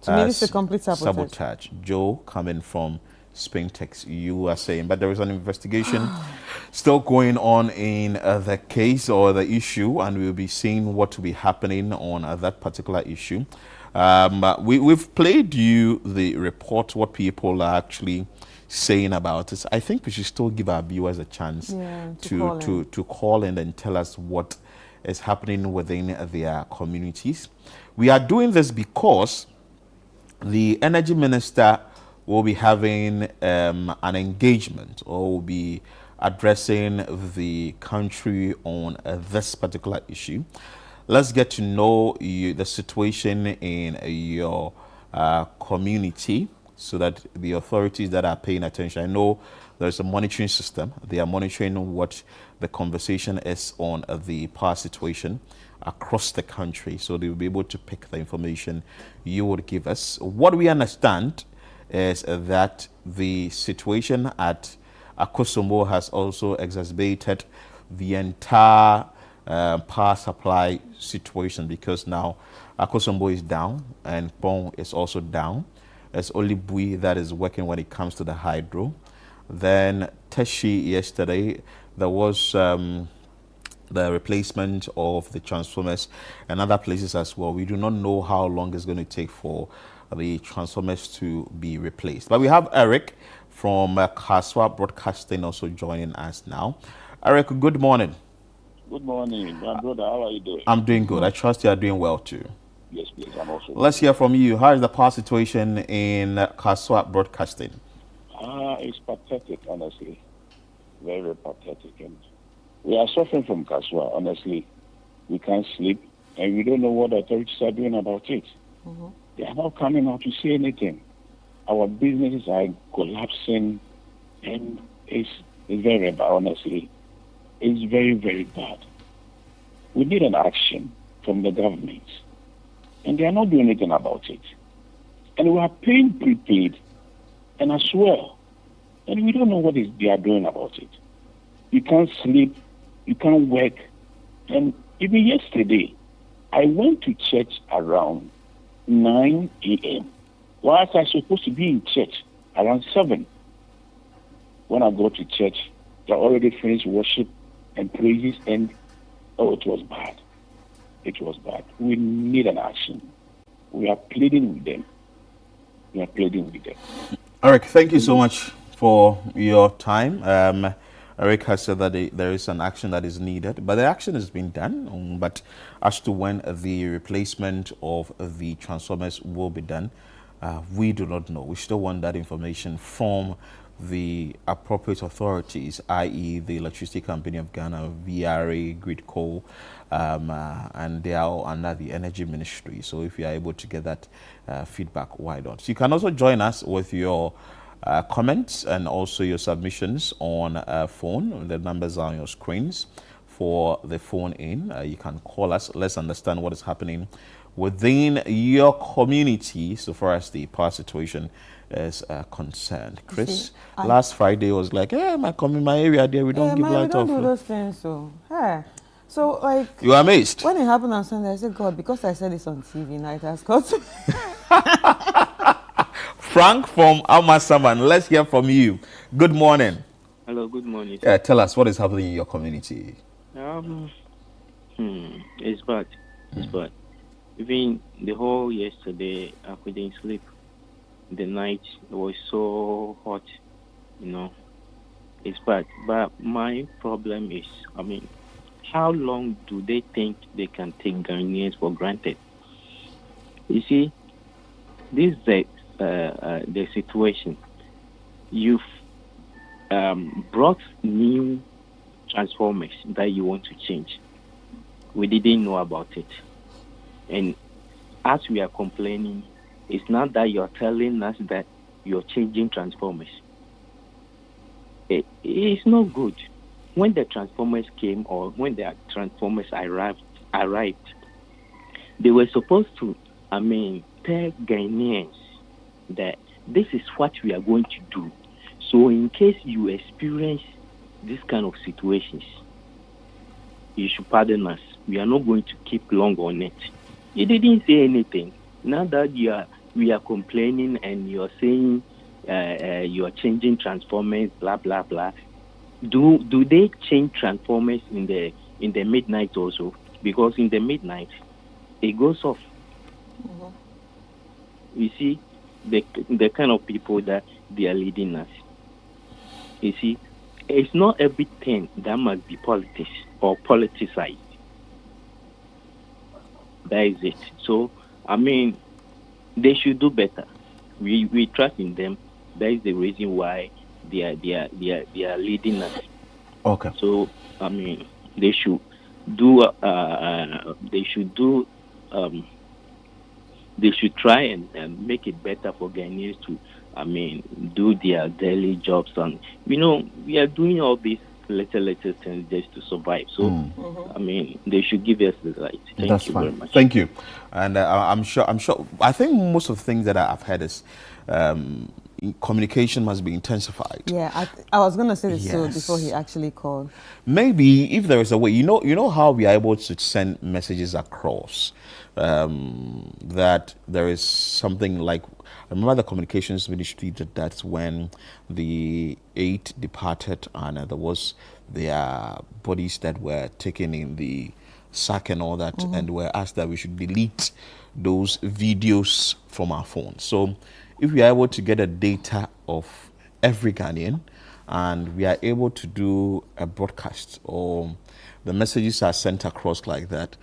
sabotage. Joe coming from Spintex, you are saying, but there is an investigation still going on in the case or the issue, and we'll be seeing what will be happening on that particular issue. We've played you the report, what people are actually saying about it. I think we should still give our viewers a chance to call in and tell us what is happening within their communities. We are doing this because the Energy Minister will be having an engagement or will be addressing the country on this particular issue. Let's get to know the situation in your community so that the authorities that are paying attention, I know there's a monitoring system. They are monitoring what the conversation is on the power situation across the country. So they will be able to pick the information you would give us. What we understand is that the situation at Akosombo has also exacerbated the entire power supply situation, because now Akosombo is down and Pong is also down. It's only Bui that is working when it comes to the hydro. Then Teshi yesterday, there was the replacement of the transformers and other places as well. We do not know how long it's going to take for the transformers to be replaced. But we have Eric from Kaswa Broadcasting also joining us now. Eric, good morning. Good morning, my brother. How are you doing? I'm doing good. I trust you are doing well too. Yes, please. I'm also. Let's hear from you. How is the power situation in Kaswa Broadcasting? It's pathetic, honestly. Very, very pathetic. And we are suffering from Kaswa, honestly. We can't sleep, and we don't know what the authorities are doing about it. They are not coming out to say anything. Our businesses are collapsing, and it's very bad, honestly. It's very, very bad. We need an action from the government, and they are not doing anything about it. And we are paying prepaid and as well, and we don't know what they are doing about it. You can't sleep, you can't work, and even yesterday, I went to church around 9 a.m. whilst I was supposed to be in church around 7. When I go to church, they already finished worship and praises, and it was bad. It was bad. We need an action. We are pleading with them. Eric, thank you so much for your time. Eric has said that there is an action that is needed, but the action has been done. But as to when the replacement of the transformers will be done, we do not know. We still want that information from the appropriate authorities, i.e. the Electricity Company of Ghana, VRA, Gridco, and they are all under the Energy Ministry. So if you are able to get that feedback, why not? So you can also join us with your comments and also your submissions on phone. The numbers are on your screens for the phone in. You can call us. Let's understand what is happening within your community so far as the power situation is concerned. Chris, last Friday was like, hey, my area there, we don't give light off. We don't do those things, so. Hey. So, like... You are amazed? When it happened on Sunday, I said, God, because I said this on TV, now it has got to... Frank from Amasaman, let's hear from you. Good morning. Hello, good morning. Tell us what is happening in your community. It's bad. It's bad. Even the whole yesterday, I couldn't sleep. The night was so hot, It's bad. But my problem is, how long do they think they can take Ghanaians for granted? You see, this is the situation. You've brought new transformers that you want to change. We didn't know about it. And as we are complaining, it's not that you're telling us that you're changing transformers. It's not good. When the transformers came or when the transformers arrived, they were supposed to, tell Ghanaians that this is what we are going to do. So in case you experience this kind of situations, you should pardon us. We are not going to keep long on it. You didn't say anything. Now that we are complaining and you're saying you're changing transformers, blah blah blah. Do they change transformers in the midnight also? Because in the midnight it goes off. Mm-hmm. You see the kind of people that they are leading us. You see, it's not everything that must be politics or politicized. That is it. So they should do better. We trust in them. That is the reason why they are leading us. Okay. So they should do. They should try and make it better for Ghanaians to, do their daily jobs. And we are doing all these little things just to survive. So, they should give us the right. Thank you very much. Thank you. And I'm sure. I think most of the things that I've heard is communication must be intensified. Yeah, I was going to say this too before he actually called. Maybe if there is a way, you know how we are able to send messages across. That there is something like, I remember the communications ministry did that when the 8 departed and there was their bodies that were taken in the sack and all that, and were asked that we should delete those videos from our phones. So if we are able to get a data of every Ghanaian and we are able to do a broadcast or the messages are sent across like that,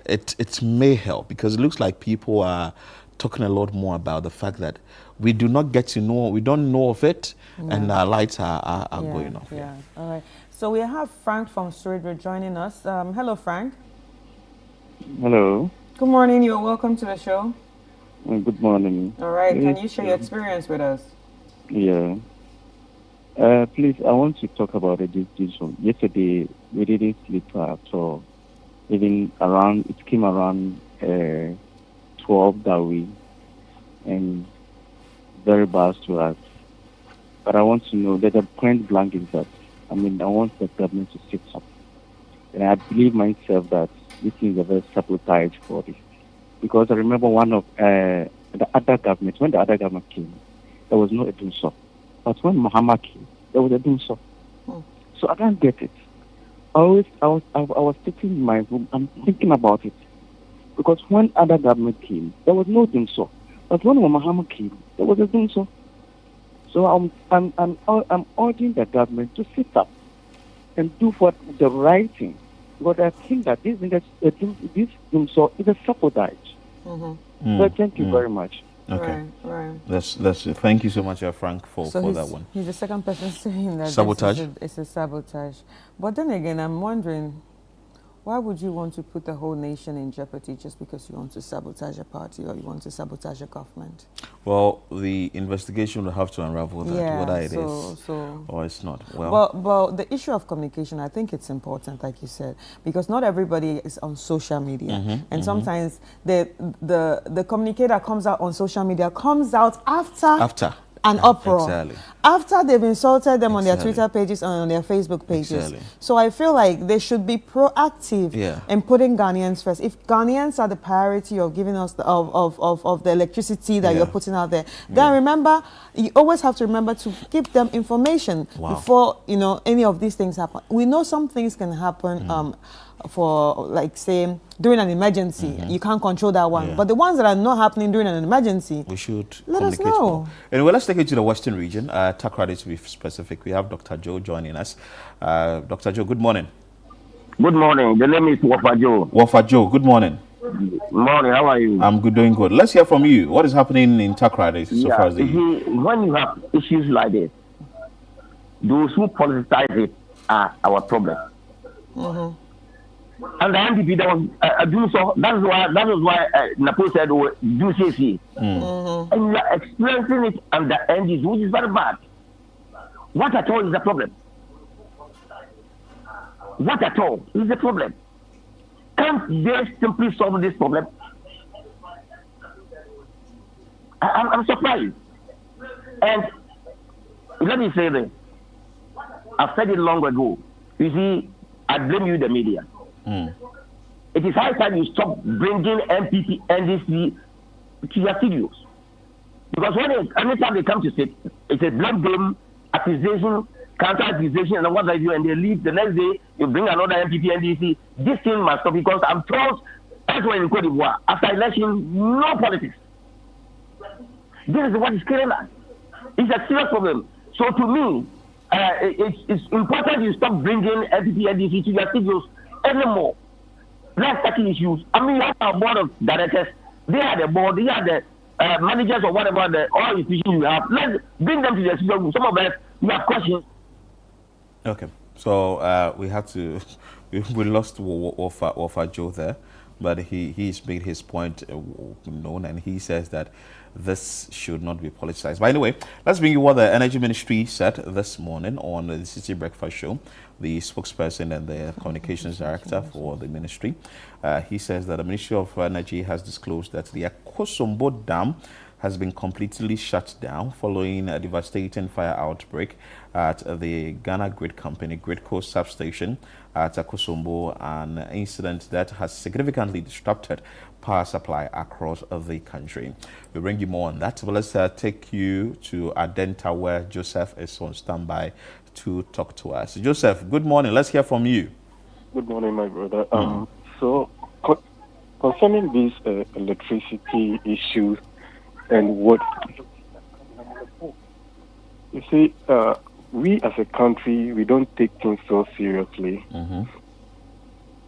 it may help, because it looks like people are talking a lot more about the fact that we do not get to know, we don't know of it, and our lights are going off. Yeah. All right. So we have Frank from Stridra joining us. Hello, Frank. Hello. Good morning. You're welcome to the show. Good morning. All right. Can you share your experience with us? Yeah. Please, I want to talk about this decision. Yesterday, we didn't sleep at all. Even it came around 12 that week, and very bad to us. But I want to know that the point blank is that, I want the government to sit up. And I believe myself that this is a very sabotage for this. Because I remember one of the other government, when the other government came, there was no Edunso. But when Muhammad came, there was Edunso. So I don't get it. I was sitting in my room, I'm thinking about it. Because when other government came, there was no Edunso. But when Muhammad came, there was Edunso. So I'm urging the government to sit up and do what the right thing. But I think that this Edunso is a sabotage. So thank you very much. Okay. Right. That's thank you so much, Frank, for that one. He's the second person saying that Sabotage. It's a sabotage. But then again, I'm wondering, why would you want to put the whole nation in jeopardy just because you want to sabotage a party or you want to sabotage a government? Well, the investigation will have to unravel that, whether it is or it's not. Well, the issue of communication, I think it's important, like you said, because not everybody is on social media. And sometimes the communicator comes out on social media, comes out after an uproar. Exactly. After they've insulted them on their Twitter pages and on their Facebook pages. Exactly. So I feel like they should be proactive in putting Ghanaians first. If Ghanaians are the priority of giving us of the electricity that you're putting out there, then remember, you always have to remember to give them information before any of these things happen. We know some things can happen for, like, say, during an emergency. You can't control that one. But the ones that are not happening during an emergency, we should let us know. More. Anyway, let's take it to the Western region. Takoradi, to be specific. We have Dr. Joe joining us. Dr. Joe, good morning. Good morning. The name is Wofa Joe. Wofa Joe, good morning. Morning, how are you? I'm good, doing good. Let's hear from you. What is happening in Takoradi so far as when you have issues like this, those who politicize it are our problem. And the MPP that was doing so, that is why Napo said, do CC. And we are experiencing it under NGs, which is very bad. What at all is the problem? What at all is the problem? Can't they simply solve this problem? I'm surprised. And let me say this. I've said it long ago. You see, I blame you, the media. It is high time you stop bringing MPP, NDC to your studios. Because anytime they come to sit, it's a blood game, accusation, counter-accusation, and what have you, and they leave. The next day, you bring another MPP, NDC. This thing must stop because I'm told that's why in Cote d'Ivoire, after election, no politics. This is what is killing us. It's a serious problem. So to me, it's important you stop bringing MPP, NDC to your studios anymore. Let's tackle issues. I mean, you have our board of directors. They are the board. They are the managers or whatever all institutions you have. Let's bring them to the studio. Some of us, we have questions. Okay, so we had to. We lost Wofa Joe there, but he's made his point known, and he says that this should not be politicized. But anyway, let's bring you what the Energy Ministry said this morning on the City Breakfast Show. The spokesperson and the communications director for the ministry, he says that the Ministry of Energy has disclosed that the Akosombo Dam has been completely shut down following a devastating fire outbreak at the Ghana Grid Company Gridco substation at Akosombo, an incident that has significantly disrupted power supply across the country. We'll bring you more on that, but let's take you to Adenta, where Joseph is on standby to talk to us. Joseph, good morning. Let's hear from you. Good morning, my brother. So, concerning these electricity issues and what you see, we as a country, we don't take things so seriously.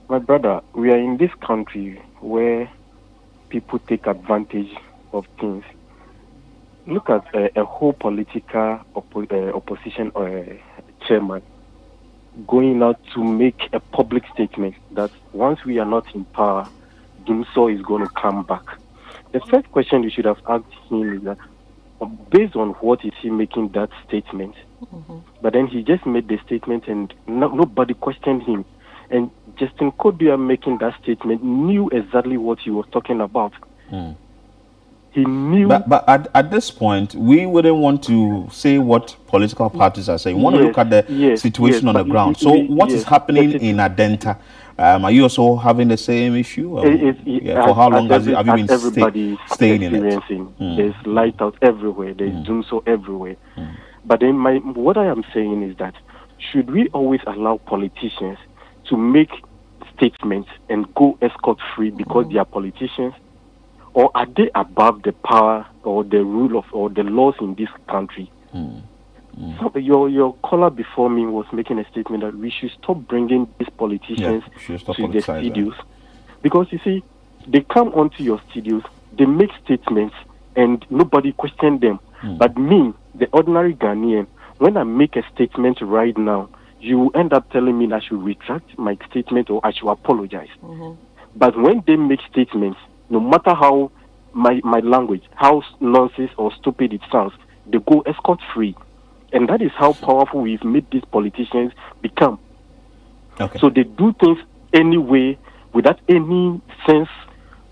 My brother, we are in this country where people take advantage of things. Look at a whole political opposition chairman going out to make a public statement that once we are not in power, Dumso is going to come back. The first question you should have asked him is that, based on what is he making that statement? But then he just made the statement and nobody questioned him. And Justin Kodia making that statement knew exactly what he was talking about. He knew. But at this point, we wouldn't want to say what political parties are saying. We want to look at the situation on the ground. So what is happening in Adenta? Are you also having the same issue? For how long have you been staying in it? There's light out everywhere. There's Dumso everywhere. But then what I am saying is that should we always allow politicians to make statements and go escort-free because they are politicians? Or are they above the power or the rule of or the laws in this country? So your caller before me was making a statement that we should stop bringing these politicians to the studios. Because you see, they come onto your studios, they make statements, and nobody questioned them. But me, the ordinary Ghanaian, when I make a statement right now, you end up telling me that I should retract my statement or I should apologize. But when they make statements, no matter how my language, how nonsense or stupid it sounds, they go escort-free. And that is how powerful we've made these politicians become. Okay. So they do things anyway, without any sense,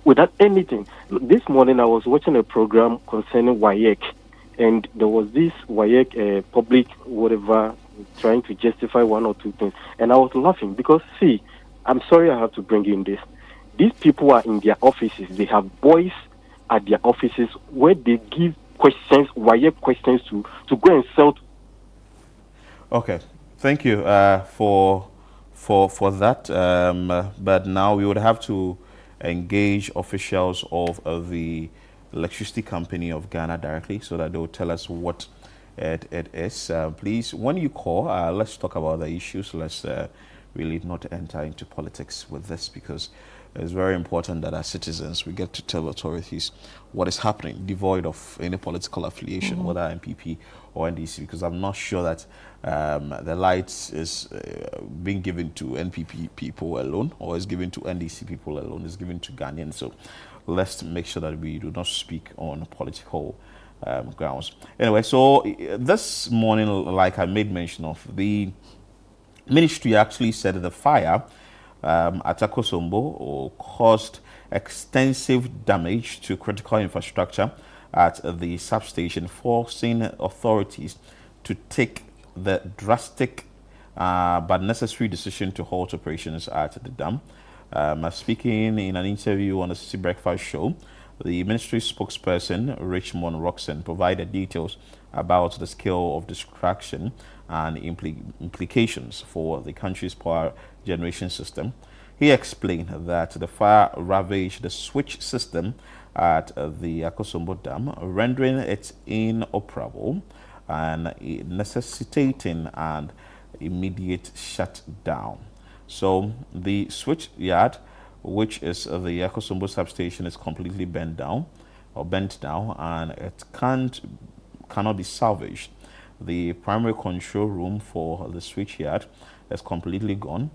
without anything. This morning I was watching a program concerning WAEC, and there was this WAEC public whatever trying to justify one or two things. And I was laughing because, see, I'm sorry I have to bring in this. These people are in their offices. They have boys at their offices where they give questions, WAEC questions to go and sell. Okay, thank you for that. But now we would have to engage officials of the Electricity Company of Ghana directly so that they will tell us what it is. Please, when you call, let's talk about the issues. Let's really not enter into politics with this, because it's very important that as citizens we get to tell authorities what is happening, devoid of any political affiliation, whether MPP or NDC, because I'm not sure that the light is being given to NPP people alone, or is given to NDC people alone. It's given to Ghanaians. So let's make sure that we do not speak on political grounds. Anyway, so this morning, like I made mention of, the ministry actually said that the fire at Akosombo caused extensive damage to critical infrastructure at the substation, forcing authorities to take the drastic but necessary decision to halt operations at the dam. Speaking in an interview on the City Breakfast Show, the ministry spokesperson, Richmond Roxon, provided details about the scale of destruction and implications for the country's power generation system. He explained that the fire ravaged the switch system at the Akosombo Dam, rendering it inoperable and necessitating an immediate shutdown. So the switch yard, which is the Akosombo substation, is completely bent down, and it cannot be salvaged. The primary control room for the switch yard is completely gone.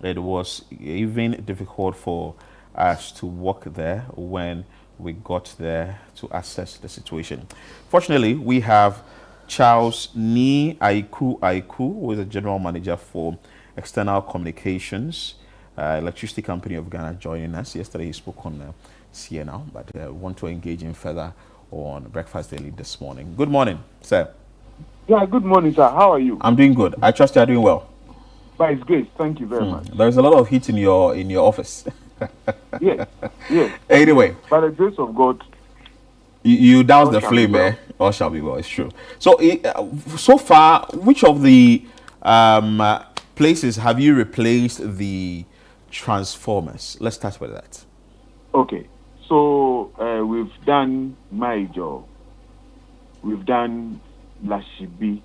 It was even difficult for us to walk there when we got there to assess the situation. Fortunately, we have Charles Ni Aiku, who is the General Manager for External Communications, Electricity Company of Ghana, joining us. Yesterday he spoke on CNL, but I want to engage him further on Breakfast Daily this morning. Good morning, sir. Yeah, good morning, sir. How are you? I'm doing good. I trust you are doing well. By His grace, thank you very much. There's a lot of heat in your office. Yes. Anyway, by the grace of God, you douse the flame, well. All shall be well. It's true. So, so far, which of the places have you replaced the transformers? Let's start with that. Okay. So we've done Maijo. We've done Lashibi.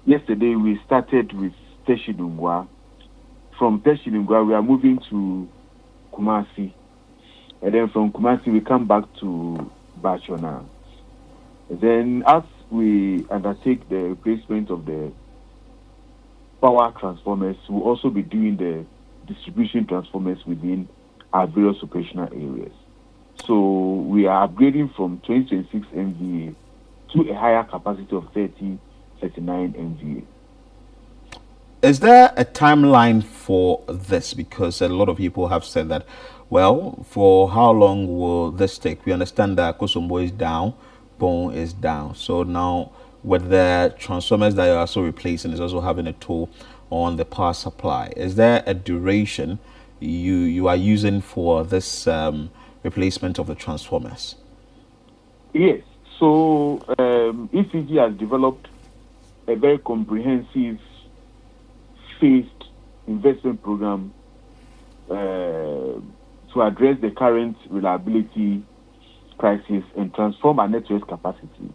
Yesterday we started with Teshidungwa. From Teshidungwa we are moving to Kumasi. And then from Kumasi we come back to Bachona. And then as we undertake the replacement of the power transformers, we'll also be doing the distribution transformers within our various operational areas. So we are upgrading from 2026 MVA to a higher capacity of 39 MVA. Is there a timeline for this? Because a lot of people have said that, well, for how long will this take? We understand that Akosombo is down, Bone is down. So now with the transformers that you're also replacing is also having a toll on the power supply. Is there a duration you are using for this replacement of the transformers? Yes. So ECG has developed a very comprehensive phased investment program to address the current reliability crisis and transform our network capacity.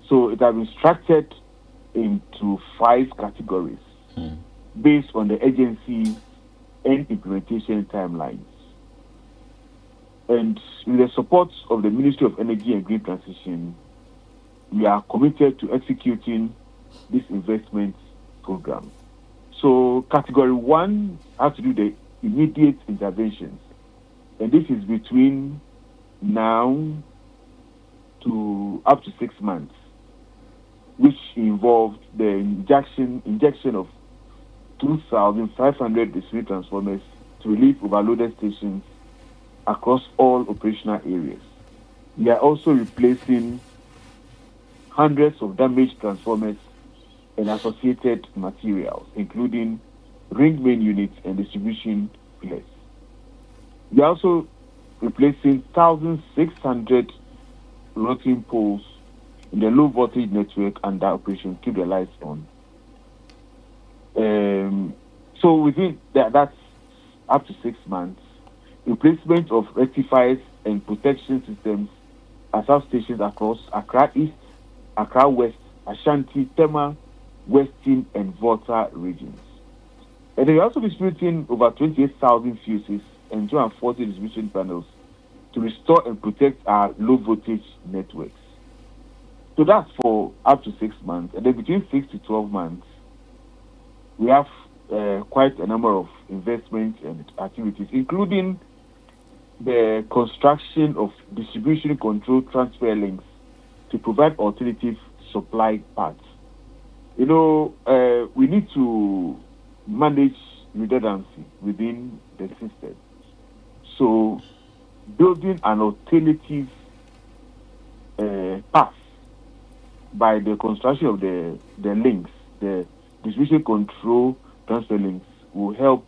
So it has been structured into 5 categories based on the agency and implementation timelines. And with the support of the Ministry of Energy and Green Transition, we are committed to executing this investment program. So category 1 has to do the immediate interventions. And this is between now to up to 6 months, which involved the injection of 2,500 district transformers to relieve overloaded stations across all operational areas. We are also replacing hundreds of damaged transformers and associated materials, including ring main units and distribution pillars. We are also replacing 1,600 routing poles in the low voltage network under Operation Keep the Lights On. So within that's up to 6 months. Replacement of rectifiers and protection systems at substations across Accra East, Accra West, Ashanti, Tema, Western, and Volta regions. And they are also distributing over 28,000 fuses and 240 distribution panels to restore and protect our low voltage networks. So that's for up to 6 months. And then between 6 to 12 months, we have quite a number of investments and activities, including the construction of distribution control transfer links to provide alternative supply paths. You know, we need to manage redundancy within the system. So building an alternative path by the construction of the links, the distribution control transfer links, will help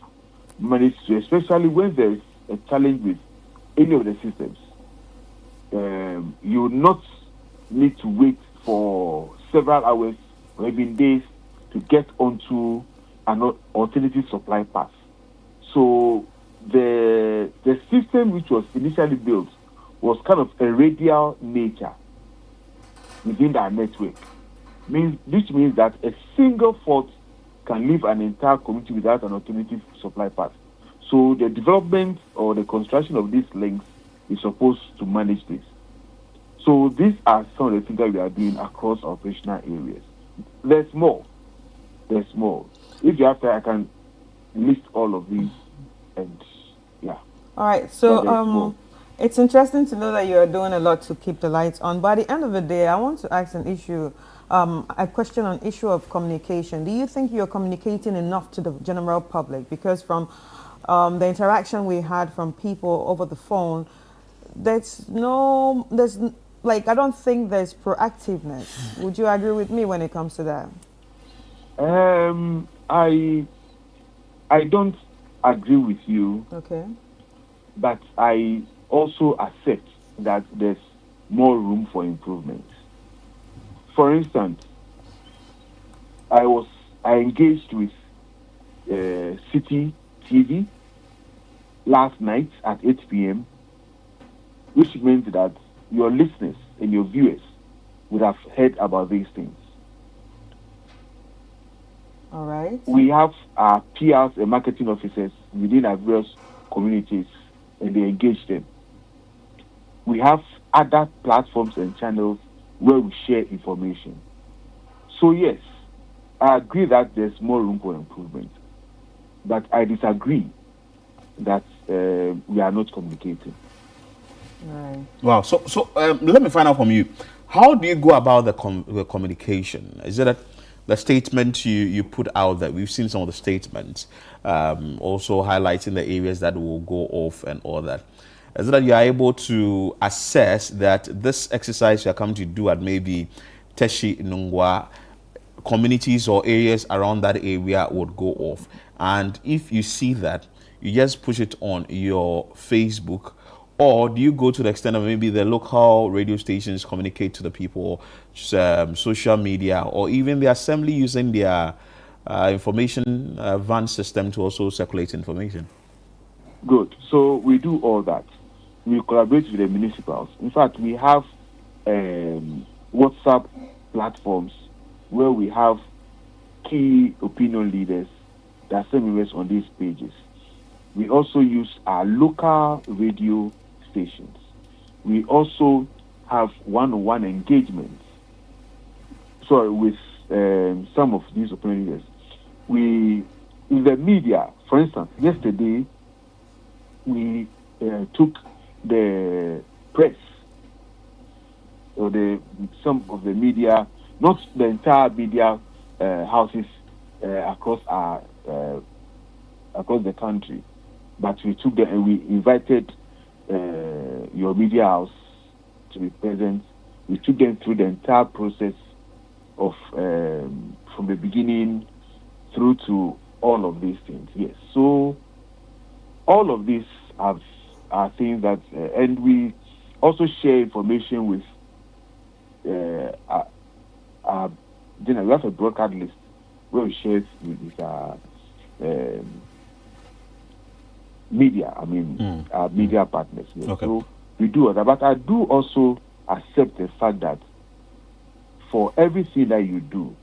manage, especially when there is a challenge with any of the systems. You will not need to wait for several hours or even days to get onto an alternative supply path. So the system which was initially built was kind of a radial nature within our network. Which means that a single fault can leave an entire community without an alternative supply path. So the development or the construction of these links is supposed to manage this. So these are some of the things that we are doing across our operational areas. There's more. If you have time, I can list all of these, and yeah. All right. So it's interesting to know that you are doing a lot to keep the lights on. But at the end of the day, I want to ask a question on issue of communication. Do you think you're communicating enough to the general public? Because from the interaction we had from people over the phone, I don't think there's proactiveness. Would you agree with me when it comes to that? I don't agree with you. Okay. But I also accept that there's more room for improvement. For instance, I engaged with City TV last night at 8 p.m., which meant that your listeners and your viewers would have heard about these things. All right. We have our PRs and marketing officers within our various communities, and they engage them. We have other platforms and channels where we share information. So yes, I agree that there's more room for improvement, but I disagree that we are not communicating. Right. Wow. So let me find out from you. How do you go about the communication? Is it that the statement you put out that we've seen some of the statements, also highlighting the areas that will go off and all that? Is it that you are able to assess that this exercise you are coming to do at maybe Teshie Nungua, communities or areas around that area would go off? And if you see that, you just push it on your Facebook, or do you go to the extent of maybe the local radio stations communicate to the people, social media, or even the assembly using their information van system to also circulate information? Good. So we do all that. We collaborate with the municipals. In fact, we have WhatsApp platforms where we have key opinion leaders that send messages on these pages. We also use our local radio stations. We also have one-on-one engagements. With some of these opinion leaders. We, in the media, for instance, yesterday we took the press or some of the media, not the entire media houses across the country, but we took them and we invited your media house to be present. We took them through the entire process of from the beginning through to all of these things. Yes. So all of these are things that, and we also share information with we have a broadcast list where we share with our media. I mean, our media partners. Yes. Okay. So we do that, but I do also accept the fact that for everything that you do,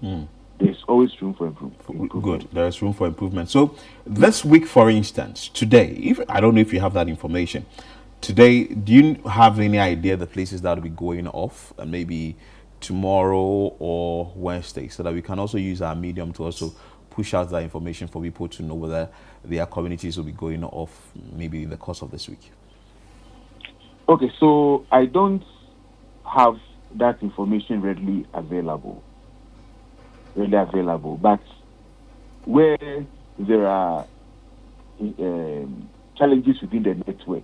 there's always room for improvement. Good. There is room for improvement. So this week, for instance, today, I don't know if you have that information. Today, do you have any idea the places that will be going off, and maybe tomorrow or Wednesday, so that we can also use our medium to also push out that information for people to know whether their communities will be going off maybe in the course of this week? Okay, so I don't have that information readily available, but where there are challenges within the network,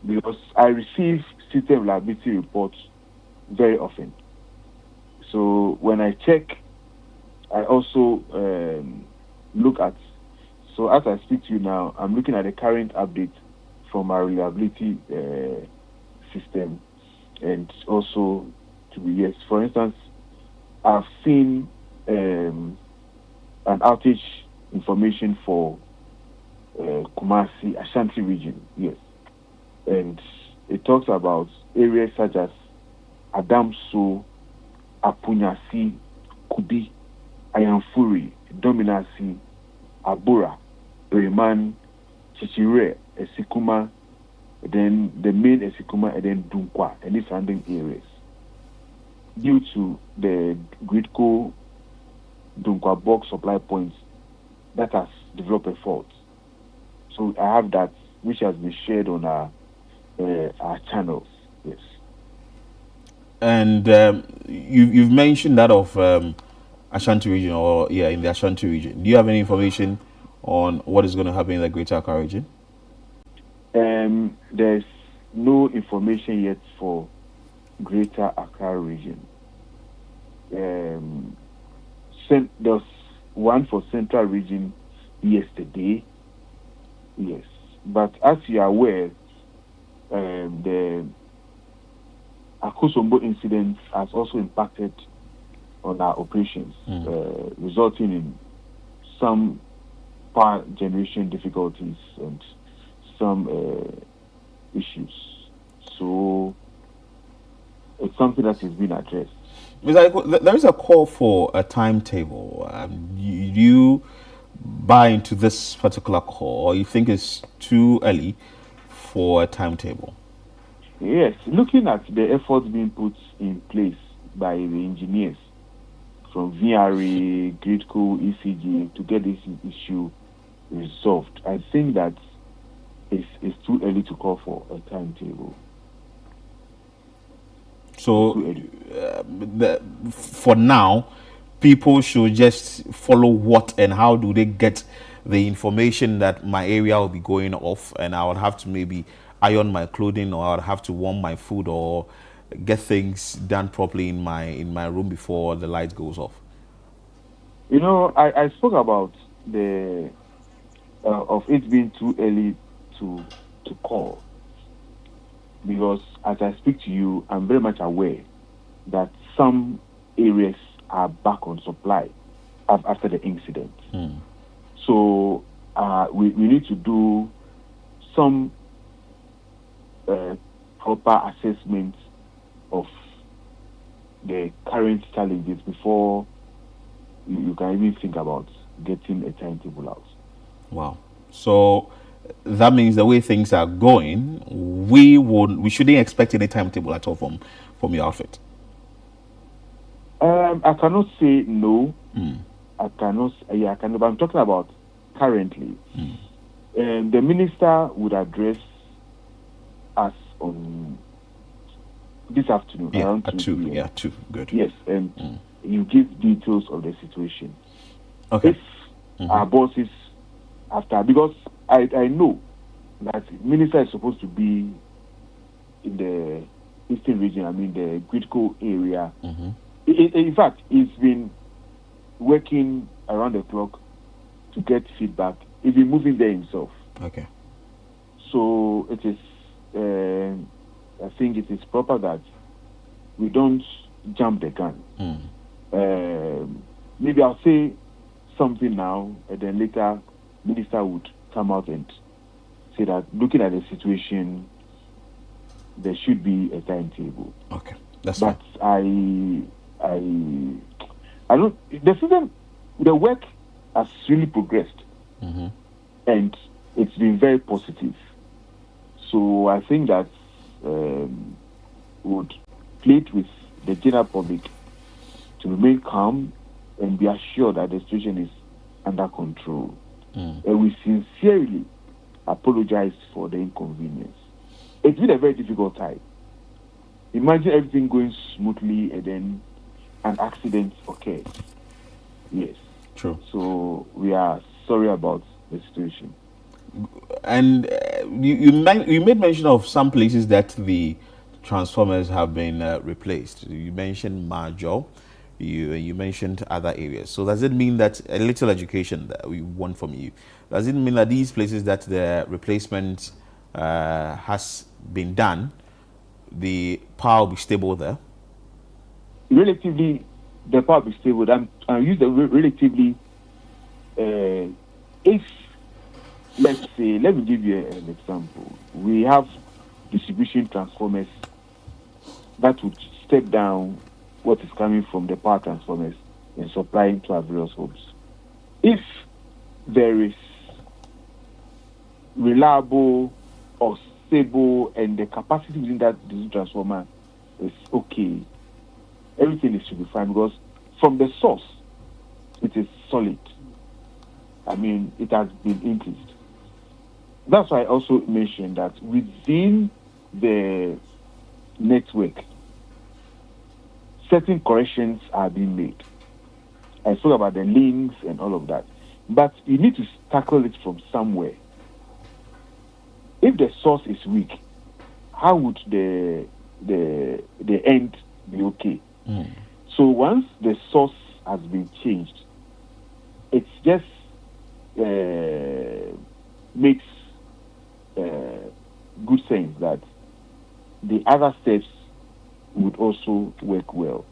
because I receive system reliability reports very often. So when I check, I also look at, so as I speak to you now, I'm looking at the current update from our reliability system, and also to be, yes, for instance, I've seen an outage information for Kumasi, Ashanti region, yes. And it talks about areas such as Adamso, Apunyasi, Kubi, Ayanfuri, Dominasi, Abura, Breman, Chichire, Esikuma, then the main Esikuma, and then Dunkwa, and the surrounding areas. Due to the Gridco Dunkwa box supply points that has developed a fault. So I have that, which has been shared on our channels. Yes. And you've mentioned that of Ashanti region, or in the Ashanti region. Do you have any information on what is going to happen in the Greater Accra region? There's no information yet for Greater Accra region. There's one for Central region yesterday. Yes, but as you are aware, the Akosombo incident has also impacted on our operations, resulting in some power generation difficulties and some issues. So it's something that is being addressed. There is a call for a timetable. Do you buy into this particular call, or you think it's too early for a timetable? Yes, looking at the efforts being put in place by the engineers from VRA, Gridco, ECG to get this issue resolved, I think that it's too early to call for a timetable. So, for now, people should just follow what and how do they get the information that my area will be going off, and I would have to maybe iron my clothing, or I would have to warm my food, or get things done properly in my room before the light goes off. You know, I spoke about the of it being too early to call, because as I speak to you, I'm very much aware that some areas are back on supply after the incident. So we need to do some proper assessment of the current challenges before you can even think about getting a timetable out. Wow. So that means the way things are going, we shouldn't expect any timetable at all from your outfit. I cannot say no. I cannot. Yeah, I can. But I'm talking about currently. The minister would address us on this afternoon around 2 p.m. Yeah, 2. Good. Yes, and you give details of the situation. Okay. If our bosses after, because I know that the minister is supposed to be in the eastern region. I mean the critical area. In fact, he's been working around the clock to get feedback. He's been moving there himself. Okay. So it is. I think it is proper that we don't jump the gun. Maybe I'll say something now, and then later, minister would come out and say that looking at the situation, there should be a timetable. Okay, that's but fine. I don't. The work has really progressed, and it's been very positive. So I think that would plead with the general public to remain calm and be assured that the situation is under control. And we sincerely apologize for the inconvenience. It's been a very difficult time. Imagine everything going smoothly and then an accident occurs. Yes. True. So we are sorry about the situation. And you made mention of some places that the transformers have been replaced. You mentioned Majo, you mentioned other areas. So does it mean that a little education that we want from you, does it mean that these places that the replacement has been done, the power will be stable there? Relatively, the power will be stable. I use the relatively. If let's say, let me give you an example. We have distribution transformers that would step down what is coming from the power transformers and supplying to our various homes. If there is reliable or stable and the capacity within that distribution transformer is okay, everything should be fine, because from the source, it is solid. I mean, it has been increased. That's why I also mentioned that within the network, certain corrections are being made. I spoke about the links and all of that. But you need to tackle it from somewhere. If the source is weak, how would the end be okay? So once the source has been changed, it just makes good sense that the other steps would also work well.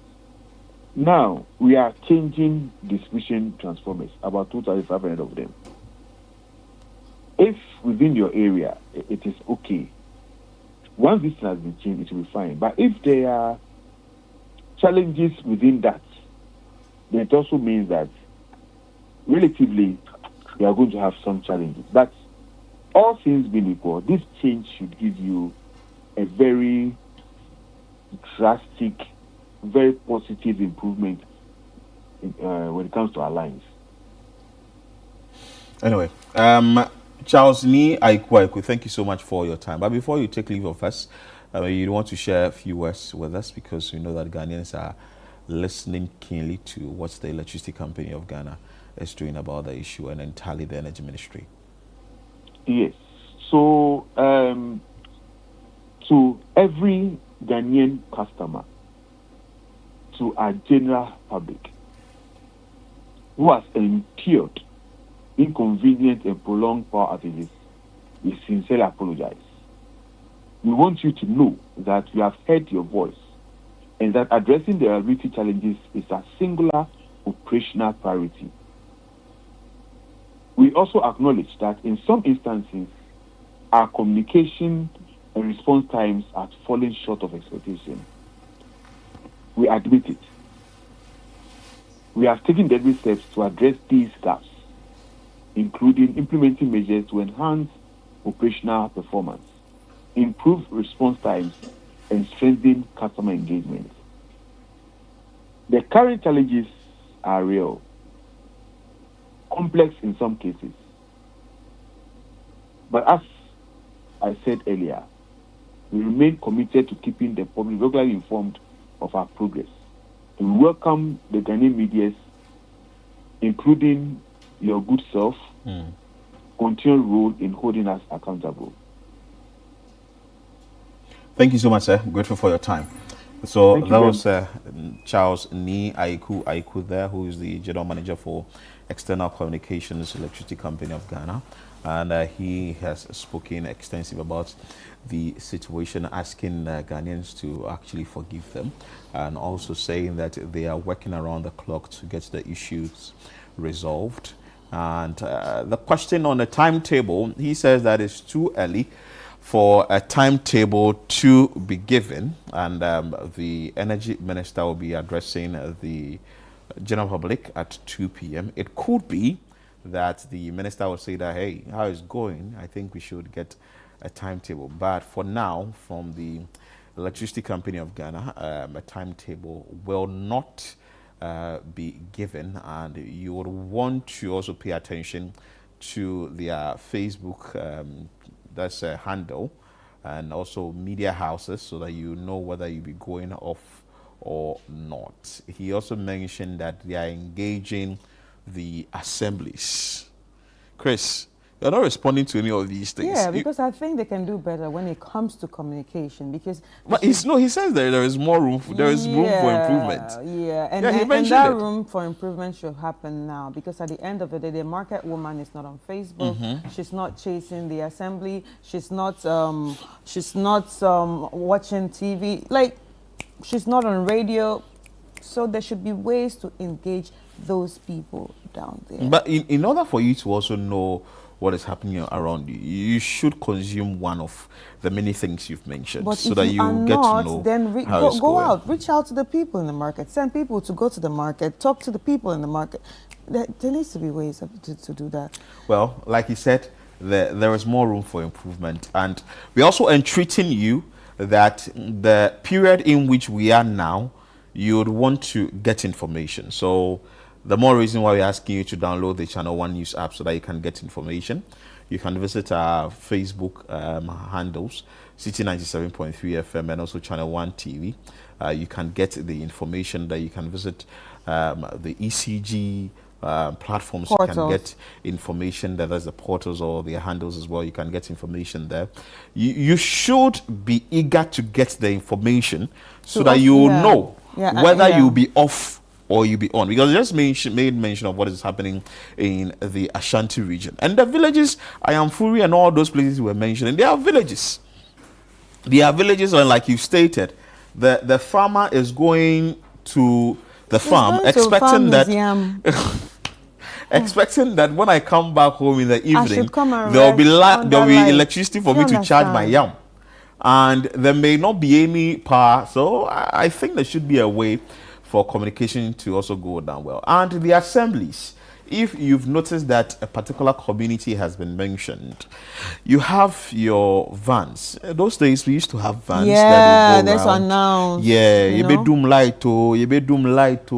Now, we are changing distribution transformers, about 2,500 of them. If within your area, it is okay, once this has been changed, it will be fine. But if there are challenges within that, then it also means that relatively, we are going to have some challenges. But all things being equal, this change should give you a very drastic, very positive improvement when it comes to our lines. Anyway, Charles Ni Aikwa, thank you so much for your time. But before you take leave of us, you want to share a few words with us, because we know that Ghanaians are listening keenly to what the Electricity Company of Ghana is doing about the issue, and entirely the Energy Ministry. Yes. So, to every Ghanaian customer, to our general public who has endured inconvenient and prolonged power outages, we sincerely apologize. We want you to know that we have heard your voice and that addressing the reliability challenges is a singular operational priority. We also acknowledge that in some instances, our communication and response times have fallen short of expectation. We admit it. We have taken every steps to address these gaps, including implementing measures to enhance operational performance, improve response times, and strengthen customer engagement. The current challenges are real, complex in some cases. But as I said earlier, we remain committed to keeping the public regularly informed of our progress. And we welcome the Ghanaian medias, including your good self, continued role in holding us accountable. Thank you so much, sir. Grateful for your time. So that was Charles Ni Aiku there, who is the General Manager for External Communications Electricity Company of Ghana. And he has spoken extensively about the situation, asking Ghanaians to actually forgive them, and also saying that they are working around the clock to get the issues resolved. And the question on the timetable, he says that it's too early for a timetable to be given, and the Energy Minister will be addressing the general public at 2 p.m. It could be that the minister will say that, hey, how it's going, I think we should get a timetable. But for now, from the Electricity Company of Ghana, a timetable will not be given, and you would want to also pay attention to their Facebook that's a handle, and also media houses, so that you know whether you'll be going off or not. He also mentioned that they are engaging the assemblies. Chris, you're not responding to any of these things. Yeah, because I think they can do better when it comes to communication. Because but he says there is more room. There is room for improvement. Yeah, and that room for improvement should happen now, because at the end of the day, the market woman is not on Facebook. She's not chasing the assembly. She's not watching TV. Like, she's not on radio. So there should be ways to engage those people down there. But in order for you to also know what is happening around you, you should consume one of the many things you've mentioned, but so that you get to know then how it's going. out, reach out to the people in the market, send people to go to the market, talk to the people in the market. There needs to be ways to do that. Well, like you said, there is more room for improvement, and we're also entreating you that the period in which we are now, you would want to get information. So the more reason why we're asking you to download the Channel One News app, so that you can get information. You can visit our Facebook handles, City 97.3 FM, and also Channel One TV. You can get the information that you can visit the ECG platforms. Portals. You can get information there. There's the portals or the handles as well. You can get information there. You should be eager to get the information, so that you will know whether you'll be off or you be on, because I just made mention of what is happening in the Ashanti region and the villages. Ayamfuri and all those places we were mentioning, they are villages. They are villages, and like you stated, the farmer is going to the farm expecting that expecting that when I come back home in the evening, there'll be electricity for me to charge my yam, and there may not be any power. So I think there should be a way for communication to also go down well. And the assemblies, if you've noticed that a particular community has been mentioned, you have your vans. Those days we used to have vans that would go around. Announced. Yeah, you be doom light, you be doom light,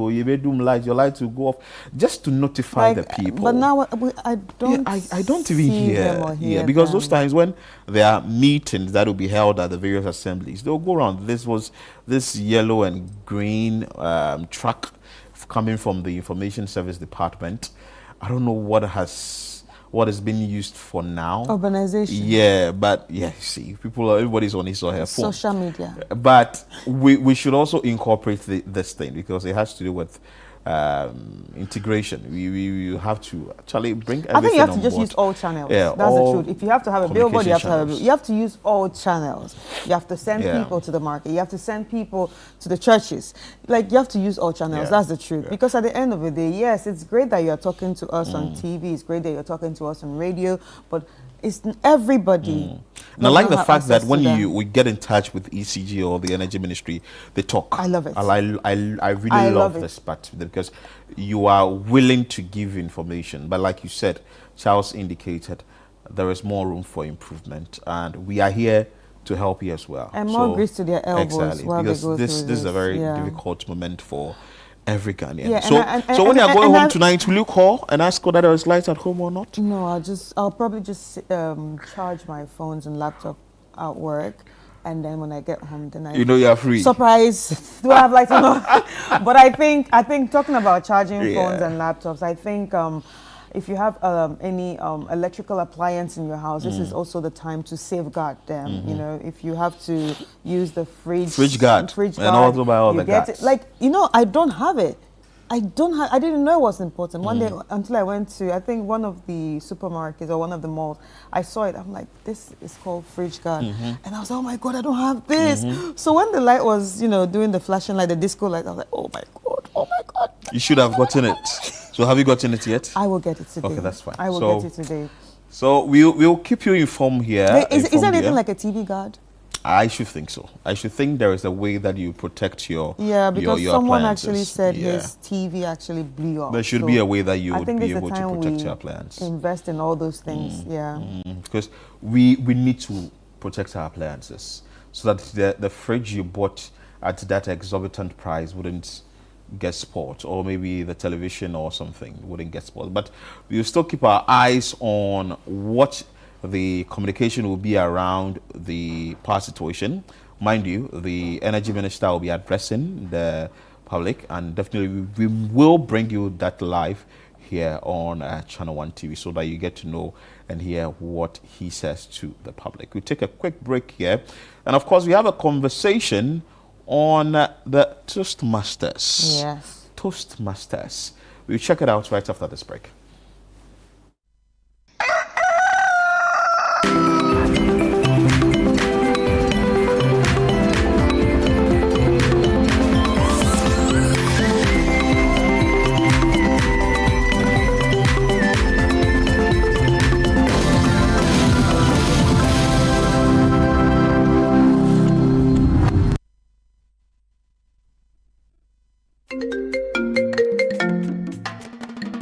your light will go off, just to notify the people. But now I don't. Yeah, I don't even hear because those times when there are meetings that will be held at the various assemblies, they'll go around. This yellow and green truck coming from the Information Service Department. I don't know what is being used for now. Urbanization. Yeah, but yeah, see, everybody's on his or her phone. Social media. But we should also incorporate this thing, because it has to do with integration. We have to actually bring everything. I think you have to on just board. use all channels. Yeah, that's the truth. If you have to have a billboard, you have to use all channels. You have to send people to the market. You have to send people to the churches. Like, you have to use all channels. Yeah. That's the truth. Yeah. Because at the end of the day, yes, it's great that you're talking to us on TV. It's great that you're talking to us on radio. But it's everybody. And I like the fact that when we get in touch with ECG or the Energy Ministry, they talk. I love it. I really love this part, because you are willing to give information. But like you said, Charles indicated, there is more room for improvement, and we are here to help you as well. And more grease to their elbows. Exactly, while because they go this through is a very difficult moment for every Ghanaian. Yeah, so when you are going home tonight, will you call and ask whether there is light at home or not? No, I'll probably just charge my phones and laptop at work, and then when I get home, then you are free. Surprise! Do I have light or not? But I think talking about charging phones and laptops, I think if you have any electrical appliance in your house, this is also the time to safeguard them. You know, if you have to use the fridge guard, and also buy all the guards. I don't have it. I didn't know it was important. One day, until I went to, I think, one of the supermarkets or one of the malls, I saw it. I'm like, this is called fridge guard. And I was like, oh my God, I don't have this. So when the light was, doing the flashing light, the disco light, I was like, oh my God. You should have gotten it. So have you gotten it yet? I will get it today. Okay, that's fine. I will get it today. So we'll keep you informed here. Is there anything like a TV guard? I should think so. I should think there is a way that you protect your because your someone appliances. actually said his TV actually blew up. There should be a way that you would be able to protect your appliances. appliance. Invest in all those things, because we need to protect our appliances so that the fridge you bought at that exorbitant price wouldn't get spoiled, or maybe the television or something wouldn't get spoiled. But we'll still keep our eyes on what the communication will be around the power situation. Mind you, the energy minister will be addressing the public, and definitely we will bring you that live here on Channel 1 TV so that you get to know and hear what he says to the public. We'll take a quick break here, and of course we have a conversation on the Toastmasters. Yes. Toastmasters. We'll check it out right after this break.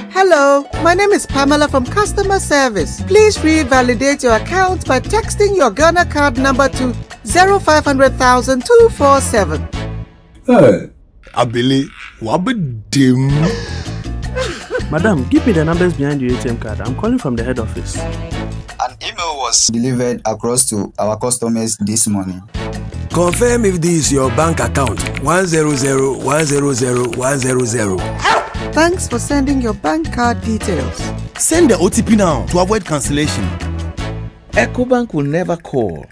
Hello, my name is Pamela from Customer Service. Please revalidate your account by texting your Ghana card number to 0500,000 247. Hey, Abili, wabedim. Madam, give me the numbers behind your ATM card. I'm calling from the head office. An email was delivered across to our customers this morning. Confirm if this is your bank account. 100,100,100. Thanks for sending your bank card details. Send the OTP now to avoid cancellation. EcoBank will never call,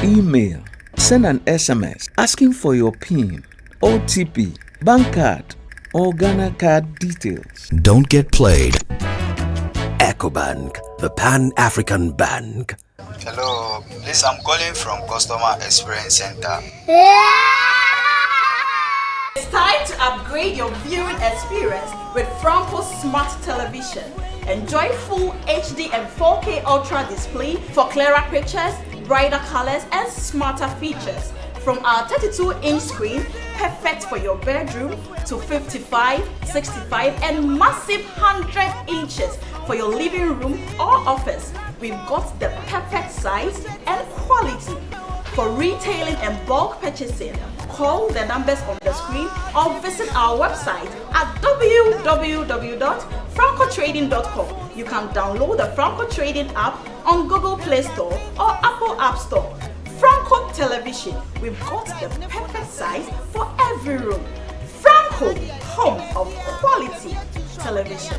email, send an SMS asking for your PIN, OTP, bank card, or Ghana card details. Don't get played. EcoBank, the Pan-African Bank. Hello, please, I'm calling from Customer Experience Center. It's time to upgrade your viewing experience with Franco Smart Television. Enjoy full HD and 4K Ultra display for clearer pictures, brighter colors, and smarter features. From our 32-inch screen, perfect for your bedroom, to 55, 65, and massive 100 inches for your living room or office. We've got the perfect size and quality. For retailing and bulk purchasing, call the numbers on the screen or visit our website at www.francotrading.com. You can download the Franco Trading app on Google Play Store or Apple App Store. Franco Television, we've got the perfect size for every room. Franco, home of quality television.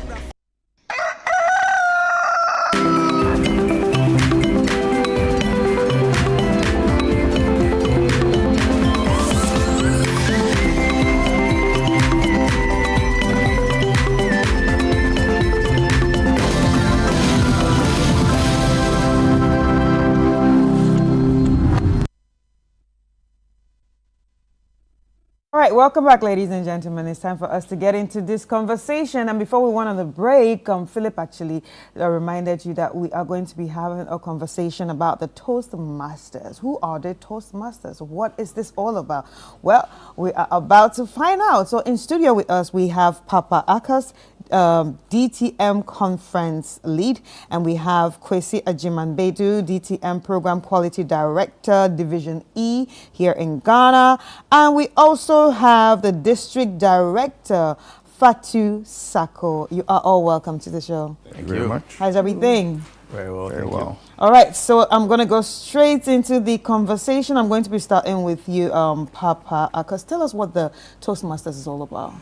All right, welcome back, ladies and gentlemen. It's time for us to get into this conversation. And before we went on the break, Philip actually reminded you that we are going to be having a conversation about the Toastmasters. Who are the Toastmasters? What is this all about? Well, we are about to find out. So in studio with us, we have Papa Akas, DTM Conference Lead, and we have Kwesi Ajimanbedu, DTM Program Quality Director, Division E here in Ghana. And we also have the District Director, Fatu Sako. You are all welcome to the show. Thank you very much. How's everything? Very well. Very well. All right, so I'm going to go straight into the conversation. I'm going to be starting with you, Papa Akas. Tell us what the Toastmasters is all about.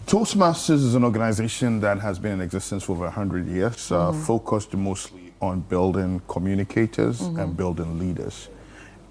Toastmasters is an organization that has been in existence for over 100 years, focused mostly on building communicators and building leaders.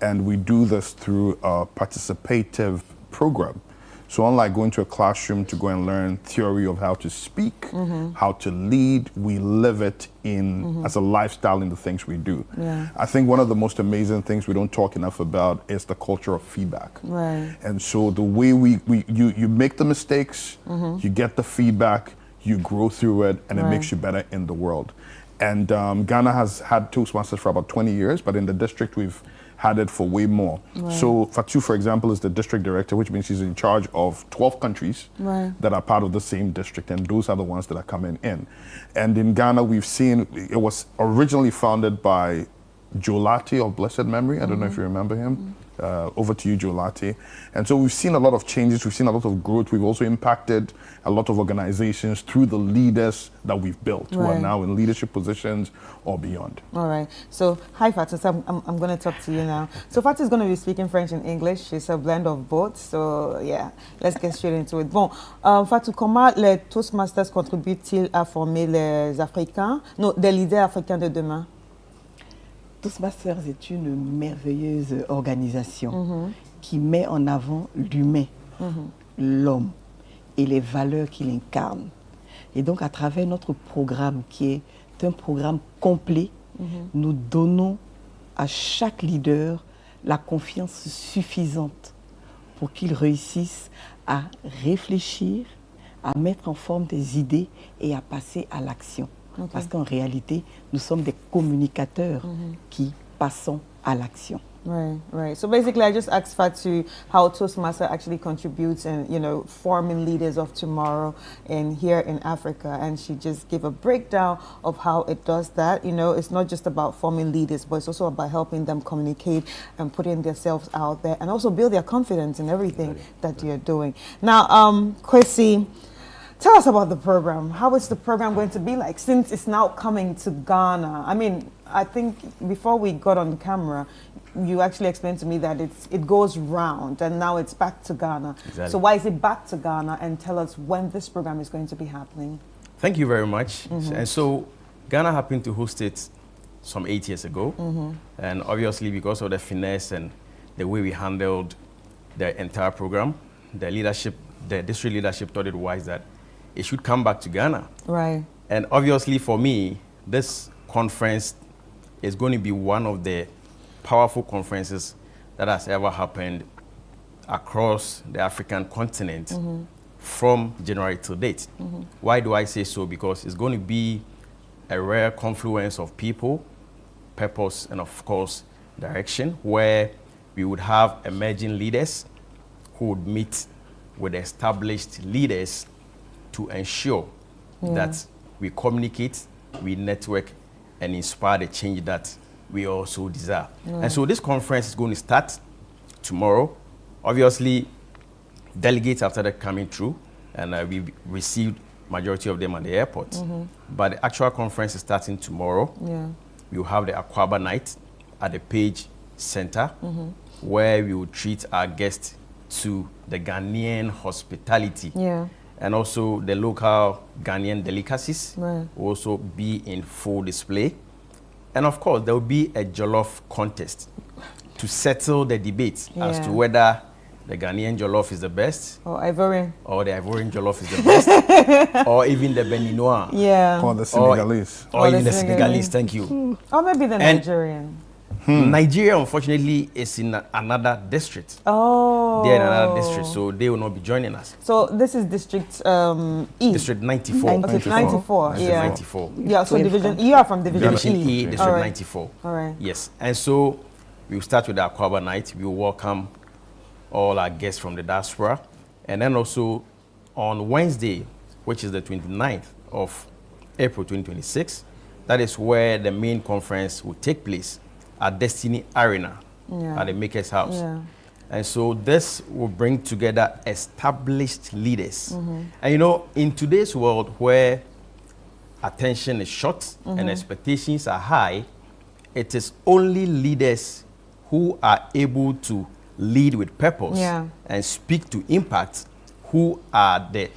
And we do this through a participative program. So unlike going to a classroom to go and learn theory of how to speak, how to lead, we live it in as a lifestyle in the things we do. Yeah. I think one of the most amazing things we don't talk enough about is the culture of feedback. Right. And so the way you make the mistakes, you get the feedback, you grow through it, and it makes you better in the world. And Ghana has had Toastmasters for about 20 years, but in the district we've had it for way more. Right. So Fatu, for example, is the district director, which means she's in charge of 12 countries that are part of the same district, and those are the ones that are coming in. And in Ghana, we've seen, it was originally founded by Joe Latte of blessed memory. I don't know if you remember him. Over to you, Joe Latte. And so we've seen a lot of changes, we've seen a lot of growth. We've also impacted a lot of organizations through the leaders that we've built, who are now in leadership positions or beyond. All right. So, hi, Fatu. So I'm going to talk to you now. So, Fatu is going to be speaking French and English. She's a blend of both. So, yeah, let's get straight into it. Bon, Fatu, comment les Toastmasters contribuent-ils à former les Africains, non, des leaders africains de demain? Toastmasters est une merveilleuse organisation qui met en avant l'humain, l'homme et les valeurs qu'il incarne. Et donc, à travers notre programme, qui est un programme complet, nous donnons à chaque leader la confiance suffisante pour qu'il réussisse à réfléchir, à mettre en forme des idées et à passer à l'action. Okay. Parce qu'en réalité, nous sommes des communicateurs qui passons à l'action. Right, right. So basically, I just asked Fatu how Toastmaster actually contributes in, you know, forming leaders of tomorrow and here in Africa, and she just gave a breakdown of how it does that. You know, it's not just about forming leaders, but it's also about helping them communicate and putting themselves out there, and also build their confidence in everything that you're doing. Now, Kwesi, tell us about the program. How is the program going to be like since it's now coming to Ghana? I mean, I think before we got on camera, you actually explained to me that it goes round and now it's back to Ghana. Exactly. So why is it back to Ghana? And tell us when this program is going to be happening. Thank you very much. And so Ghana happened to host it some 8 years ago. And obviously because of the finesse and the way we handled the entire program, the district leadership thought it wise that it should come back to Ghana. Right. And obviously for me, this conference is going to be one of the powerful conferences that has ever happened across the African continent from January to date. Why do I say so? Because it's going to be a rare confluence of people, purpose, and of course, direction, where we would have emerging leaders who would meet with established leaders to ensure that we communicate, we network, and inspire the change that we also desire. And so this conference is going to start tomorrow. Obviously, delegates have started coming through, and we received majority of them at the airport. But the actual conference is starting tomorrow. We will have the Aquaba night at the Page Center, where we will treat our guests to the Ghanaian hospitality. And also the local Ghanaian delicacies will also be in full display. And of course, there will be a jollof contest to settle the debate as to whether the Ghanaian jollof is the best, or Ivorian, or the Ivorian jollof is the best, or even the Beninois, or the Senegalese, or even the Senegalese. Thank you. Or maybe the Nigerian. Nigeria, unfortunately, is in another district. Oh. They're in another district, so they will not be joining us. So this is District E. District 94. 94. Yeah. 94. Yeah. So Division E. You are from Division E. District 94. All right. Yes. And so we will start with our Aquaba night. We will welcome all our guests from the diaspora, and then also on Wednesday which is the 29th of April 2026. That is where the main conference will take place at Destiny Arena at the Maker's House. Yeah. And so this will bring together established leaders. And you know, in today's world where attention is short and expectations are high, it is only leaders who are able to lead with purpose and speak to impact who are the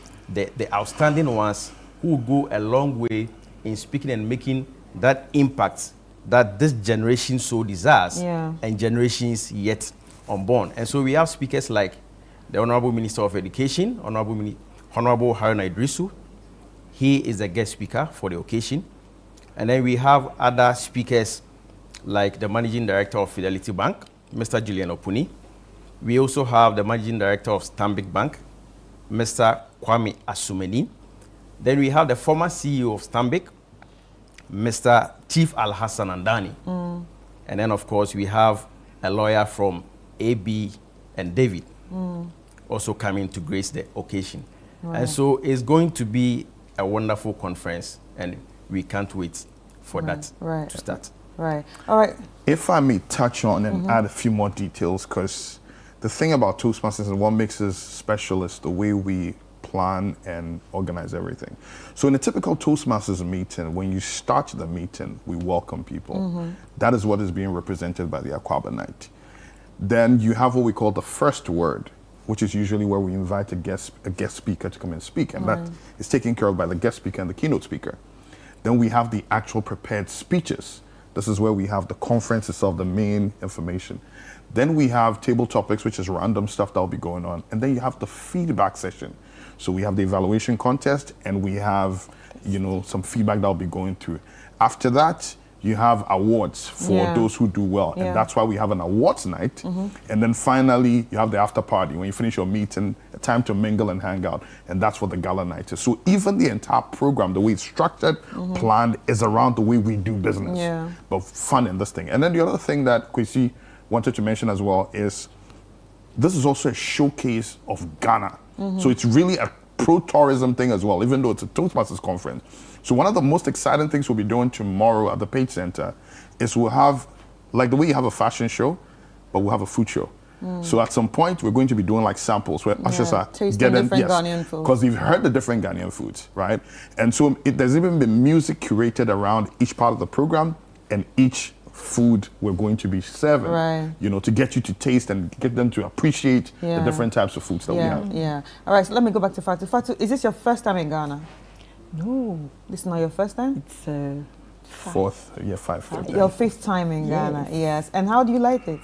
outstanding ones who will go a long way in speaking and making that impact that this generation so desires and generations yet unborn. And so we have speakers like the Honorable Minister of Education, Honorable Haruna Idrisu. He is the guest speaker for the occasion. And then we have other speakers like the Managing Director of Fidelity Bank, Mr. Julian Opuni. We also have the Managing Director of Stanbic Bank, Mr. Kwame Asumeni. Then we have the former CEO of Stanbic, Mr. Chief Al-Hassan Andani. And then, of course, we have a lawyer from AB and David also coming to grace the occasion. Right. And so it's going to be a wonderful conference, and we can't wait for that to start. Right. All right. If I may touch on and add a few more details, because the thing about Toastmasters and what makes us special is the way we plan and organize everything. So in a typical Toastmasters meeting, when you start the meeting, we welcome people. That is what is being represented by the Akwaaba night. Then you have what we call the first word, which is usually where we invite a guest speaker to come and speak, and that is taken care of by the guest speaker and the keynote speaker. Then we have the actual prepared speeches. This is where we have the conference itself, the main information. Then we have table topics, which is random stuff that will be going on. And then you have the feedback session. So we have the evaluation contest, and we have, you know, some feedback that will be going through. After that, you have awards for those who do well. And that's why we have an awards night. And then finally, you have the after party. When you finish your meeting, a time to mingle and hang out. And that's what the gala night is. So even the entire program, the way it's structured, planned, is around the way we do business. But fun in this thing. And then the other thing that Kwesi wanted to mention as well is this is also a showcase of Ghana. So it's really a pro-tourism thing as well, even though it's a Toastmasters conference. So one of the most exciting things we'll be doing tomorrow at the Page Center is we'll have, like the way you have a fashion show, but we'll have a food show. So at some point, we're going to be doing like samples where ushers are tasting different Ghanaian food. Because we've heard the different Ghanaian foods, right? And so there's even been music curated around each part of the program and each food we're going to be serving, you know, to get you to taste and get them to appreciate the different types of foods that we have. All right, so let me go back to Fatu. Fatu, is this your first time in Ghana? No. This is not your first time? It's fifth your fifth time in Ghana, yes. And how do you like it?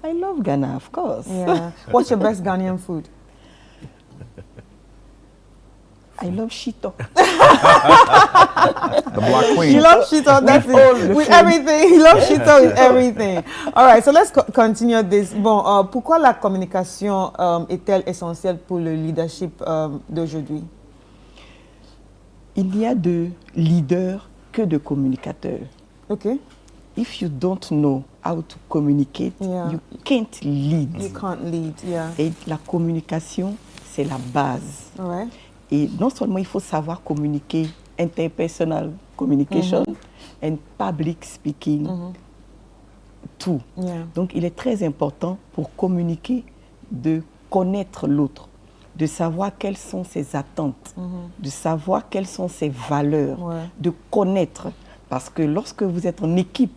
I love Ghana, of course. Yeah. What's your best Ghanaian food? I love Shito. The Black Queen. You love Shito, that's it. With everything. You love Shito with everything. All right, so let's continue this. Bon, pourquoi la communication est-elle essentielle pour le leadership d'aujourd'hui? Il n'y a de leaders que de communicateurs. Okay. If you don't know how to communicate, you can't lead. You can't lead, Et la communication, c'est la base. All right. Et non seulement il faut savoir communiquer, interpersonal communication and public speaking, tout. Donc il est très important pour communiquer de connaître l'autre, de savoir quelles sont ses attentes, de savoir quelles sont ses valeurs, de connaître. Parce que lorsque vous êtes en équipe,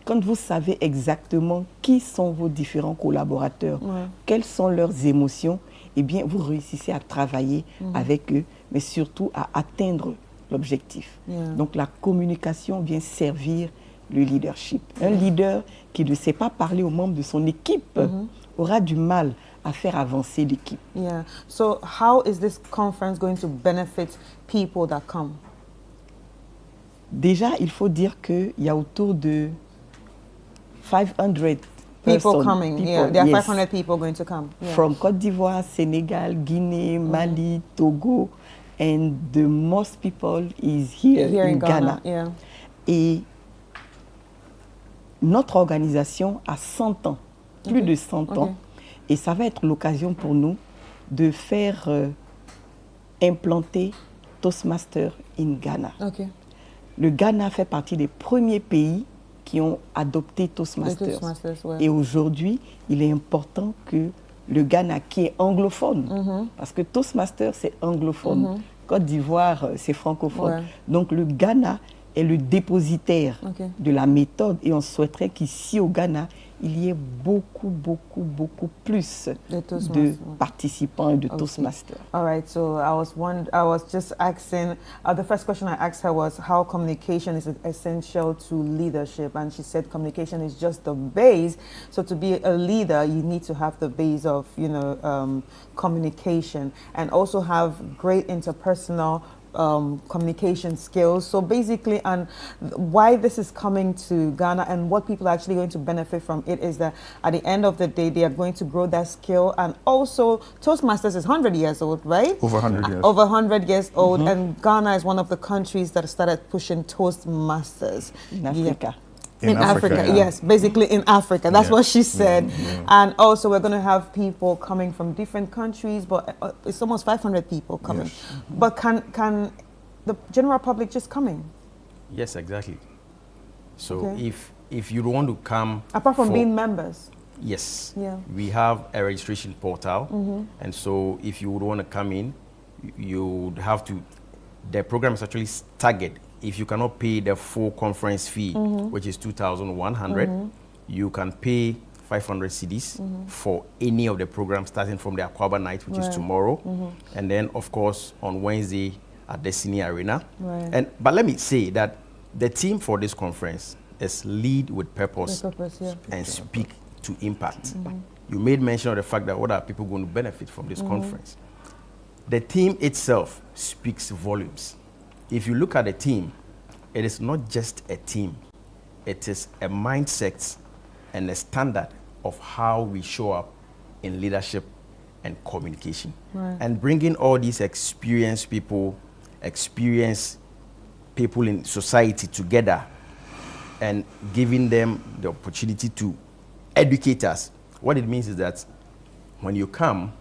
quand vous savez exactement qui sont vos différents collaborateurs, quelles sont leurs émotions, eh bien, vous réussissez à travailler avec eux, mais surtout à atteindre l'objectif. Donc, la communication vient servir le leadership. Un leader qui ne sait pas parler aux membres de son équipe aura du mal à faire avancer l'équipe. Yeah. So, how is this conference going to benefit people that come? Déjà, il faut dire qu'il y a autour de 500 people coming. There are 500 people going to come. From Côte d'Ivoire, Senegal, Guinea, Mali, Togo, and the most people is here in Ghana. Et notre organisation a 100 ans, plus de 100 ans, et ça va être l'occasion pour nous de faire implanter Toastmasters in Ghana. Okay. Le Ghana fait partie des premiers pays qui ont adopté Toastmasters. Ouais. Et aujourd'hui, il est important que le Ghana, qui est anglophone, parce que Toastmasters, c'est anglophone. Côte d'Ivoire, c'est francophone. Ouais. Donc le Ghana est le dépositaire de la méthode et on souhaiterait qu'ici au Ghana, il y ait beaucoup plus de participants et de Toastmasters. All right, so I was just asking, the first question I asked her was how communication is essential to leadership, and she said communication is just the base. So to be a leader, you need to have the base of, communication, and also have great interpersonal communication skills. So basically, and why this is coming to Ghana and what people are actually going to benefit from it is that at the end of the day, they are going to grow that skill. And also, Toastmasters is 100 years old, right? Over 100 years. Over 100 years old. And Ghana is one of the countries that started pushing Toastmasters. In Africa. In Africa, yes, basically in Africa. That's what she said. And also, we're going to have people coming from different countries, but it's almost 500 people coming. But can the general public just come in? Yes, exactly. So if you want to come, apart from being members. Yes. Yeah. We have a registration portal, and so if you would want to come in, you would have to. The program is actually staggered. If you cannot pay the full conference fee, which is 2,100, you can pay 500 cedis for any of the programs starting from the Aquaba night, which is tomorrow, and then of course on Wednesday at Destiny Arena. But let me say that the theme for this conference is lead with purpose, and speak to impact. You made mention of the fact that what are people going to benefit from this conference? The theme itself speaks volumes. If you look at the team, it is not just a team. It is a mindset and a standard of how we show up in leadership and communication. And bringing all these experienced people in society together and giving them the opportunity to educate us. What it means is that when you come,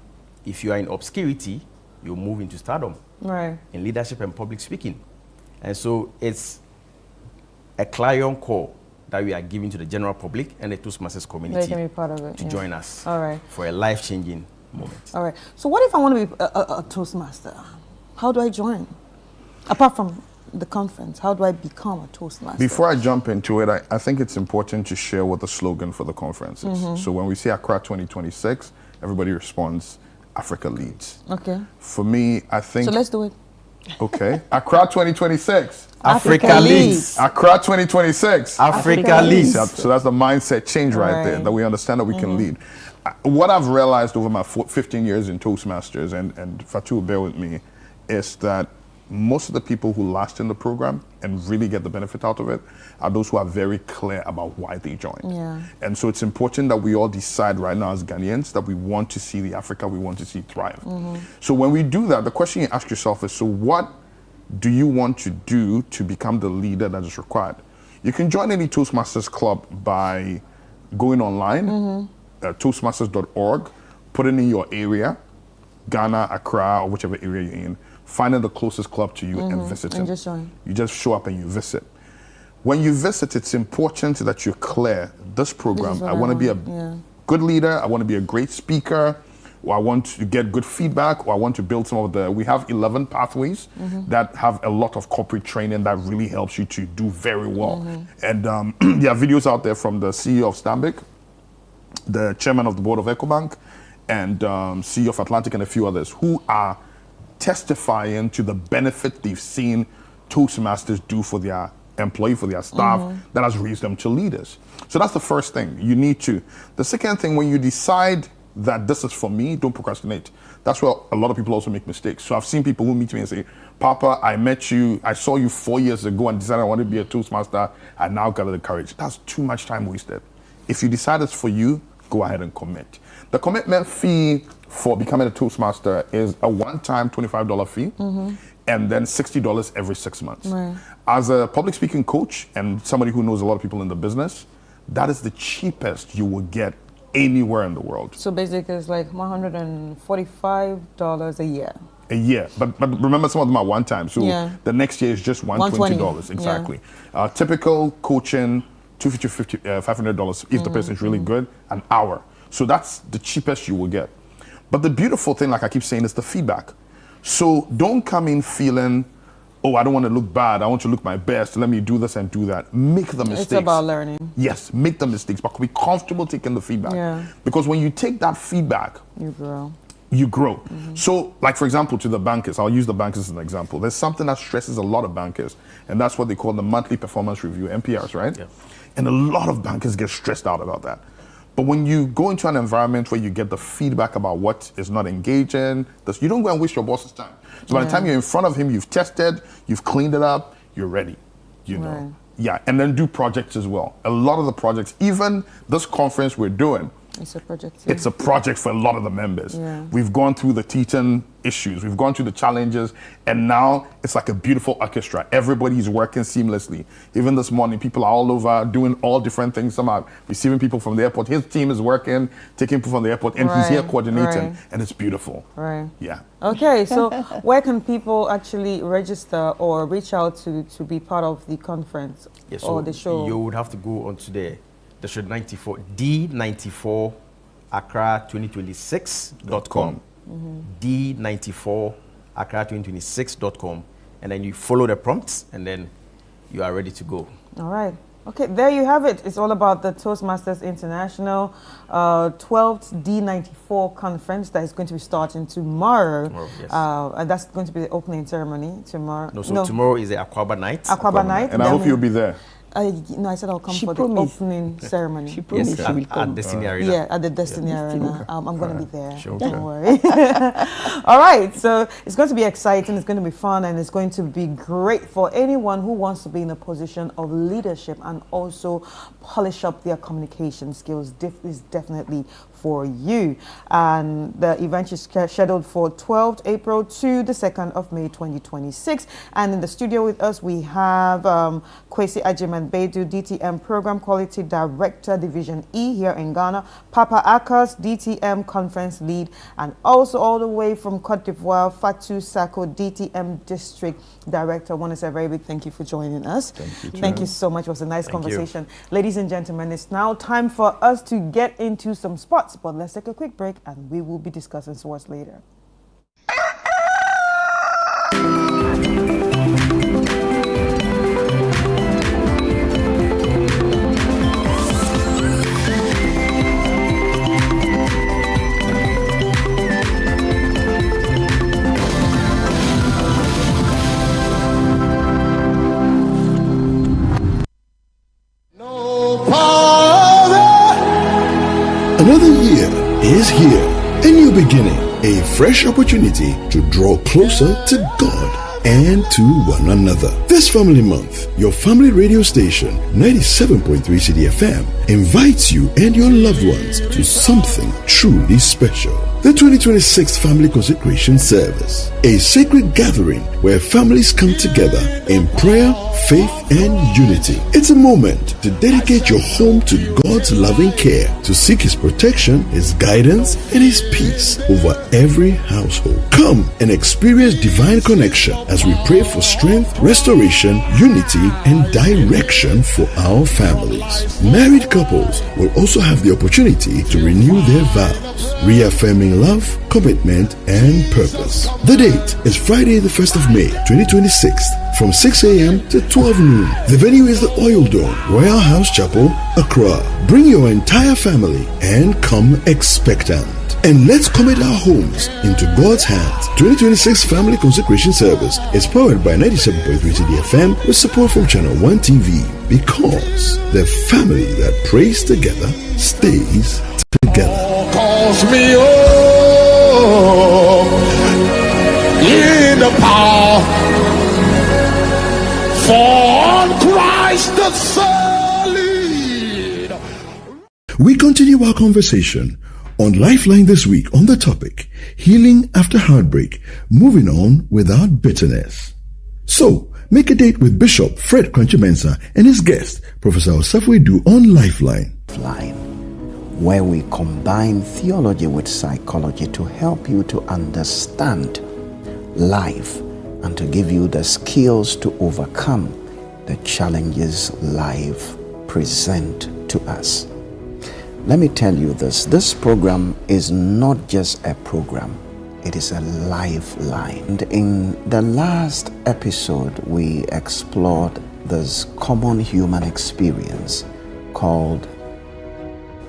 if you are in obscurity, you move into stardom. In leadership and public speaking. And so it's a clarion call that we are giving to the general public and the Toastmasters community They can be part of it, to join us for a life-changing moment. All right. So what if I want to be a Toastmaster? How do I join? Apart from the conference, how do I become a Toastmaster? Before I jump into it, I think it's important to share what the slogan for the conference is. So when we say Accra 2026, everybody responds, Africa leads. Okay. For me, I think... So let's do it. Okay. Accra 2026. Africa leads. Accra 2026. Africa leads. So that's the mindset change right there, that we understand that we can lead. What I've realized over my 15 years in Toastmasters, and Fatu, bear with me, is that most of the people who last in the program and really get the benefit out of it are those who are very clear about why they joined. And so it's important that we all decide right now as Ghanaians that we want to see the Africa we want to see thrive. So when we do that, the question you ask yourself is, so what do you want to do to become the leader that is required? You can join any Toastmasters club by going online, toastmasters.org, put it in your area, Ghana, Accra, or whichever area you're in, finding the closest club to you and visiting. And just join. You just show up and you visit. When you visit, it's important that you're clear. This program, I want to be a good leader, I want to be a great speaker, or I want to get good feedback, or I want to build some of the, we have 11 pathways that have a lot of corporate training that really helps you to do very well. And there are videos out there from the CEO of Stanbic, the chairman of the board of EcoBank, and CEO of Atlantic and a few others who are testifying to the benefit they've seen Toastmasters do for their employee, for their staff, that has raised them to leaders. So that's the first thing you need to. The second thing, when you decide that this is for me, don't procrastinate. That's where a lot of people also make mistakes. So I've seen people who meet me and say, Papa, I met you, I saw you 4 years ago and decided I wanted to be a Toastmaster. I now gather the courage. That's too much time wasted. If you decide it's for you, go ahead and commit. The commitment fee for becoming a Toastmaster is a one-time $25 fee and then $60 every 6 months. As a public speaking coach and somebody who knows a lot of people in the business, that is the cheapest you will get anywhere in the world. So basically it's like $145 a year. a year. But remember, some of them are one time. So Yeah. the next year is just $120. Exactly. Typical coaching, $250, $500 if the person is really good, an hour. So that's the cheapest you will get. But the beautiful thing, like I keep saying, is the feedback. So don't come in feeling, oh, I don't want to look bad. I want to look my best. Let me do this and do that. Make the mistakes. It's about learning. Yes, make the mistakes, but be comfortable taking the feedback. Yeah. Because when you take that feedback, You grow. you grow. So, like for example, to the bankers, I'll use the bankers as an example. There's something that stresses a lot of bankers, and that's what they call the monthly performance review, MPRs, right? Yeah. And a lot of bankers get stressed out about that. But when you go into an environment where you get the feedback about what is not engaging, you don't go and waste your boss's time. So by the time you're in front of him, you've tested, you've cleaned it up, you're ready, you know. Right. Yeah, and then do projects as well. A lot of the projects, even this conference we're doing, It's a project. it's a project for a lot of the members. Yeah. We've gone through the teaching issues, we've gone through the challenges, and now it's like a beautiful orchestra. Everybody's working seamlessly. Even this morning, people are all over doing all different things. Some are receiving people from the airport. His team is working, taking people from the airport, and he's here Right, coordinating, right. and it's beautiful. Right. Yeah. Okay, so where can people actually register or reach out to be part of the conference Yeah, so or the show? you would have to go onto the District 94, D94 Accra 2026.com. D94 Accra 2026.com. And then you follow the prompts, and then you are ready to go. All right. Okay, there you have it. It's all about the Toastmasters International 12th D94 conference that is going to be starting tomorrow. Yes. And that's going to be the opening ceremony tomorrow. No, so tomorrow is the Aquaba night. Aquaba night. And I hope you'll be there. No, I said I'll come She for promised. the opening ceremony. She promised Yes, she will come. at Destiny Arena. Yeah, at the Destiny Arena. I'm going to be there. Sure. Don't worry. All right. So it's going to be exciting. It's going to be fun, and it's going to be great for anyone who wants to be in a position of leadership and also polish up their communication skills. Is definitely for you. And the event is scheduled for 12th April to the 2nd of May 2026. And in the studio with us, we have Kwesi Ajiman-Bedu, DTM Program Quality Director, Division E here in Ghana, Papa Akas, DTM Conference Lead, and also all the way from Cote d'Ivoire, Fatou Sako, DTM District Director. I want to say a very big thank you for joining us. Thank you so much. It was a nice conversation. Ladies and gentlemen, it's now time for us to get into some spots, but let's take a quick break and we will be discussing sports later. Another year is here. A new beginning. A fresh opportunity to draw closer to God and to one another. This family month, your family radio station, 97.3 CDFM, invites you and your loved ones to something truly special. The 2026 Family Consecration Service, a sacred gathering where families come together in prayer, faith, and unity. It's a moment to dedicate your home to God's loving care, to seek His protection, His guidance, and His peace over every household. Come and experience divine connection as we pray for strength, restoration, unity, and direction for our families. Married couples will also have the opportunity to renew their vows, reaffirming love, commitment, and purpose. The date is Friday, the 1st of May, 2026, from 6 a.m. to 12 noon. The venue is the Oil Dome, Royal House Chapel, Accra. Bring your entire family and come expectant. And let's commit our homes into God's hands. 2026 Family Consecration Service is powered by 97.3 CDFM with support from Channel 1 TV, because the family that prays together stays together. Calls me in the power for Christ the solid. We continue our conversation on Lifeline this week on the topic Healing After Heartbreak, Moving On Without Bitterness. So, make a date with Bishop Fred Kwanche-Mensah and his guest, Professor Osafo Edu, on Lifeline. Where we combine theology with psychology to help you to understand life and to give you the skills to overcome the challenges life present to us. Let me tell you this program is not just a program, it is a lifeline. And in the last episode, we explored this common human experience called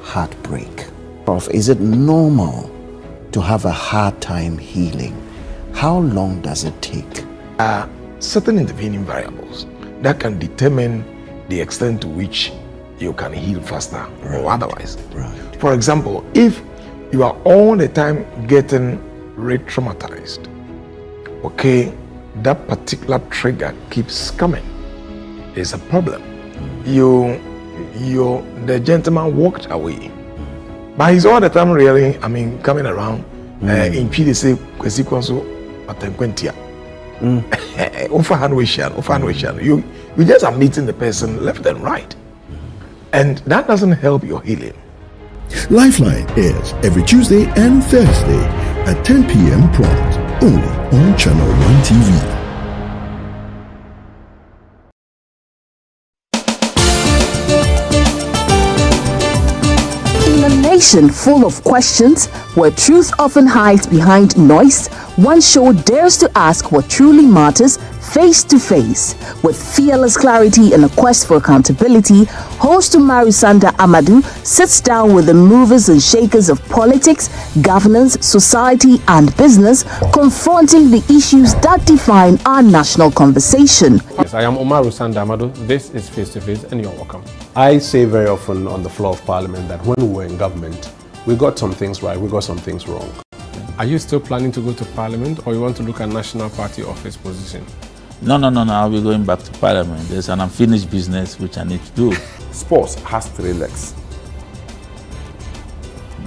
heartbreak. Prof, is it normal to have a hard time healing? How long does it take? Certain intervening variables that can determine the extent to which you can heal faster or otherwise. Right. For example, if you are all the time getting re-traumatized, okay, that particular trigger keeps coming. It's a problem. The gentleman walked away, but he's all the time really, coming around in PDC consequences at you just are meeting the person left and right, and that doesn't help your healing. Lifeline airs every Tuesday and Thursday at 10 p.m. prompt, only on Channel 1 TV. In a nation full of questions, where truth often hides behind noise, one show dares to ask what truly matters face to face. With fearless clarity and a quest for accountability, host Umaru Sanda Amadou sits down with the movers and shakers of politics, governance, society, and business, confronting the issues that define our national conversation. Yes, I am Umaru Sanda Amadou. This is Face to Face, and you're welcome. I say very often on the floor of Parliament that when we were in government, we got some things right, we got some things wrong. Are you still planning to go to Parliament, or you want to look at National Party office position? No, I'll be going back to Parliament. There's an unfinished business which I need to do. Sports has three legs: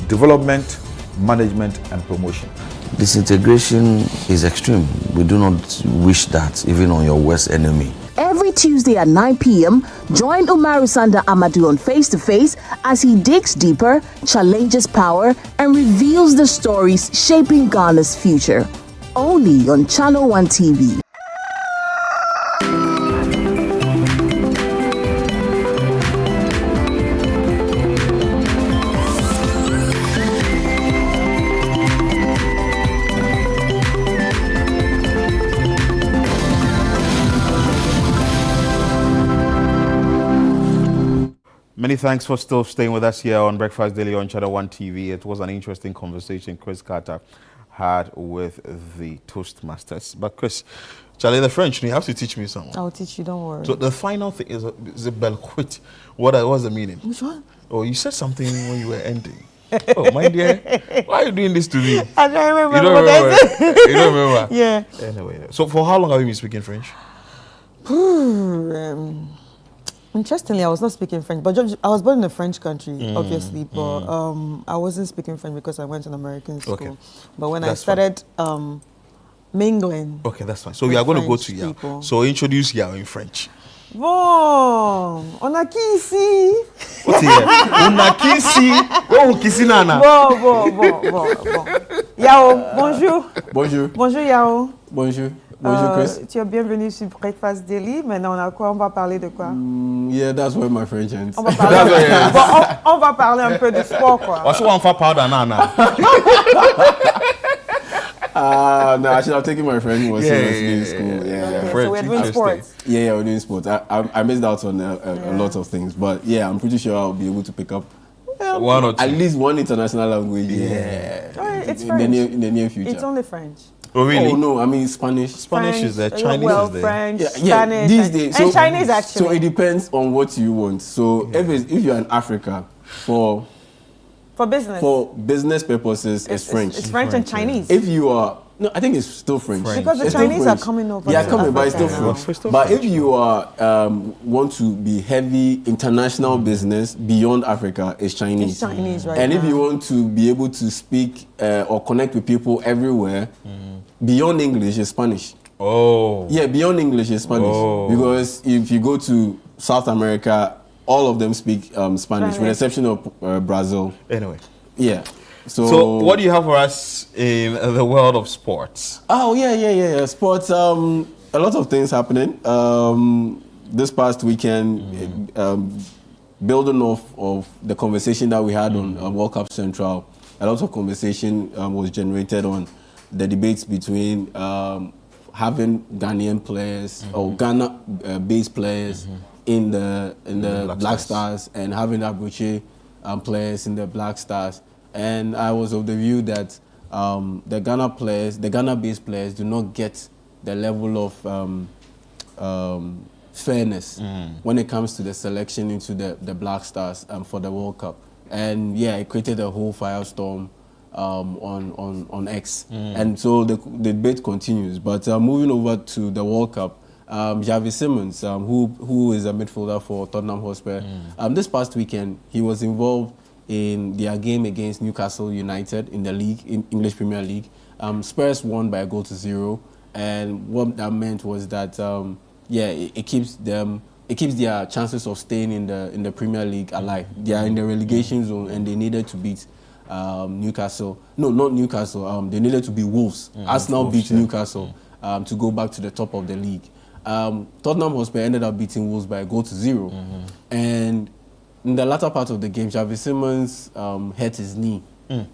development, management, and promotion. Disintegration is extreme. We do not wish that even on your worst enemy. Every Tuesday at 9 p.m., join Umaru Sanda Amadou on Face to Face as he digs deeper, challenges power, and reveals the stories shaping Ghana's future. Only on Channel 1 TV. Many thanks for still staying with us here on Breakfast Daily on Channel 1 TV. It was an interesting conversation Chris Carter had with the Toastmasters. But Chris, Charlie, the French, you have to teach me something. I'll teach you, don't worry. So the final thing is the belquit. What's the meaning? Which one? Oh, you said something when you were ending. Oh, my dear, why are you doing this to me? I don't remember. You don't remember? You don't remember? Yeah. Anyway, so for how long have you been speaking French? Interestingly, I was not speaking French, but I was born in a French country, obviously, but I wasn't speaking French because I went to an American school. Okay. But when I started mingling, okay, that's fine. So we are going to go to Yao. So introduce Yao in French. Bon, on a qui ici? What's here? On a qui ici? Oh, qui nana? Bon. Yao, bonjour. Bonjour. Bonjour Yao. Bonjour. Bonjour Chris. Tu es bienvenu sur Breakfast Daily. Maintenant, on a quoi? On va parler de quoi? Yeah, that's where my French ends. On va parler, on va parler un peu de sport, quoi. What's one for powder now? No, I should have taken my French more seriously in school. Yeah. So we're doing sports. Yeah, we're doing sports. I missed out on a lot of things, but yeah, I'm pretty sure I'll be able to pick up one or two. At least one international language. It's in French. In the near future. It's only French. Oh really? Oh no, I mean Spanish. Spanish is there, Chinese is there. French, yeah, Spanish, these days. and Chinese actually. So it depends on what you want. So if you're in Africa for business purposes, it's French. It's French and Chinese. If you are I think it's still French. Because the Chinese are coming over. Yeah, coming, but it's still French. But if you are want to be heavy international business beyond Africa, it's Chinese. It's Chinese, right? And if you want to be able to speak or connect with people everywhere, beyond English is Spanish. Oh. Yeah, beyond English is Spanish. Oh. Because if you go to South America, all of them speak Spanish, with the exception of Brazil. Anyway. Yeah. So what do you have for us in the world of sports? Oh, yeah. Sports, a lot of things happening. This past weekend, building off of the conversation that we had on World Cup Central, a lot of conversation was generated on the debates between having Ghanaian players or Ghana-based players in the Black Stars and having Abuche players in the Black Stars. And I was of the view that the Ghana-based players do not get the level of fairness when it comes to the selection into the Black Stars for the World Cup. And yeah, it created a whole firestorm on X. And so the debate continues. But moving over to the World Cup, Xavi Simons, who is a midfielder for Tottenham Hotspur, this past weekend he was involved in their game against Newcastle United in the league, in English Premier League. Spurs won by a goal to 0, and what that meant was that it keeps their chances of staying in the Premier League alive. They are in the relegation zone, and they needed to beat Newcastle. No, not Newcastle. They needed to beat Wolves. Arsenal beat Newcastle to go back to the top of the league. Tottenham Hotspur ended up beating Wolves by a goal to 0, and in the latter part of the game, Xavi Simons hurt his knee,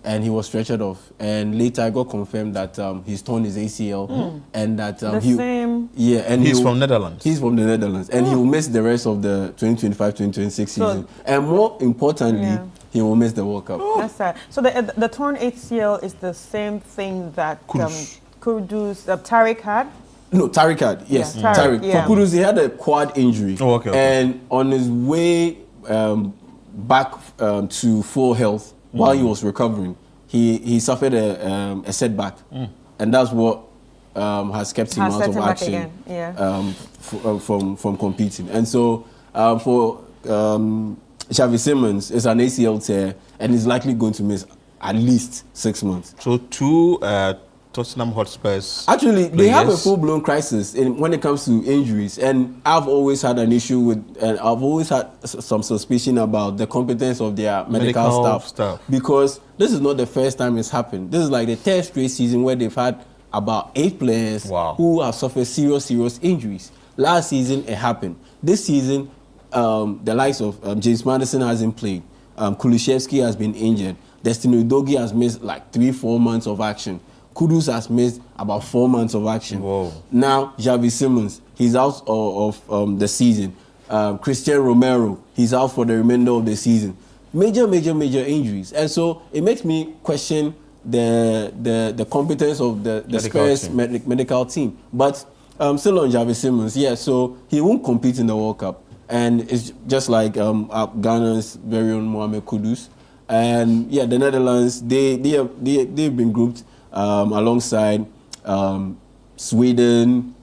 and he was stretchered off. And later, I got confirmed that he's torn his ACL, and that he's from Netherlands. He's from the Netherlands, and he will miss the rest of the 2025-2026 season. And more importantly, he will miss the World Cup. That's sad. So the torn ACL is the same thing that Kudus, Tariq had. No, Tariq had, yes. Yeah, Tariq. yeah. For Kudus, he had a quad injury. And on his way back to full health, while he was recovering, he suffered a setback. And that's what has kept him out of action from competing. And so for Xavi Simons, it's an ACL tear, and he's likely going to miss at least 6 months. So two Tottenham Hotspurs. Actually, they have a full-blown crisis when it comes to injuries, and I've always had an issue with, and I've always had some suspicion about the competence of their medical staff. Because this is not the first time it's happened. This is like the third straight season where they've had about 8 players who have suffered serious injuries. Last season, it happened. This season, the likes of James Maddison hasn't played. Kulusevski has been injured. Destiny Udogie has missed like 3-4 months of action. Kudus has missed about 4 months of action. Now, Xavi Simons, he's out of the season. Christian Romero, he's out for the remainder of the season. Major injuries. And so it makes me question the competence of the Spurs medical team. But still on Xavi Simons, so he won't compete in the World Cup. And it's just like Ghana's very own Mohamed Kudus. And the Netherlands, they've been grouped alongside Sweden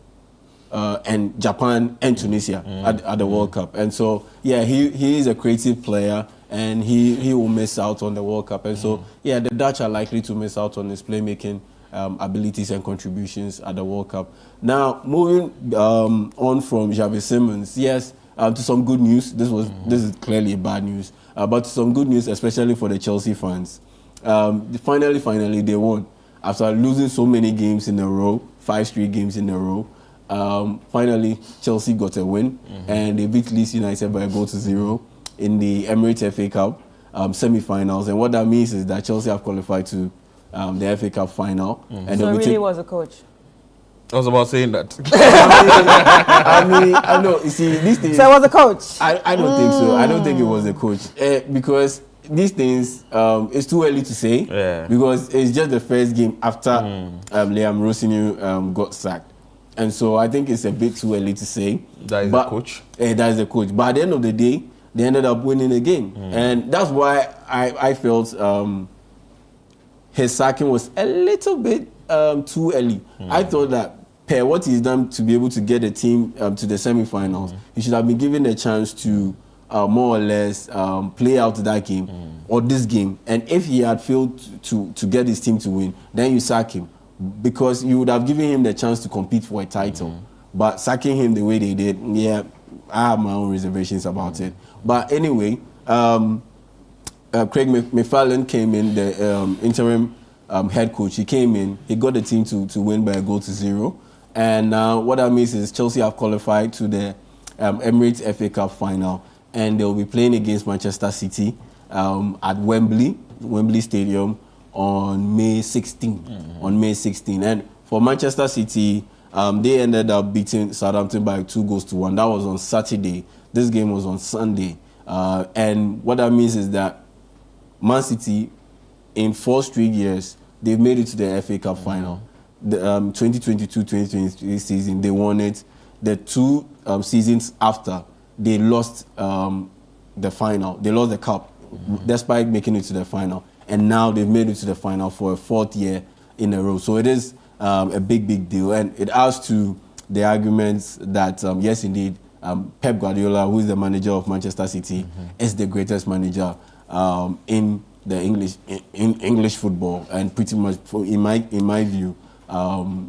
and Japan and Tunisia at the World Cup. And so, he is a creative player, and he will miss out on the World Cup. And so, the Dutch are likely to miss out on his playmaking abilities and contributions at the World Cup. Now, moving on from Xavi Simons, to some good news. This is clearly bad news, but some good news, especially for the Chelsea fans. Finally, they won. After losing so many games in a row, 5 straight games in a row, finally Chelsea got a win, and they beat Leeds United by a goal to 0 in the Emirates FA Cup semi-finals. And what that means is that Chelsea have qualified to the FA Cup final. And so really was a coach. I was about saying that. I know. You see, these things. So it was a coach. I don't think so. I don't think it was a coach because these things, it's too early to say because it's just the first game after Liam Rossini got sacked. And so I think it's a bit too early to say. That is the coach? That is the coach. But at the end of the day, they ended up winning the game. And that's why I felt his sacking was a little bit too early. I thought that per what he's done to be able to get the team to the semi-finals, he should have been given a chance to more or less play out that game or this game. And if he had failed to get his team to win, then you sack him because you would have given him the chance to compete for a title. But sacking him the way they did, I have my own reservations about it. But anyway, Craig McFarlane came in, the interim head coach. He came in, he got the team to win by 1-0. And now what that means is Chelsea have qualified to the Emirates FA Cup final, and they'll be playing against Manchester City at Wembley Stadium on May 16. On May 16. And for Manchester City, they ended up beating Southampton by 2-1. That was on Saturday. This game was on Sunday. And what that means is that Man City, in 4 straight years, they've made it to the FA Cup final. The 2022-2023 season, they won it. The 2 seasons after, they lost the final. They lost the cup, despite making it to the final. And now they've made it to the final for a 4th year in a row. So it is a big deal. And it adds to the arguments that, yes, indeed, Pep Guardiola, who is the manager of Manchester City, is the greatest manager in the English football, and pretty much, in my view,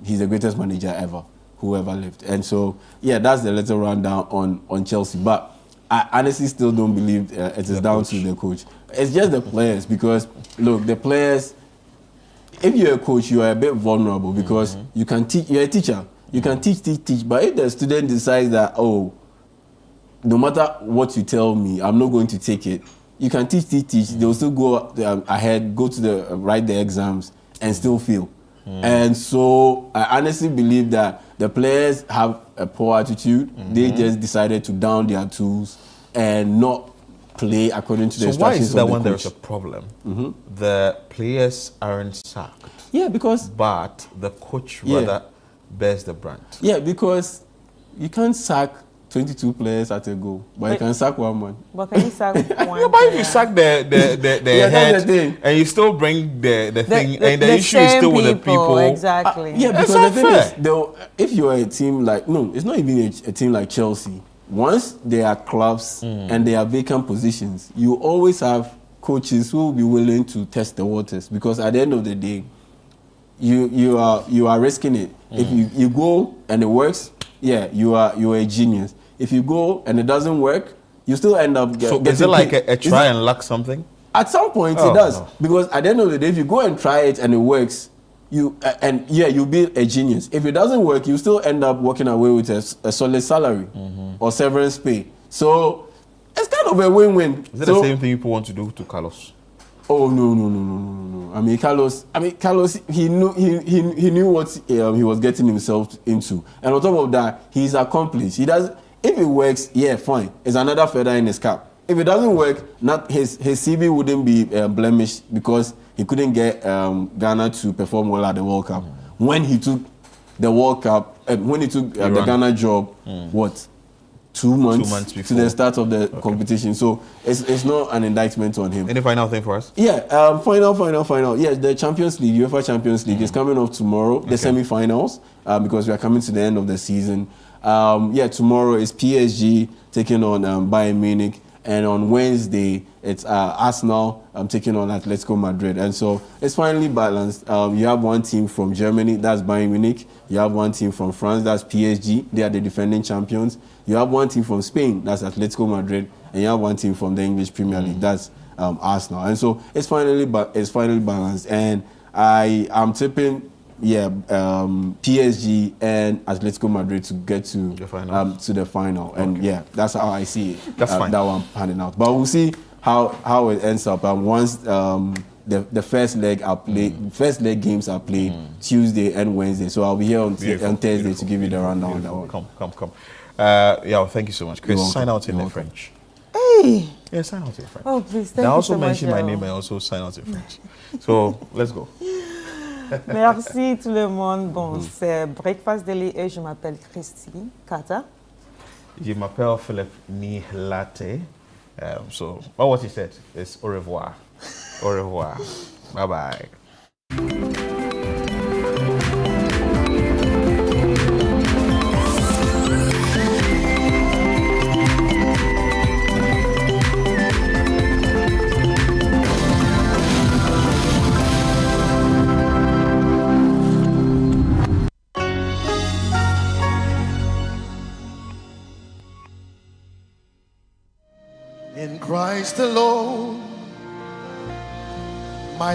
he's the greatest manager ever, who ever lived. And so, yeah, that's the little rundown on Chelsea. But I honestly still don't believe it is down to the coach. It's just the players, because look, the players. If you're a coach, you are a bit vulnerable because you can teach. You're a teacher. You can teach. But if the student decides that, oh, no matter what you tell me, I'm not going to take it. You can teach. They'll still go ahead, write the exams, and still fail. And so I honestly believe that the players have a poor attitude. They just decided to down their tools and not play according to the instructions of the coach. So why is that when there's a problem, the players aren't sacked? Yeah, because... But the coach rather bears the brunt. Yeah, because you can't sack 22 players at a go, but you can sack one man. But can you sack one? Yeah, but if you sack the head, the and you still bring the thing, and the issue is still with the people. Exactly. Yeah, because the thing is, if you're a team like, no, it's not even a team like Chelsea. Once there are clubs and there are vacant positions, you always have coaches who will be willing to test the waters, because at the end of the day, you are risking it. If you go and it works, yeah, you are a genius. If you go and it doesn't work, you still end up getting. So is it like a try and luck something? At some point it does, because at the end of the day, if you go and try it and it works, you'll be a genius. If it doesn't work, you still end up walking away with a solid salary or severance pay. So it's kind of a win-win. Is it the same thing people want to do to Carlos? Oh no! I mean, Carlos, he knew what he was getting himself into, and on top of that, he's accomplished. He does. If it works, yeah, fine. It's another feather in his cap. If it doesn't work, not his CV wouldn't be blemished, because he couldn't get Ghana to perform well at the World Cup. When he took the World Cup, when he took the Ghana job, what? 2 months before to the start of the competition. So it's not an indictment on him. Any final thing for us? Yeah, final. Yes, the Champions League, UEFA Champions League is coming off tomorrow, the semi-finals, because we are coming to the end of the season. Tomorrow is PSG taking on Bayern Munich, and on Wednesday it's Arsenal taking on Atletico Madrid. And so it's finally balanced. You have one team from Germany, that's Bayern Munich. You have one team from France, that's PSG. They are the defending champions. You have one team from Spain, that's Atletico Madrid, and you have one team from the English Premier League, that's Arsenal. And so it's finally balanced. And I am tipping, PSG and Atletico Madrid to get to the final. And that's how I see it. That's fine. That one panning out. But we'll see how it ends up. Once the first leg games are played Tuesday and Wednesday. So I'll be here on Thursday to give you the rundown on that one. Come. Thank you so much, Chris. Sign out in French. Hey. Yeah, sign out in French. Oh, please, thank I you also so much. mention my name and also sign out in French. So let's go. Merci tout le monde. Bon, c'est Breakfast Daily et je m'appelle Christy Kata. Je m'appelle Philip Nihlate. So what he said is au revoir. Au revoir. Bye bye. In Christ alone, My